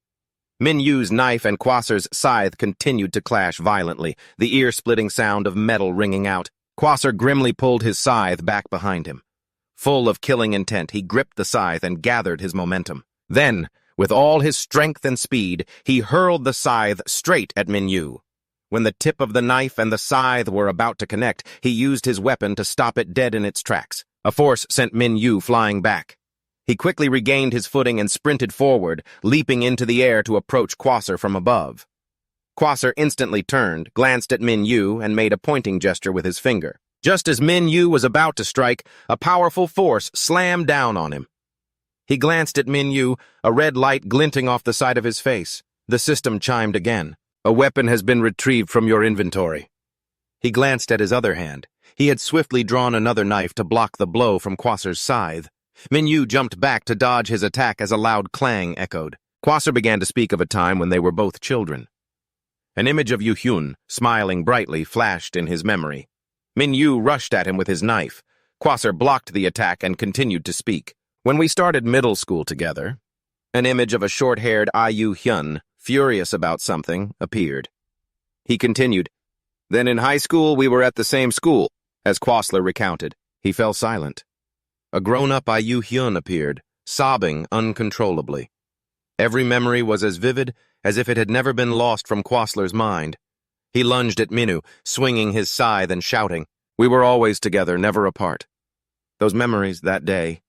Min Yu's knife and Quasar's scythe continued to clash violently, the ear-splitting sound of metal ringing out. Quasar grimly pulled his scythe back behind him. Full of killing intent, he gripped the scythe and gathered his momentum. Then, with all his strength and speed, he hurled the scythe straight at Min Yu. When the tip of the knife and the scythe were about to connect, he used his weapon to stop it dead in its tracks. A force sent Min Yu flying back. He quickly regained his footing and sprinted forward, leaping into the air to approach Quasar from above. Quasar instantly turned, glanced at Min Yu, and made a pointing gesture with his finger. Just as Min Yu was about to strike, a powerful force slammed down on him. He glanced at Min Yu, a red light glinting off the side of his face. The system chimed again. "A weapon has been retrieved from your inventory." He glanced at his other hand. He had swiftly drawn another knife to block the blow from Quasar's scythe. Min Yu jumped back to dodge his attack as a loud clang echoed. Quasar began to speak of a time when they were both children. An image of Yu Hyun, smiling brightly, flashed in his memory. Min Yu rushed at him with his knife. Quasar blocked the attack and continued to speak. "When we started middle school together," an image of a short-haired Yu Hyun, furious about something, appeared. He continued, "Then in high school we were at the same school," as Quasar recounted. He fell silent. A grown-up Yu Hyun appeared, sobbing uncontrollably. Every memory was as vivid as if it had never been lost from Quaslar's mind. He lunged at Minu, swinging his scythe and shouting, "We were always together, never apart." Those memories, that day,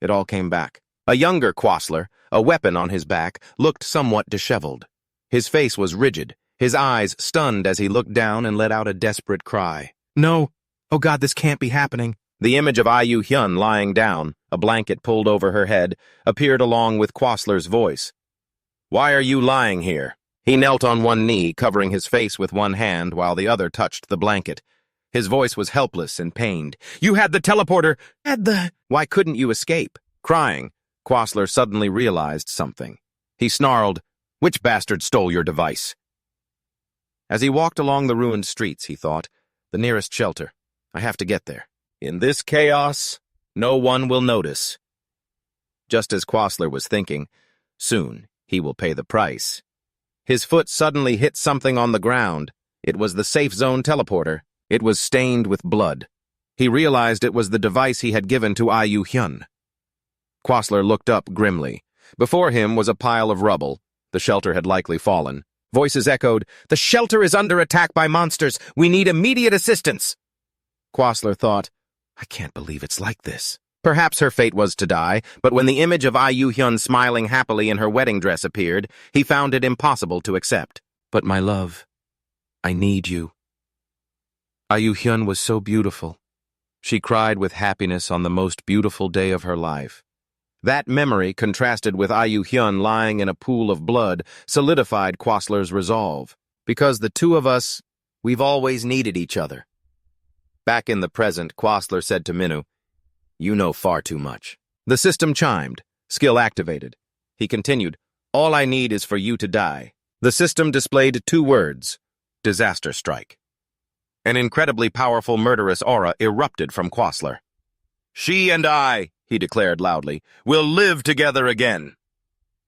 it all came back. A younger Quaslar, a weapon on his back, looked somewhat disheveled. His face was rigid, his eyes stunned as he looked down and let out a desperate cry. "No! Oh God, this can't be happening!" The image of Yu Hyun lying down, a blanket pulled over her head, appeared along with Quaslar's voice. "Why are you lying here?" He knelt on one knee, covering his face with one hand while the other touched the blanket. His voice was helpless and pained. "You had the teleporter! Why couldn't you escape?" Crying, Quaslar suddenly realized something. He snarled, "Which bastard stole your device?" As he walked along the ruined streets, he thought, "The nearest shelter. I have to get there. In this chaos, no one will notice." Just as Quaslar was thinking, soon he will pay the price. His foot suddenly hit something on the ground. It was the safe zone teleporter. It was stained with blood. He realized it was the device he had given to Yu Hyun. Quaslar looked up grimly. Before him was a pile of rubble. The shelter had likely fallen. Voices echoed, "The shelter is under attack by monsters. We need immediate assistance." Quaslar thought, "I can't believe it's like this." Perhaps her fate was to die, but when the image of Yu Hyun smiling happily in her wedding dress appeared, he found it impossible to accept. "But my love, I need you." Yu Hyun was so beautiful. She cried with happiness on the most beautiful day of her life. That memory, contrasted with Yu Hyun lying in a pool of blood, solidified Quaslar's resolve. "Because the two of us, we've always needed each other." Back in the present, Quaslar said to Minu, "You know far too much." The system chimed, skill activated. He continued, "All I need is for you to die." The system displayed 2 words, "Disaster Strike." An incredibly powerful murderous aura erupted from Quaslar. "She and I," he declared loudly, "will live together again."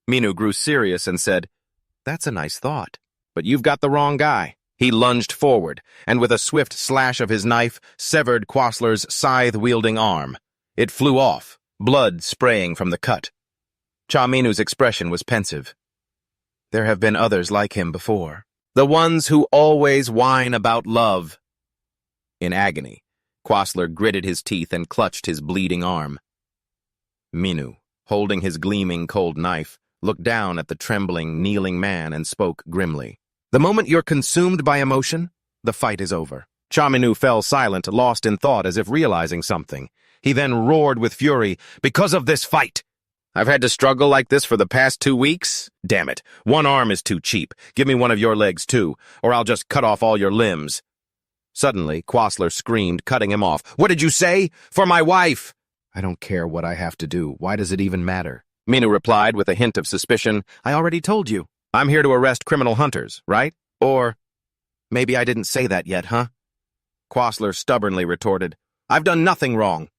Minu grew serious and said, "That's a nice thought, but you've got the wrong guy." He lunged forward, and with a swift slash of his knife, severed Quaslar's scythe-wielding arm. It flew off, blood spraying from the cut. Cha Minu's expression was pensive. There have been others like him before. The ones who always whine about love. In agony, Quaslar gritted his teeth and clutched his bleeding arm. Minu, holding his gleaming cold knife, looked down at the trembling, kneeling man and spoke grimly. The moment you're consumed by emotion, the fight is over. Cha Minu fell silent, lost in thought as if realizing something. He then roared with fury, "Because of this fight! I've had to struggle like this for the past 2 weeks? Damn it, one arm is too cheap. Give me one of your legs too, or I'll just cut off all your limbs." Suddenly, Quasler screamed, cutting him off. "What did you say? For my wife!" "I don't care what I have to do. Why does it even matter?" Minu replied with a hint of suspicion. "I already told you. I'm here to arrest criminal hunters, right? Or maybe I didn't say that yet, huh?" Quasler stubbornly retorted, "I've done nothing wrong."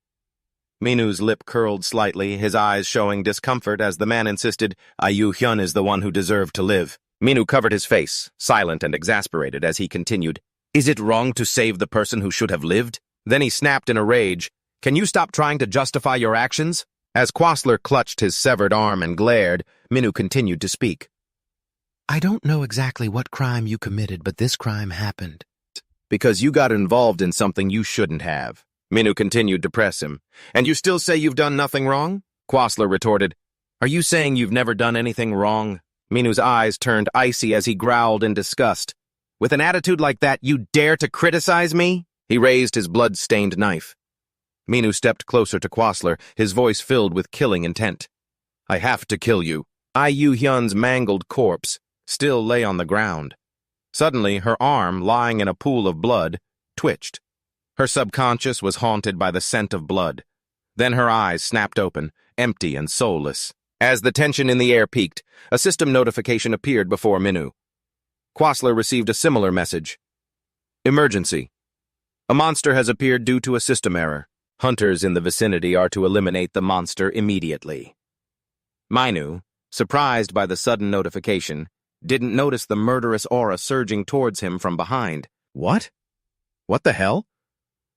Minu's lip curled slightly, his eyes showing discomfort as the man insisted, "Ayu Hyun is the one who deserved to live." Minu covered his face, silent and exasperated, as he continued, "Is it wrong to save the person who should have lived?" Then he snapped in a rage, "Can you stop trying to justify your actions?" As Quasler clutched his severed arm and glared, Minu continued to speak. "I don't know exactly what crime you committed, but this crime happened. Because you got involved in something you shouldn't have." Minu continued to press him. "And you still say you've done nothing wrong?" Quasler retorted, "Are you saying you've never done anything wrong?" Minu's eyes turned icy as he growled in disgust. "With an attitude like that, you dare to criticize me?" He raised his blood-stained knife. Minu stepped closer to Quasler, his voice filled with killing intent. "I have to kill you." Ayu Hyun's mangled corpse still lay on the ground. Suddenly, her arm, lying in a pool of blood, twitched. Her subconscious was haunted by the scent of blood. Then her eyes snapped open, empty and soulless. As the tension in the air peaked, a system notification appeared before Minu. Quasler received a similar message. "Emergency. A monster has appeared due to a system error. Hunters in the vicinity are to eliminate the monster immediately." Minu, surprised by the sudden notification, didn't notice the murderous aura surging towards him from behind. What? What the hell?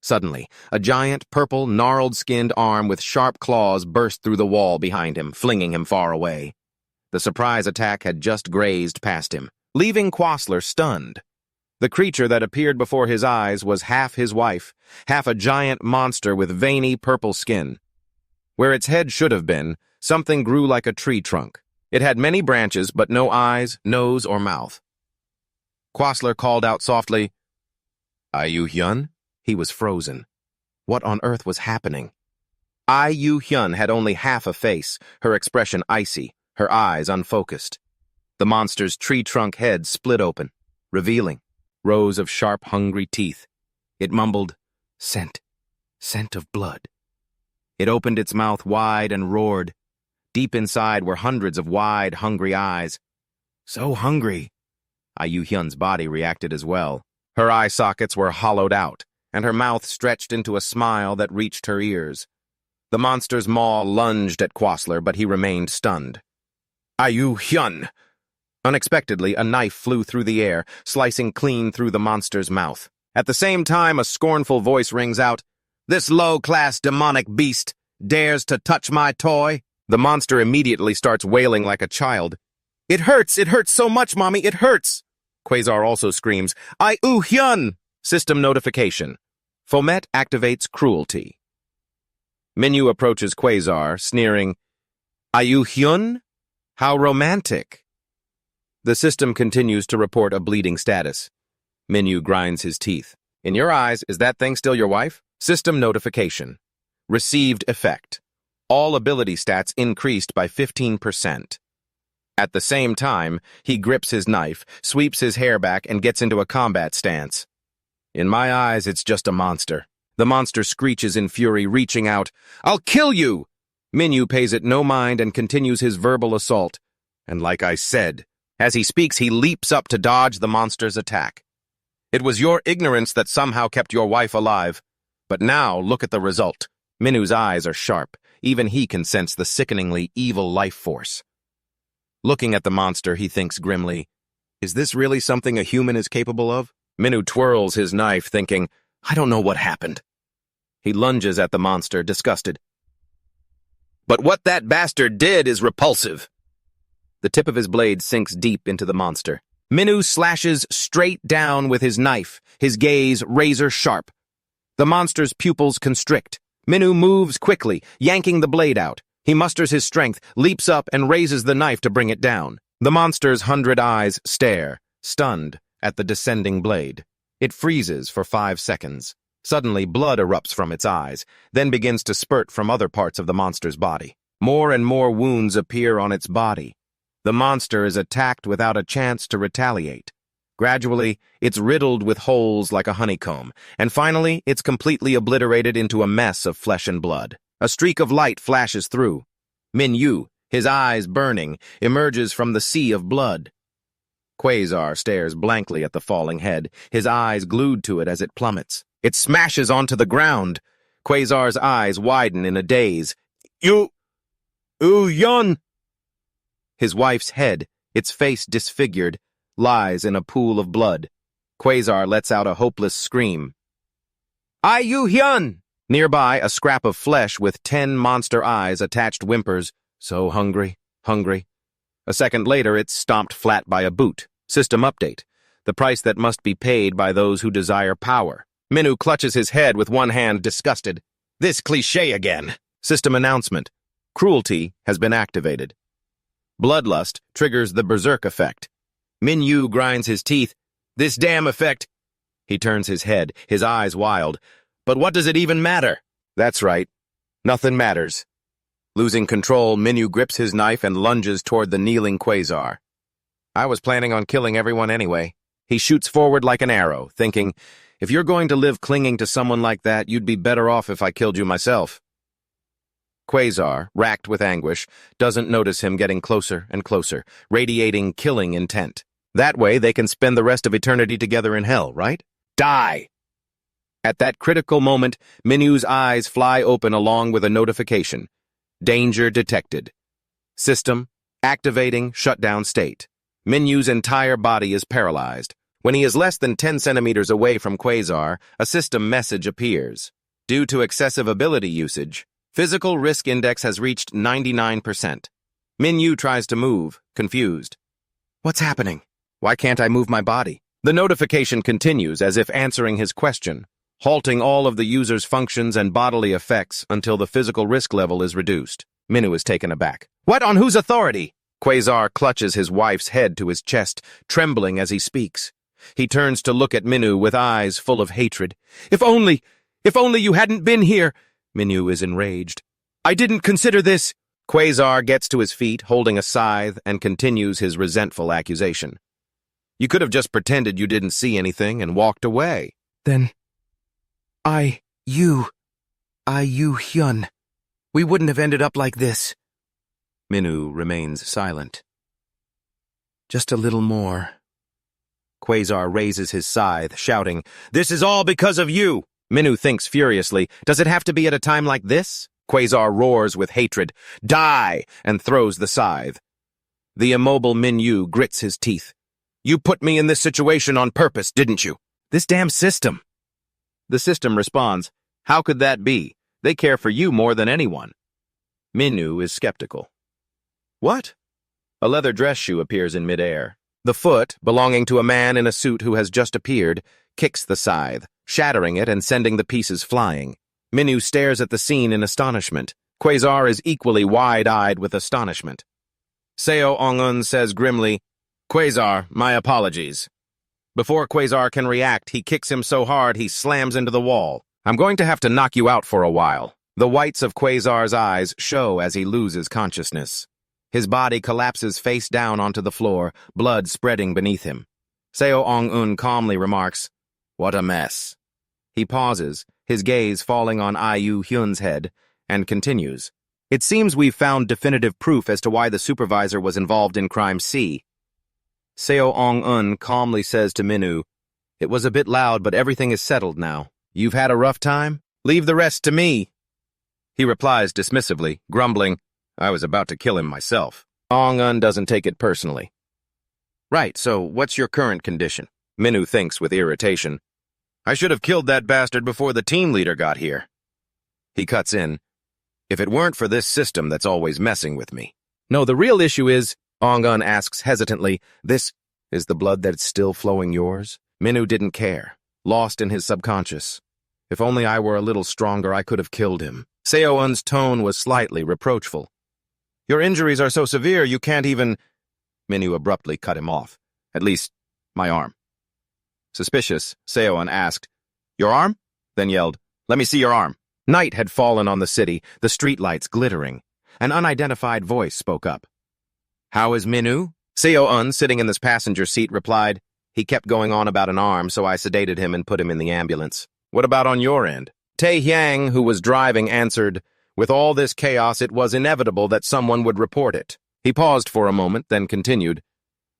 Suddenly, a giant, purple, gnarled-skinned arm with sharp claws burst through the wall behind him, flinging him far away. The surprise attack had just grazed past him, leaving Quasler stunned. The creature that appeared before his eyes was half his wife, half a giant monster with veiny purple skin. Where its head should have been, something grew like a tree trunk. It had many branches, but no eyes, nose, or mouth. Quasler called out softly, "Ayu Hyun?" He was frozen. What on earth was happening? Ayu Hyun had only half a face, her expression icy, her eyes unfocused. The monster's tree trunk head split open, revealing rows of sharp, hungry teeth. It mumbled, "Scent, scent of blood." It opened its mouth wide and roared. Deep inside were hundreds of wide, hungry eyes. So hungry. Ayu Hyun's body reacted as well. Her eye sockets were hollowed out, and her mouth stretched into a smile that reached her ears. The monster's maw lunged at Quasler, but he remained stunned. "Ayu Hyun!" Unexpectedly, a knife flew through the air, slicing clean through the monster's mouth. At the same time, a scornful voice rings out, "This low-class demonic beast dares to touch my toy?" The monster immediately starts wailing like a child. It hurts so much, Mommy, it hurts!" Quasar also screams, "Ayu Hyun!" System notification. Fomet activates cruelty. Minu approaches Quasar, sneering, "Ayu Hyun? How romantic." The system continues to report a bleeding status. Minu grinds his teeth. "In your eyes, is that thing still your wife?" System notification. Received effect. All ability stats increased by 15%. At the same time, he grips his knife, sweeps his hair back, and gets into a combat stance. "In my eyes, it's just a monster." The monster screeches in fury, reaching out. "I'll kill you!" Minu pays it no mind and continues his verbal assault. "And like I said," as he speaks, he leaps up to dodge the monster's attack. "It was your ignorance that somehow kept your wife alive. But now, look at the result." Minu's eyes are sharp. Even he can sense the sickeningly evil life force. Looking at the monster, he thinks grimly, "Is this really something a human is capable of?" Minu twirls his knife, thinking, "I don't know what happened." He lunges at the monster, disgusted. "But what that bastard did is repulsive." The tip of his blade sinks deep into the monster. Minu slashes straight down with his knife, his gaze razor sharp. The monster's pupils constrict. Minu moves quickly, yanking the blade out. He musters his strength, leaps up, and raises the knife to bring it down. The monster's 100 eyes stare, stunned at the descending blade. It freezes for 5 seconds. Suddenly, blood erupts from its eyes, then begins to spurt from other parts of the monster's body. More and more wounds appear on its body. The monster is attacked without a chance to retaliate. Gradually, it's riddled with holes like a honeycomb, and finally, it's completely obliterated into a mess of flesh and blood. A streak of light flashes through. Min-yu, his eyes burning, emerges from the sea of blood. Quasar stares blankly at the falling head, his eyes glued to it as it plummets. It smashes onto the ground. Quasar's eyes widen in a daze. Yun! His wife's head, its face disfigured, lies in a pool of blood. Quasar lets out a hopeless scream. Hyun! Nearby, a scrap of flesh with 10 monster eyes attached whimpers. So hungry, hungry. A second later, it's stomped flat by a boot. System update. The price that must be paid by those who desire power. Minu clutches his head with one hand, disgusted. This cliché again. System announcement. Cruelty has been activated. Bloodlust triggers the berserk effect. Min-yu grinds his teeth. This damn effect. He turns his head, his eyes wild. But what does it even matter? That's right. Nothing matters. Losing control, Min-yu grips his knife and lunges toward the kneeling Quasar. I was planning on killing everyone anyway. He shoots forward like an arrow, thinking, if you're going to live clinging to someone like that, you'd be better off if I killed you myself. Quasar, racked with anguish, doesn't notice him getting closer and closer, radiating killing intent. That way, they can spend the rest of eternity together in hell, right? Die! At that critical moment, Min-yu's eyes fly open along with a notification. Danger detected. System, activating shutdown state. Min-yu's entire body is paralyzed. When he is less than 10 centimeters away from Quasar, a system message appears. Due to excessive ability usage, physical risk index has reached 99%. Min-yu tries to move, confused. What's happening? Why can't I move my body? The notification continues as if answering his question, halting all of the user's functions and bodily effects until the physical risk level is reduced. Minu is taken aback. What? On whose authority? Quasar clutches his wife's head to his chest, trembling as he speaks. He turns to look at Minu with eyes full of hatred. If only you hadn't been here! Minu is enraged. I didn't consider this! Quasar gets to his feet, holding a scythe, and continues his resentful accusation. You could have just pretended you didn't see anything and walked away. Then, Hyun. We wouldn't have ended up like this. Minu remains silent. Just a little more. Quasar raises his scythe, shouting, This is all because of you! Minu thinks furiously, Does it have to be at a time like this? Quasar roars with hatred, Die! And throws the scythe. The immobile Min-yu grits his teeth. You put me in this situation on purpose, didn't you? This damn system. The system responds, How could that be? They care for you more than anyone. Minu is skeptical. What? A leather dress shoe appears in midair. The foot, belonging to a man in a suit who has just appeared, kicks the scythe, shattering it and sending the pieces flying. Minu stares at the scene in astonishment. Quasar is equally wide-eyed with astonishment. Seo Ong-un says grimly, Quasar, my apologies. Before Quasar can react, he kicks him so hard he slams into the wall. I'm going to have to knock you out for a while. The whites of Quasar's eyes show as he loses consciousness. His body collapses face down onto the floor, blood spreading beneath him. Seo Ong-un calmly remarks, What a mess. He pauses, his gaze falling on Hyun's head, and continues. It seems we've found definitive proof as to why the supervisor was involved in Crime C. Seo Ong-un calmly says to Minu, It was a bit loud, but everything is settled now. You've had a rough time? Leave the rest to me. He replies dismissively, grumbling, I was about to kill him myself. Ong-un doesn't take it personally. Right, so what's your current condition? Minu thinks with irritation. I should have killed that bastard before the team leader got here. He cuts in. If it weren't for this system that's always messing with me. No, the real issue is, Ong-un asks hesitantly, this is the blood that's still flowing yours? Minu didn't care, lost in his subconscious. If only I were a little stronger, I could have killed him. Seo-un's tone was slightly reproachful. Your injuries are so severe you can't even... Minu abruptly cut him off. At least, My arm. Suspicious, Seo-un asked, "Your arm?" Then yelled, "Let me see your arm." Night had fallen on the city, the streetlights glittering. An unidentified voice spoke up. "How is Min-woo?" Seo-un, sitting in this passenger seat, replied. He kept going on about an arm, so I sedated him and put him in the ambulance. "What about on your end?" Tae-hyang, who was driving, answered, "With all this chaos, it was inevitable that someone would report it." He paused for a moment, then continued,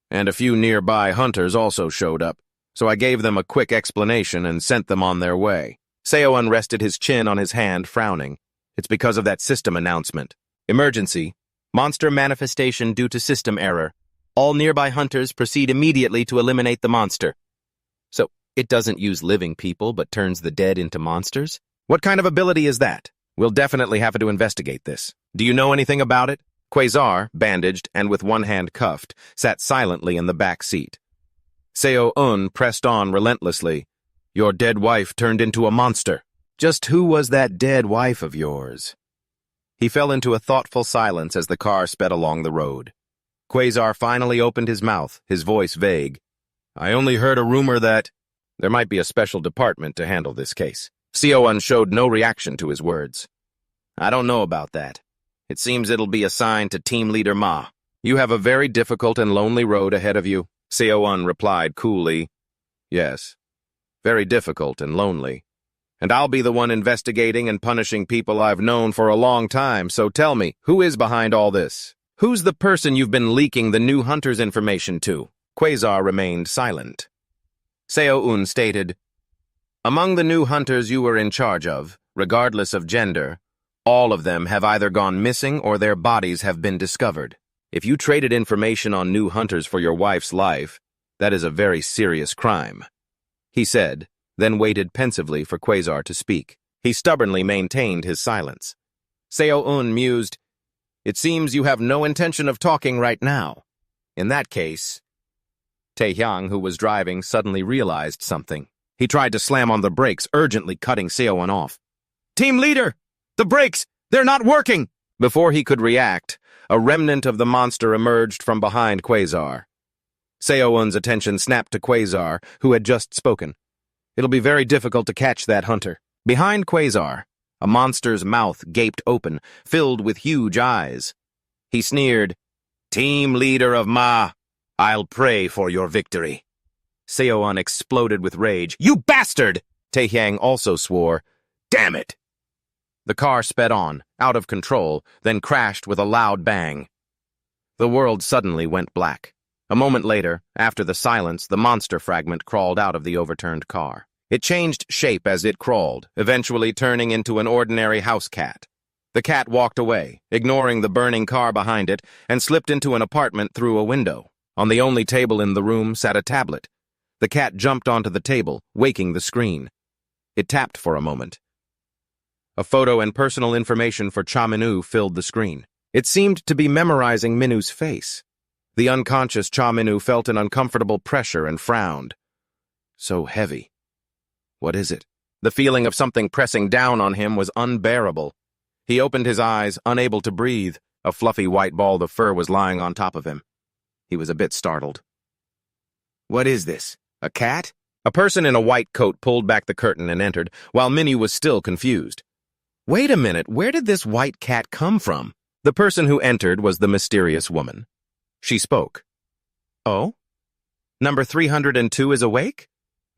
"And a few nearby hunters also showed up, so I gave them a quick explanation and sent them on their way." Seo-un rested his chin on his hand, frowning. "It's because of that system announcement. Emergency. Monster manifestation due to system error. All nearby hunters proceed immediately to eliminate the monster." So, it doesn't use living people, but turns the dead into monsters? What kind of ability is that? We'll definitely have to investigate this. Do you know anything about it? Quasar, bandaged and with one hand cuffed, sat silently in the back seat. Seo-un pressed on relentlessly. "Your dead wife turned into a monster. Just who was that dead wife of yours?" He fell into a thoughtful silence as the car sped along the road. Quasar finally opened his mouth, his voice vague. "I only heard a rumor that there might be a special department to handle this case." Seo-un showed no reaction to his words. "I don't know about that. It seems it'll be assigned to Team Leader Ma. You have a very difficult and lonely road ahead of you," Seo-un replied coolly. "Yes, very difficult and lonely. And I'll be the one investigating and punishing people I've known for a long time, so tell me, who is behind all this? Who's the person you've been leaking the new hunters' information to?" Quasar remained silent. Seo-un stated, "Among the new hunters you were in charge of, regardless of gender, all of them have either gone missing or their bodies have been discovered. If you traded information on new hunters for your wife's life, that is a very serious crime," he said, then waited pensively for Quasar to speak. He stubbornly maintained his silence. Seo-un mused, "It seems you have no intention of talking right now. In that case..." Tae-hyang, who was driving, suddenly realized something. He tried to slam on the brakes, urgently cutting Seo-un off. "Team leader! The brakes! They're not working!" Before he could react, a remnant of the monster emerged from behind Quasar. Seo-un's attention snapped to Quasar, who had just spoken. "It'll be very difficult to catch that hunter." Behind Quasar, a monster's mouth gaped open, filled with huge eyes. He sneered, "Team leader of Ma, I'll pray for your victory." Seo-un exploded with rage. "You bastard!" Tae-hyang also swore. "Damn it!" The car sped on, out of control, then crashed with a loud bang. The world suddenly went black. A moment later, after the silence, the monster fragment crawled out of the overturned car. It changed shape as it crawled, eventually turning into an ordinary house cat. The cat walked away, ignoring the burning car behind it, and slipped into an apartment through a window. On the only table in the room sat a tablet. The cat jumped onto the table, waking the screen. It tapped for a moment. A photo and personal information for Cha Min-woo filled the screen. It seemed to be memorizing Min-woo's face. The unconscious Cha Min-woo felt an uncomfortable pressure and frowned. So heavy. What is it? The feeling of something pressing down on him was unbearable. He opened his eyes, unable to breathe. A fluffy white ball of fur was lying on top of him. He was a bit startled. "What is this? A cat?" A person in a white coat pulled back the curtain and entered, while Minnie was still confused. "Wait a minute, where did this white cat come from?" The person who entered was the mysterious woman. She spoke. "Oh? Number 302 is awake?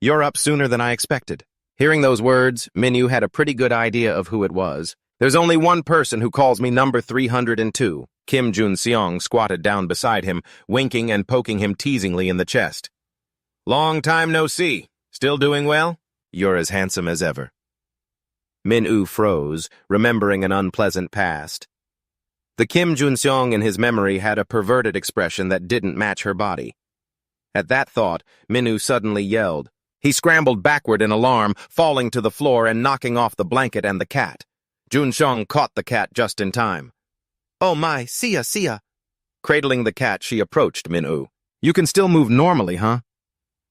You're up sooner than I expected." Hearing those words, Min-woo had a pretty good idea of who it was. "There's only one person who calls me number 302. Kim Jun-seong squatted down beside him, winking and poking him teasingly in the chest. "Long time no see. Still doing well? You're as handsome as ever." Min-woo froze, remembering an unpleasant past. The Kim Jun-seong in his memory had a perverted expression that didn't match her body. At that thought, Min-woo suddenly yelled. He scrambled backward in alarm, falling to the floor and knocking off the blanket and the cat. Jun-seong caught the cat just in time. "Oh my, see ya. Cradling the cat, she approached Min-woo. "You can still move normally, huh?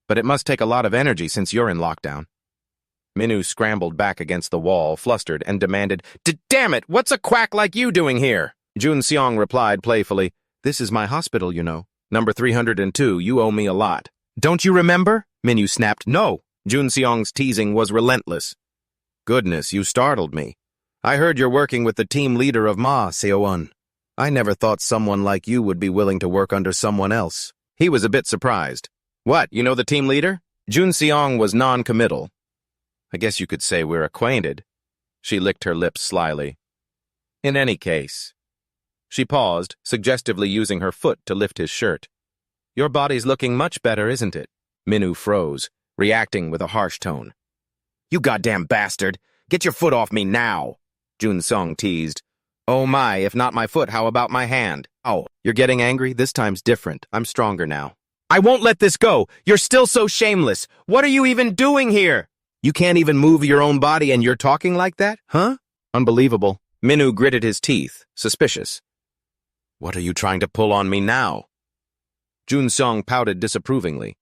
But it must take a lot of energy since you're in lockdown." Min-woo scrambled back against the wall, flustered, and demanded, "Damn it, what's a quack like you doing here?" Jun-seong replied playfully, "This is my hospital, you know. Number 302, you owe me a lot." Don't you remember? Minyu snapped. No. Jun Seong's teasing was relentless. Goodness, you startled me. I heard you're working with the team leader of Ma Seowon. I never thought someone like you would be willing to work under someone else. He was a bit surprised. What, you know the team leader? Jun Seong was non-committal. I guess you could say we're acquainted. She licked her lips slyly. In any case. She paused, suggestively using her foot to lift his shirt. Your body's looking much better, isn't it? Minyu froze, reacting with a harsh tone. You goddamn bastard! Get your foot off me now! Jun Seong teased. Oh my, if not my foot, how about my hand? Oh, you're getting angry? This time's different. I'm stronger now. I won't let this go! You're still so shameless! What are you even doing here? You can't even move your own body and you're talking like that? Huh? Unbelievable. Minyu gritted his teeth, suspicious. What are you trying to pull on me now? Jun Seong pouted disapprovingly.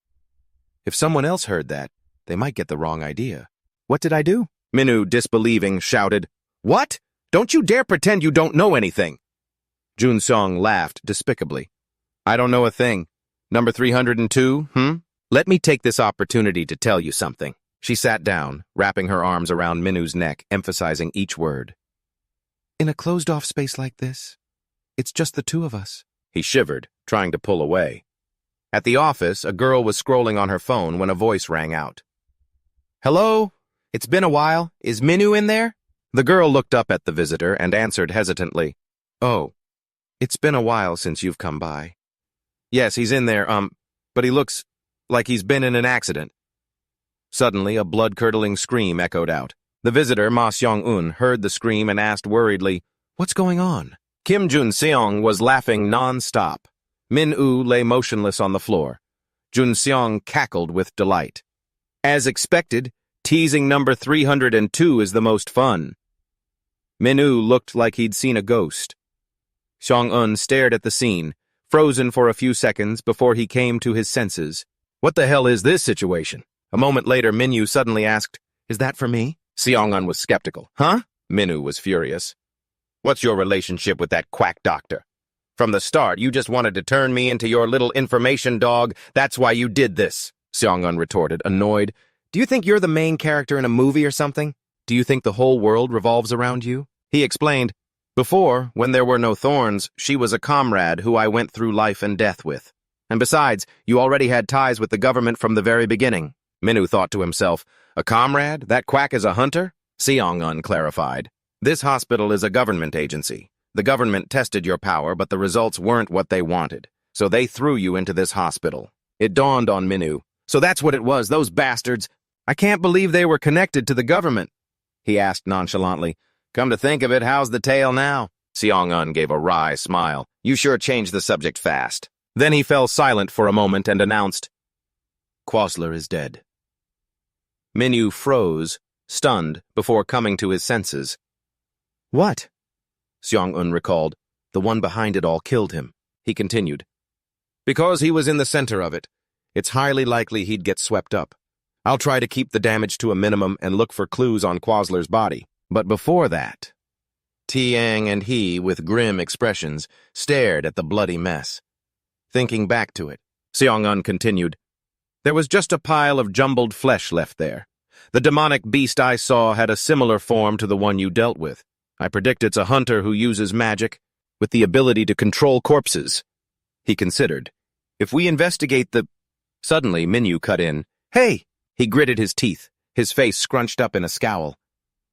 If someone else heard that, they might get the wrong idea. What did I do? Minyu, disbelieving, shouted. What? Don't you dare pretend you don't know anything. Jun Seong laughed despicably. I don't know a thing. Number 302, Let me take this opportunity to tell you something. She sat down, wrapping her arms around Minu's neck, emphasizing each word. In a closed-off space like this, it's just the two of us. He shivered, trying to pull away. At the office, a girl was scrolling on her phone when a voice rang out. Hello? It's been a while. Is Minyu in there? The girl looked up at the visitor and answered hesitantly. Oh, it's been a while since you've come by. Yes, he's in there, but he looks like he's been in an accident. Suddenly, a blood-curdling scream echoed out. The visitor, Ma Seong-un, heard the scream and asked worriedly, What's going on? Kim Jun Seong was laughing non-stop. Minyu lay motionless on the floor. Jun Seong cackled with delight. As expected, teasing number 302 is the most fun. Minyu looked like he'd seen a ghost. Seong-un stared at the scene, frozen for a few seconds before he came to his senses. What the hell is this situation? A moment later, Minyu suddenly asked, Is that for me? Seong-un was skeptical. Huh? Minyu was furious. What's your relationship with that quack doctor? From the start, you just wanted to turn me into your little information dog. That's why you did this, Seong-un retorted, annoyed. Do you think you're the main character in a movie or something? Do you think the whole world revolves around you? He explained, Before, when there were no thorns, she was a comrade who I went through life and death with. And besides, you already had ties with the government from the very beginning. Minyu thought to himself, A comrade? That quack is a hunter? Seong-un clarified. This hospital is a government agency. The government tested your power, but the results weren't what they wanted. So they threw you into this hospital. It dawned on Minyu. So that's what it was, those bastards. I can't believe they were connected to the government. He asked nonchalantly. Come to think of it, how's the tale now? Seong-un gave a wry smile. You sure changed the subject fast. Then he fell silent for a moment and announced, Quasler is dead. Minyu froze, stunned, before coming to his senses. What? Seong-un recalled. The one behind it all killed him. He continued. Because he was in the center of it, it's highly likely he'd get swept up. I'll try to keep the damage to a minimum and look for clues on Quasler's body. But before that, Tiang and he, with grim expressions, stared at the bloody mess. Thinking back to it, Seong-un continued, There was just a pile of jumbled flesh left there. The demonic beast I saw had a similar form to the one you dealt with. I predict it's a hunter who uses magic, with the ability to control corpses. He considered. If we investigate the... Suddenly, Minyu cut in. Hey! He gritted his teeth, his face scrunched up in a scowl.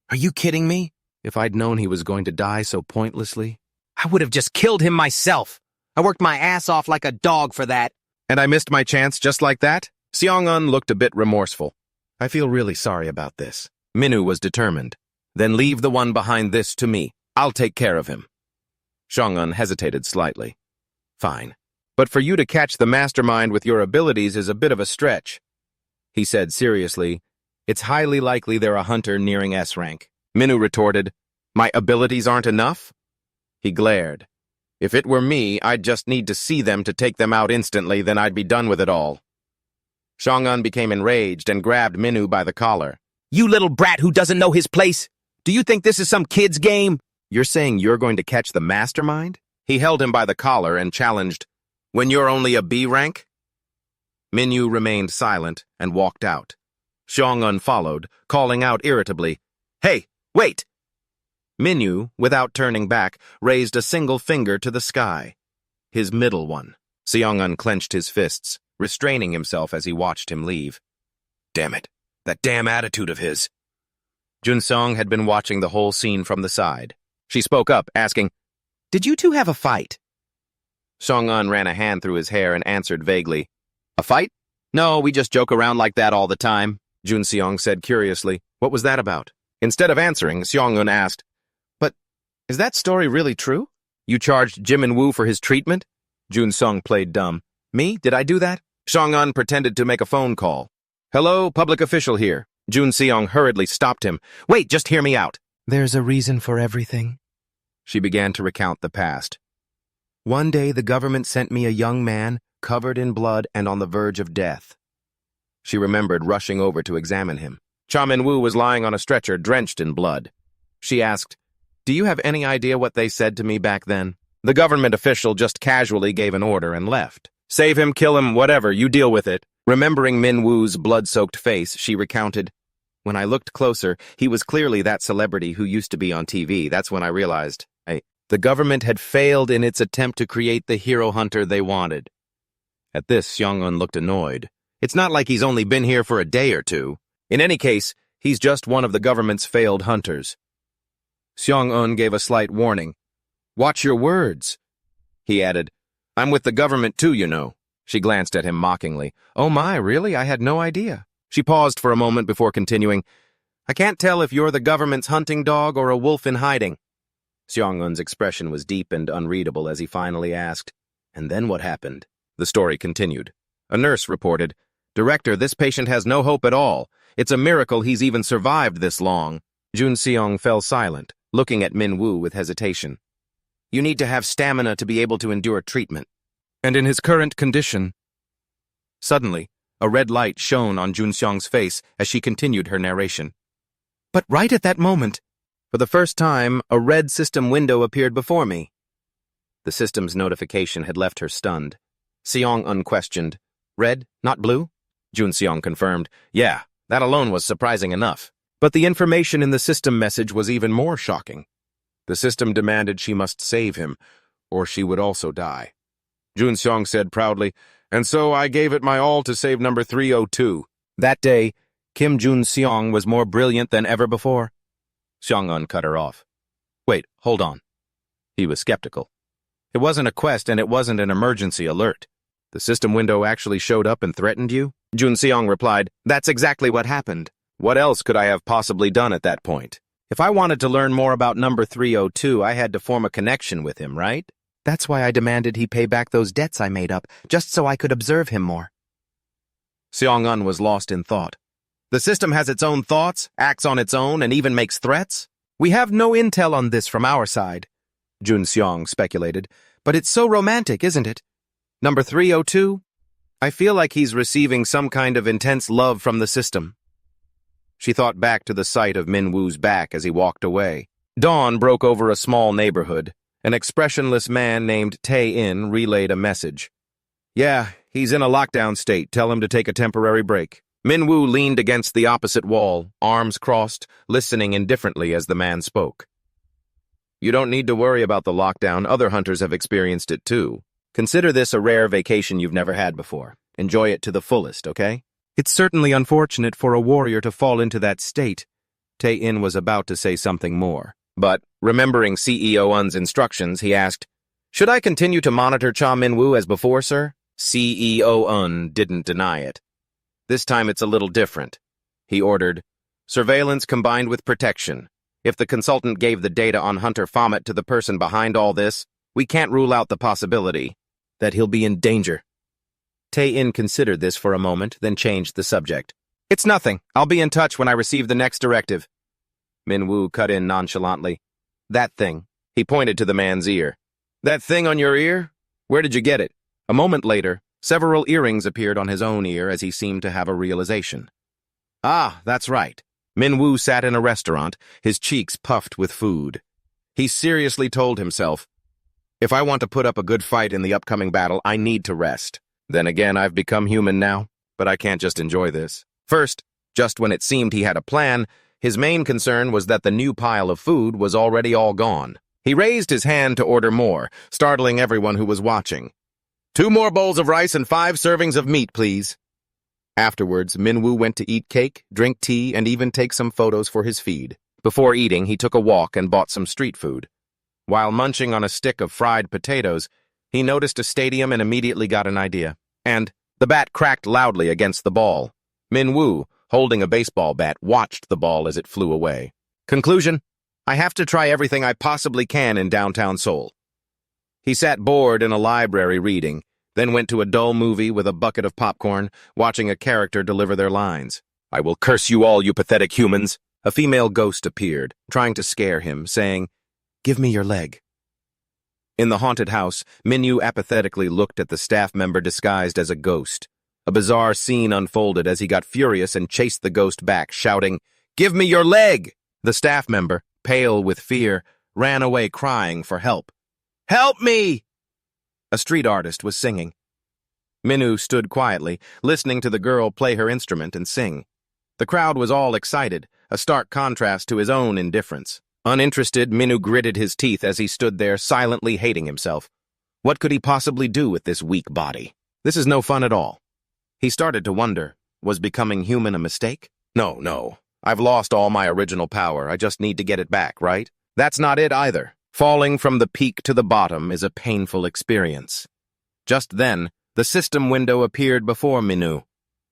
Are you kidding me? If I'd known he was going to die so pointlessly, I would have just killed him myself. I worked my ass off like a dog for that. And I missed my chance just like that? Seong-un looked a bit remorseful. I feel really sorry about this. Minyu was determined. Then leave the one behind this to me. I'll take care of him. Seong-un hesitated slightly. Fine. But for you to catch the mastermind with your abilities is a bit of a stretch. He said seriously, It's highly likely they're a hunter nearing S-Rank. Minyu retorted, My abilities aren't enough? He glared. If it were me, I'd just need to see them to take them out instantly, then I'd be done with it all. Seong-un became enraged and grabbed Minyu by the collar. You little brat who doesn't know his place! Do you think this is some kid's game? You're saying you're going to catch the mastermind? He held him by the collar and challenged, When you're only a B rank? Minyu remained silent and walked out. Xiong-un followed, calling out irritably, "Hey, wait!" Minyu, without turning back, raised a single finger to the sky. His middle one. Xiong-un clenched his fists, restraining himself as he watched him leave. Damn it, that damn attitude of his. Junsong had been watching the whole scene from the side. She spoke up, asking, "Did you two have a fight?" Xiong-un ran a hand through his hair and answered vaguely, "A fight? No, we just joke around like that all the time," Junseong said curiously. "What was that about?" Instead of answering, Xiong-un asked, "But is that story really true? You charged Jimin Woo for his treatment?" Junsong played dumb. "Me? Did I do that?" Xiong-un pretended to make a phone call. "Hello, public official here." Junseong hurriedly stopped him. "Wait, just hear me out." "There's a reason for everything." She began to recount the past. "One day the government sent me a young man, covered in blood and on the verge of death." She remembered rushing over to examine him. Cha Min-woo was lying on a stretcher, drenched in blood. She asked, "Do you have any idea what they said to me back then?" The government official just casually gave an order and left. "Save him, kill him, whatever, you deal with it." Remembering Min-woo's blood-soaked face, she recounted, "When I looked closer, he was clearly that celebrity who used to be on TV. That's when I realized the government had failed in its attempt to create the hero hunter they wanted." At this, Xiong-un looked annoyed. "It's not like he's only been here for a day or two. In any case, he's just one of the government's failed hunters." Xiong-un gave a slight warning. "Watch your words." He added, "I'm with the government too, you know." She glanced at him mockingly. "Oh my, really? I had no idea." She paused for a moment before continuing, "I can't tell if you're the government's hunting dog or a wolf in hiding." Xiong-un's expression was deep and unreadable as he finally asked, "And then what happened?" The story continued. A nurse reported, "Director, this patient has no hope at all. It's a miracle he's even survived this long." Junseong fell silent, looking at Min-woo with hesitation. "You need to have stamina to be able to endure treatment. And in his current condition..." Suddenly, a red light shone on Junseong's face as she continued her narration. But right at that moment, for the first time, a red system window appeared before me. The system's notification had left her stunned. Xiong-un questioned, "Red, not blue?" Junseong confirmed, "Yeah, that alone was surprising enough." But the information in the system message was even more shocking. The system demanded she must save him, or she would also die. Junseong said proudly, "And so I gave it my all to save number 302. That day, Kim Junseong was more brilliant than ever before. Xiong-un cut her off. "Wait, hold on." He was skeptical. "It wasn't a quest and it wasn't an emergency alert. The system window actually showed up and threatened you?" Junseong replied, "That's exactly what happened. What else could I have possibly done at that point? If I wanted to learn more about number 302, I had to form a connection with him, right? That's why I demanded he pay back those debts I made up, just so I could observe him more." Xiong-un was lost in thought. "The system has its own thoughts, acts on its own, and even makes threats? We have no intel on this from our side," Junseong speculated. "But it's so romantic, isn't it? Number 302? I feel like he's receiving some kind of intense love from the system." She thought back to the sight of Min-woo's back as he walked away. Dawn broke over a small neighborhood. An expressionless man named Tae-in relayed a message. "Yeah, he's in a lockdown state. Tell him to take a temporary break." Min-woo leaned against the opposite wall, arms crossed, listening indifferently as the man spoke. "You don't need to worry about the lockdown. Other hunters have experienced it too. Consider this a rare vacation you've never had before. Enjoy it to the fullest, okay? It's certainly unfortunate for a warrior to fall into that state." Tae-in was about to say something more, but, remembering CEO-un's instructions, he asked, "Should I continue to monitor Cha Min-woo as before, sir?" CEO-un didn't deny it. "This time it's a little different," he ordered. "Surveillance combined with protection. If the consultant gave the data on Hunter Fomet to the person behind all this, we can't rule out the possibility that he'll be in danger." Tae-in considered this for a moment, then changed the subject. "It's nothing. I'll be in touch when I receive the next directive." Min-woo cut in nonchalantly. "That thing." He pointed to the man's ear. "That thing on your ear? Where did you get it?" A moment later, several earrings appeared on his own ear as he seemed to have a realization. "Ah, that's right." Min-woo sat in a restaurant, his cheeks puffed with food. He seriously told himself, "If I want to put up a good fight in the upcoming battle, I need to rest. Then again, I've become human now, but I can't just enjoy this. First, just when it seemed he had a plan, his main concern was that the new pile of food was already all gone. He raised his hand to order more, startling everyone who was watching. 2 more bowls of rice and 5 servings of meat, please. Afterwards, Minwoo went to eat cake, drink tea, and even take some photos for his feed. Before eating, he took a walk and bought some street food. While munching on a stick of fried potatoes, he noticed a stadium and immediately got an idea. And the bat cracked loudly against the ball. Minwoo, holding a baseball bat, watched the ball as it flew away. Conclusion: I have to try everything I possibly can in downtown Seoul. He sat bored in a library reading, then went to a dull movie with a bucket of popcorn, watching a character deliver their lines. I will curse you all, you pathetic humans. A female ghost appeared, trying to scare him, saying, Give me your leg. In the haunted house, Minwoo apathetically looked at the staff member disguised as a ghost. A bizarre scene unfolded as he got furious and chased the ghost back, shouting, Give me your leg! The staff member, pale with fear, ran away crying for help. Help me! A street artist was singing. Minwoo stood quietly, listening to the girl play her instrument and sing. The crowd was all excited, a stark contrast to his own indifference. Uninterested, Minwoo gritted his teeth as he stood there, silently hating himself. What could he possibly do with this weak body? This is no fun at all. He started to wonder, was becoming human a mistake? No. I've lost all my original power. I just need to get it back, right? That's not it either. Falling from the peak to the bottom is a painful experience. Just then, the system window appeared before Minwoo.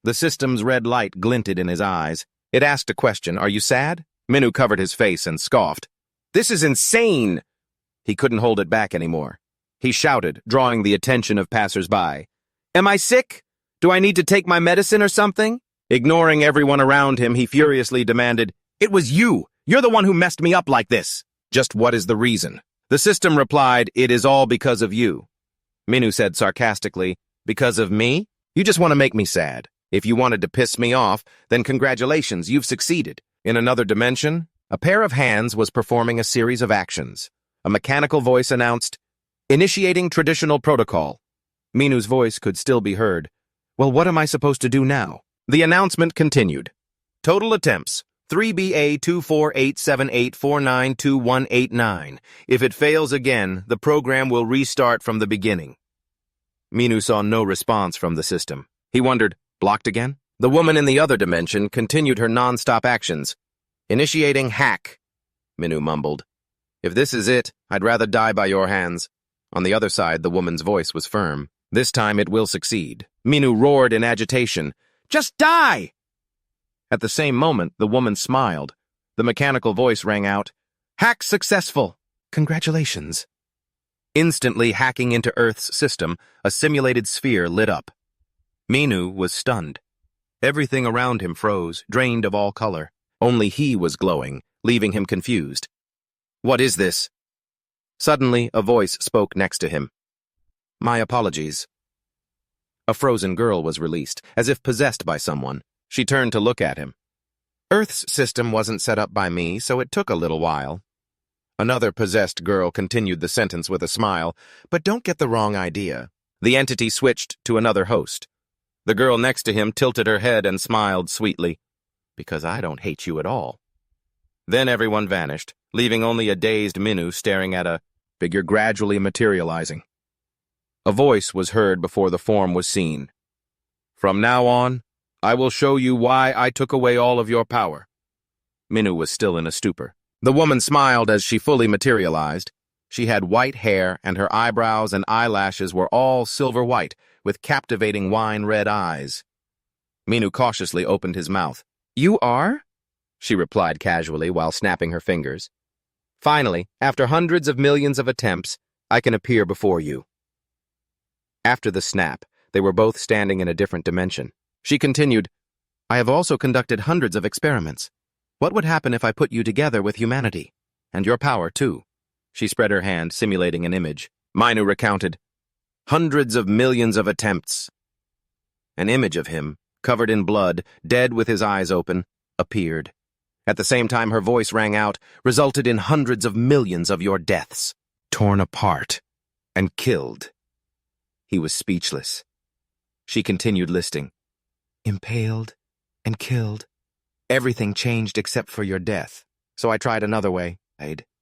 The system's red light glinted in his eyes. It asked a question, Are you sad? Minwoo covered his face and scoffed. This is insane! He couldn't hold it back anymore. He shouted, drawing the attention of passers-by. Am I sick? Do I need to take my medicine or something? Ignoring everyone around him, he furiously demanded, It was you! You're the one who messed me up like this! Just what is the reason? The system replied, It is all because of you. Minwoo said sarcastically, Because of me? You just want to make me sad. If you wanted to piss me off, then congratulations, you've succeeded. In another dimension, a pair of hands was performing a series of actions. A mechanical voice announced, Initiating traditional protocol. Minwoo's voice could still be heard. Well, what am I supposed to do now? The announcement continued. Total attempts, 3BA24878492189. If it fails again, the program will restart from the beginning. Minwoo saw no response from the system. He wondered, blocked again? The woman in the other dimension continued her non-stop actions. Initiating hack, Minwoo mumbled. If this is it, I'd rather die by your hands. On the other side, the woman's voice was firm. This time it will succeed. Minwoo roared in agitation. Just die! At the same moment, the woman smiled. The mechanical voice rang out, Hack successful! Congratulations! Instantly hacking into Earth's system, a simulated sphere lit up. Minwoo was stunned. Everything around him froze, drained of all color. Only he was glowing, leaving him confused. What is this? Suddenly, a voice spoke next to him. My apologies. A frozen girl was released, as if possessed by someone. She turned to look at him. Earth's system wasn't set up by me, so it took a little while. Another possessed girl continued the sentence with a smile, but don't get the wrong idea. The entity switched to another host. The girl next to him tilted her head and smiled sweetly. Because I don't hate you at all. Then everyone vanished, leaving only a dazed Minwoo staring at a figure gradually materializing. A voice was heard before the form was seen. From now on, I will show you why I took away all of your power. Minwoo was still in a stupor. The woman smiled as she fully materialized. She had white hair, and her eyebrows and eyelashes were all silver white, with captivating wine-red eyes. Minwoo cautiously opened his mouth. You are? She replied casually while snapping her fingers. Finally, after hundreds of millions of attempts, I can appear before you. After the snap, they were both standing in a different dimension. She continued, I have also conducted hundreds of experiments. What would happen if I put you together with humanity? And your power, too. She spread her hand, simulating an image. Minwoo recounted, hundreds of millions of attempts. An image of him, covered in blood, dead with his eyes open, appeared. At the same time her voice rang out, resulted in hundreds of millions of your deaths, torn apart and killed. He was speechless. She continued listing. Impaled and killed. Everything changed except for your death. So I tried another way.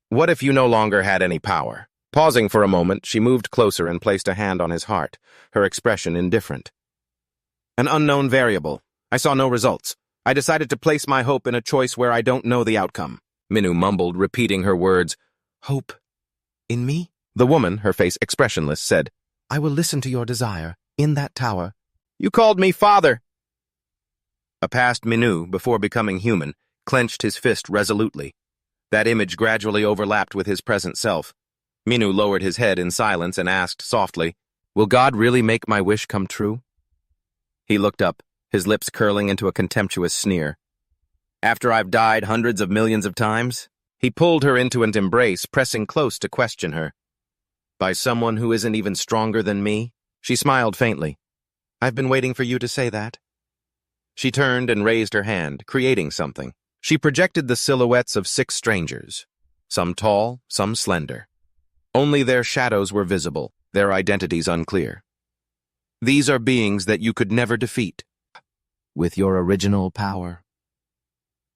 What if you no longer had any power? Pausing for a moment, she moved closer and placed a hand on his heart, her expression indifferent. An unknown variable. I saw no results. I decided to place my hope in a choice where I don't know the outcome. Minhu mumbled, repeating her words. Hope? In me? The woman, her face expressionless, said, I will listen to your desire, in that tower. You called me father. A past Minhu, before becoming human, clenched his fist resolutely. That image gradually overlapped with his present self. Minhu lowered his head in silence and asked softly, Will God really make my wish come true? He looked up, his lips curling into a contemptuous sneer. After I've died hundreds of millions of times? He pulled her into an embrace, pressing close to question her. By someone who isn't even stronger than me? She smiled faintly. I've been waiting for you to say that. She turned and raised her hand, creating something. She projected the silhouettes of 6 strangers, some tall, some slender. Only their shadows were visible, their identities unclear. These are beings that you could never defeat, with your original power.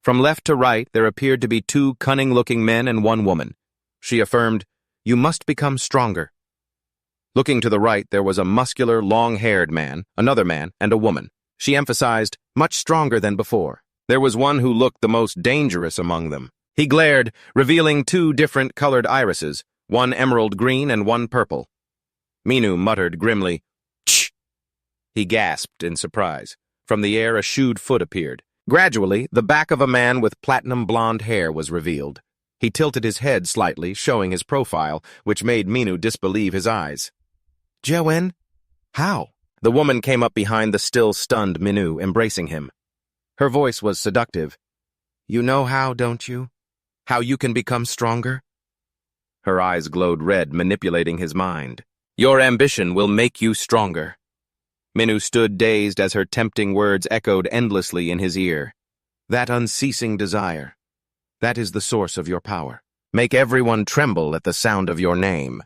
From left to right, there appeared to be 2 cunning-looking men and 1 woman. She affirmed, You must become stronger. Looking to the right, there was a muscular, long-haired man, another man, and a woman. She emphasized, much stronger than before. There was one who looked the most dangerous among them. He glared, revealing 2 different colored irises, one emerald green and one purple. Minhu muttered grimly, Shh! He gasped in surprise. From the air, a shoed foot appeared. Gradually, the back of a man with platinum blonde hair was revealed. He tilted his head slightly, showing his profile, which made Minhu disbelieve his eyes. Jewen? How? The woman came up behind the still stunned Minhu, embracing him. Her voice was seductive. You know how, don't you? How you can become stronger? Her eyes glowed red, manipulating his mind. Your ambition will make you stronger. Minhu stood dazed as her tempting words echoed endlessly in his ear. That unceasing desire. That is the source of your power. Make everyone tremble at the sound of your name.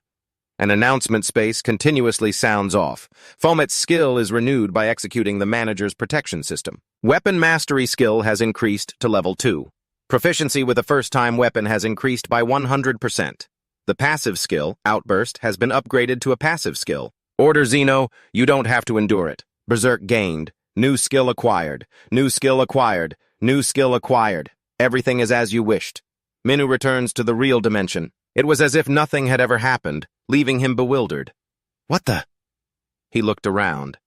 An announcement space continuously sounds off. Fomet's skill is renewed by executing the manager's protection system. Weapon mastery skill has increased to level 2. Proficiency with a first-time weapon has increased by 100%. The passive skill, Outburst, has been upgraded to a passive skill. Order Xeno, you don't have to endure it. Berserk gained. New skill acquired. New skill acquired. New skill acquired. Everything is as you wished. Minhu returns to the real dimension. It was as if nothing had ever happened, leaving him bewildered. What the? He looked around.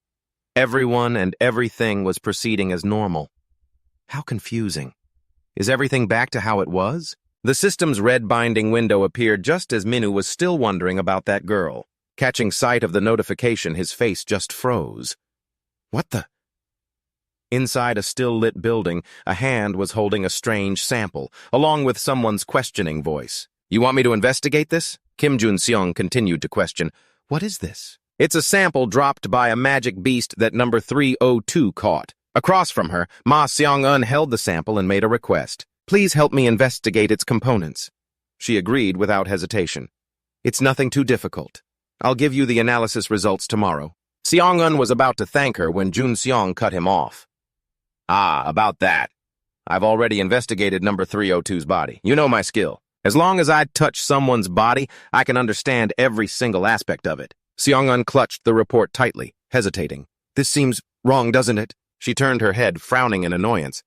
Everyone and everything was proceeding as normal. How confusing. Is everything back to how it was? The system's red binding window appeared just as Minhu was still wondering about that girl. Catching sight of the notification, his face just froze. What the? Inside a still-lit building, a hand was holding a strange sample, along with someone's questioning voice. You want me to investigate this? Kim Jun-seong continued to question. What is this? It's a sample dropped by a magic beast that number 302 caught. Across from her, Ma Seong-eun held the sample and made a request. Please help me investigate its components. She agreed without hesitation. It's nothing too difficult. I'll give you the analysis results tomorrow. Seong-eun was about to thank her when Jun-seong cut him off. Ah, about that. I've already investigated number 302's body. You know my skill. As long as I touch someone's body, I can understand every single aspect of it. Seong-eun clutched the report tightly, hesitating. This seems wrong, doesn't it? She turned her head, frowning in annoyance.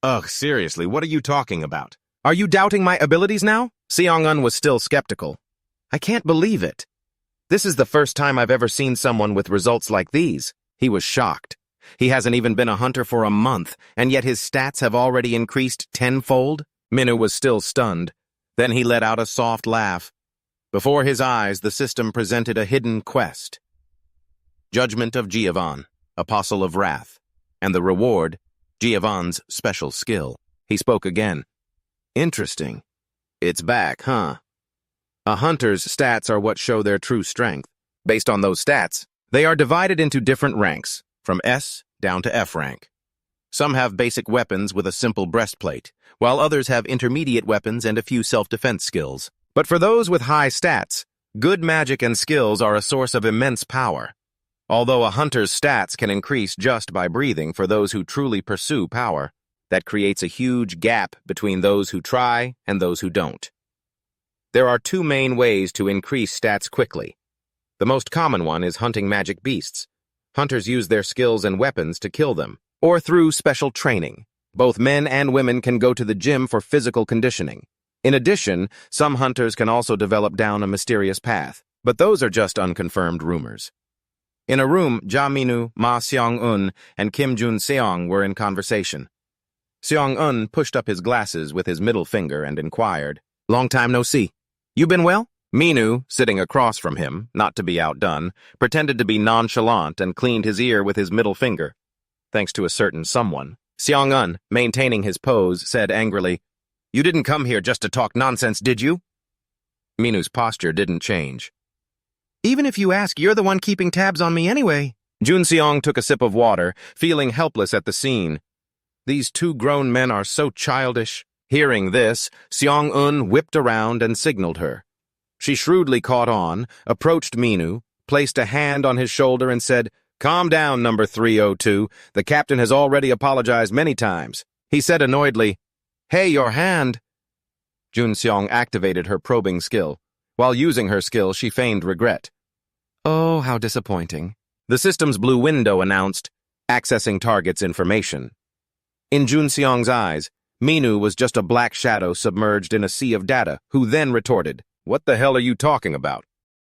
Ugh, seriously, what are you talking about? Are you doubting my abilities now? Seong-eun was still skeptical. I can't believe it. This is the first time I've ever seen someone with results like these. He was shocked. He hasn't even been a hunter for a month, and yet his stats have already increased tenfold? Minhu was still stunned. Then he let out a soft laugh. Before his eyes, the system presented a hidden quest. Judgment of Giovanni, Apostle of Wrath. And the reward, Giovanni's special skill. He spoke again. Interesting. It's back, huh? A hunter's stats are what show their true strength. Based on those stats, they are divided into different ranks, from S down to F rank. Some have basic weapons with a simple breastplate, while others have intermediate weapons and a few self-defense skills. But for those with high stats, good magic and skills are a source of immense power. Although a hunter's stats can increase just by breathing for those who truly pursue power, that creates a huge gap between those who try and those who don't. There are two main ways to increase stats quickly. The most common one is hunting magic beasts. Hunters use their skills and weapons to kill them, or through special training. Both men and women can go to the gym for physical conditioning. In addition, some hunters can also develop down a mysterious path, but those are just unconfirmed rumors. In a room, Ja Minu, Ma Seong-un, and Kim Jun-seong were in conversation. Seong-un pushed up his glasses with his middle finger and inquired, "Long time no see. You been well?" Minu, sitting across from him, not to be outdone, pretended to be nonchalant and cleaned his ear with his middle finger. Thanks to a certain someone, Seong-un, maintaining his pose, said angrily, "You didn't come here just to talk nonsense, did you?" Minu's posture didn't change. "Even if you ask, you're the one keeping tabs on me anyway." Jun-seong took a sip of water, feeling helpless at the scene. These two grown men are so childish. Hearing this, Seong-un whipped around and signaled her. She shrewdly caught on, approached Minu, placed a hand on his shoulder and said, "Calm down, number 302. The captain has already apologized many times." He said annoyedly, "Hey, your hand." Jun-seong activated her probing skill. While using her skill, she feigned regret. "Oh, how disappointing." The system's blue window announced, "Accessing target's information." In Jun-seong's eyes, Minu was just a black shadow submerged in a sea of data, who then retorted, "What the hell are you talking about?"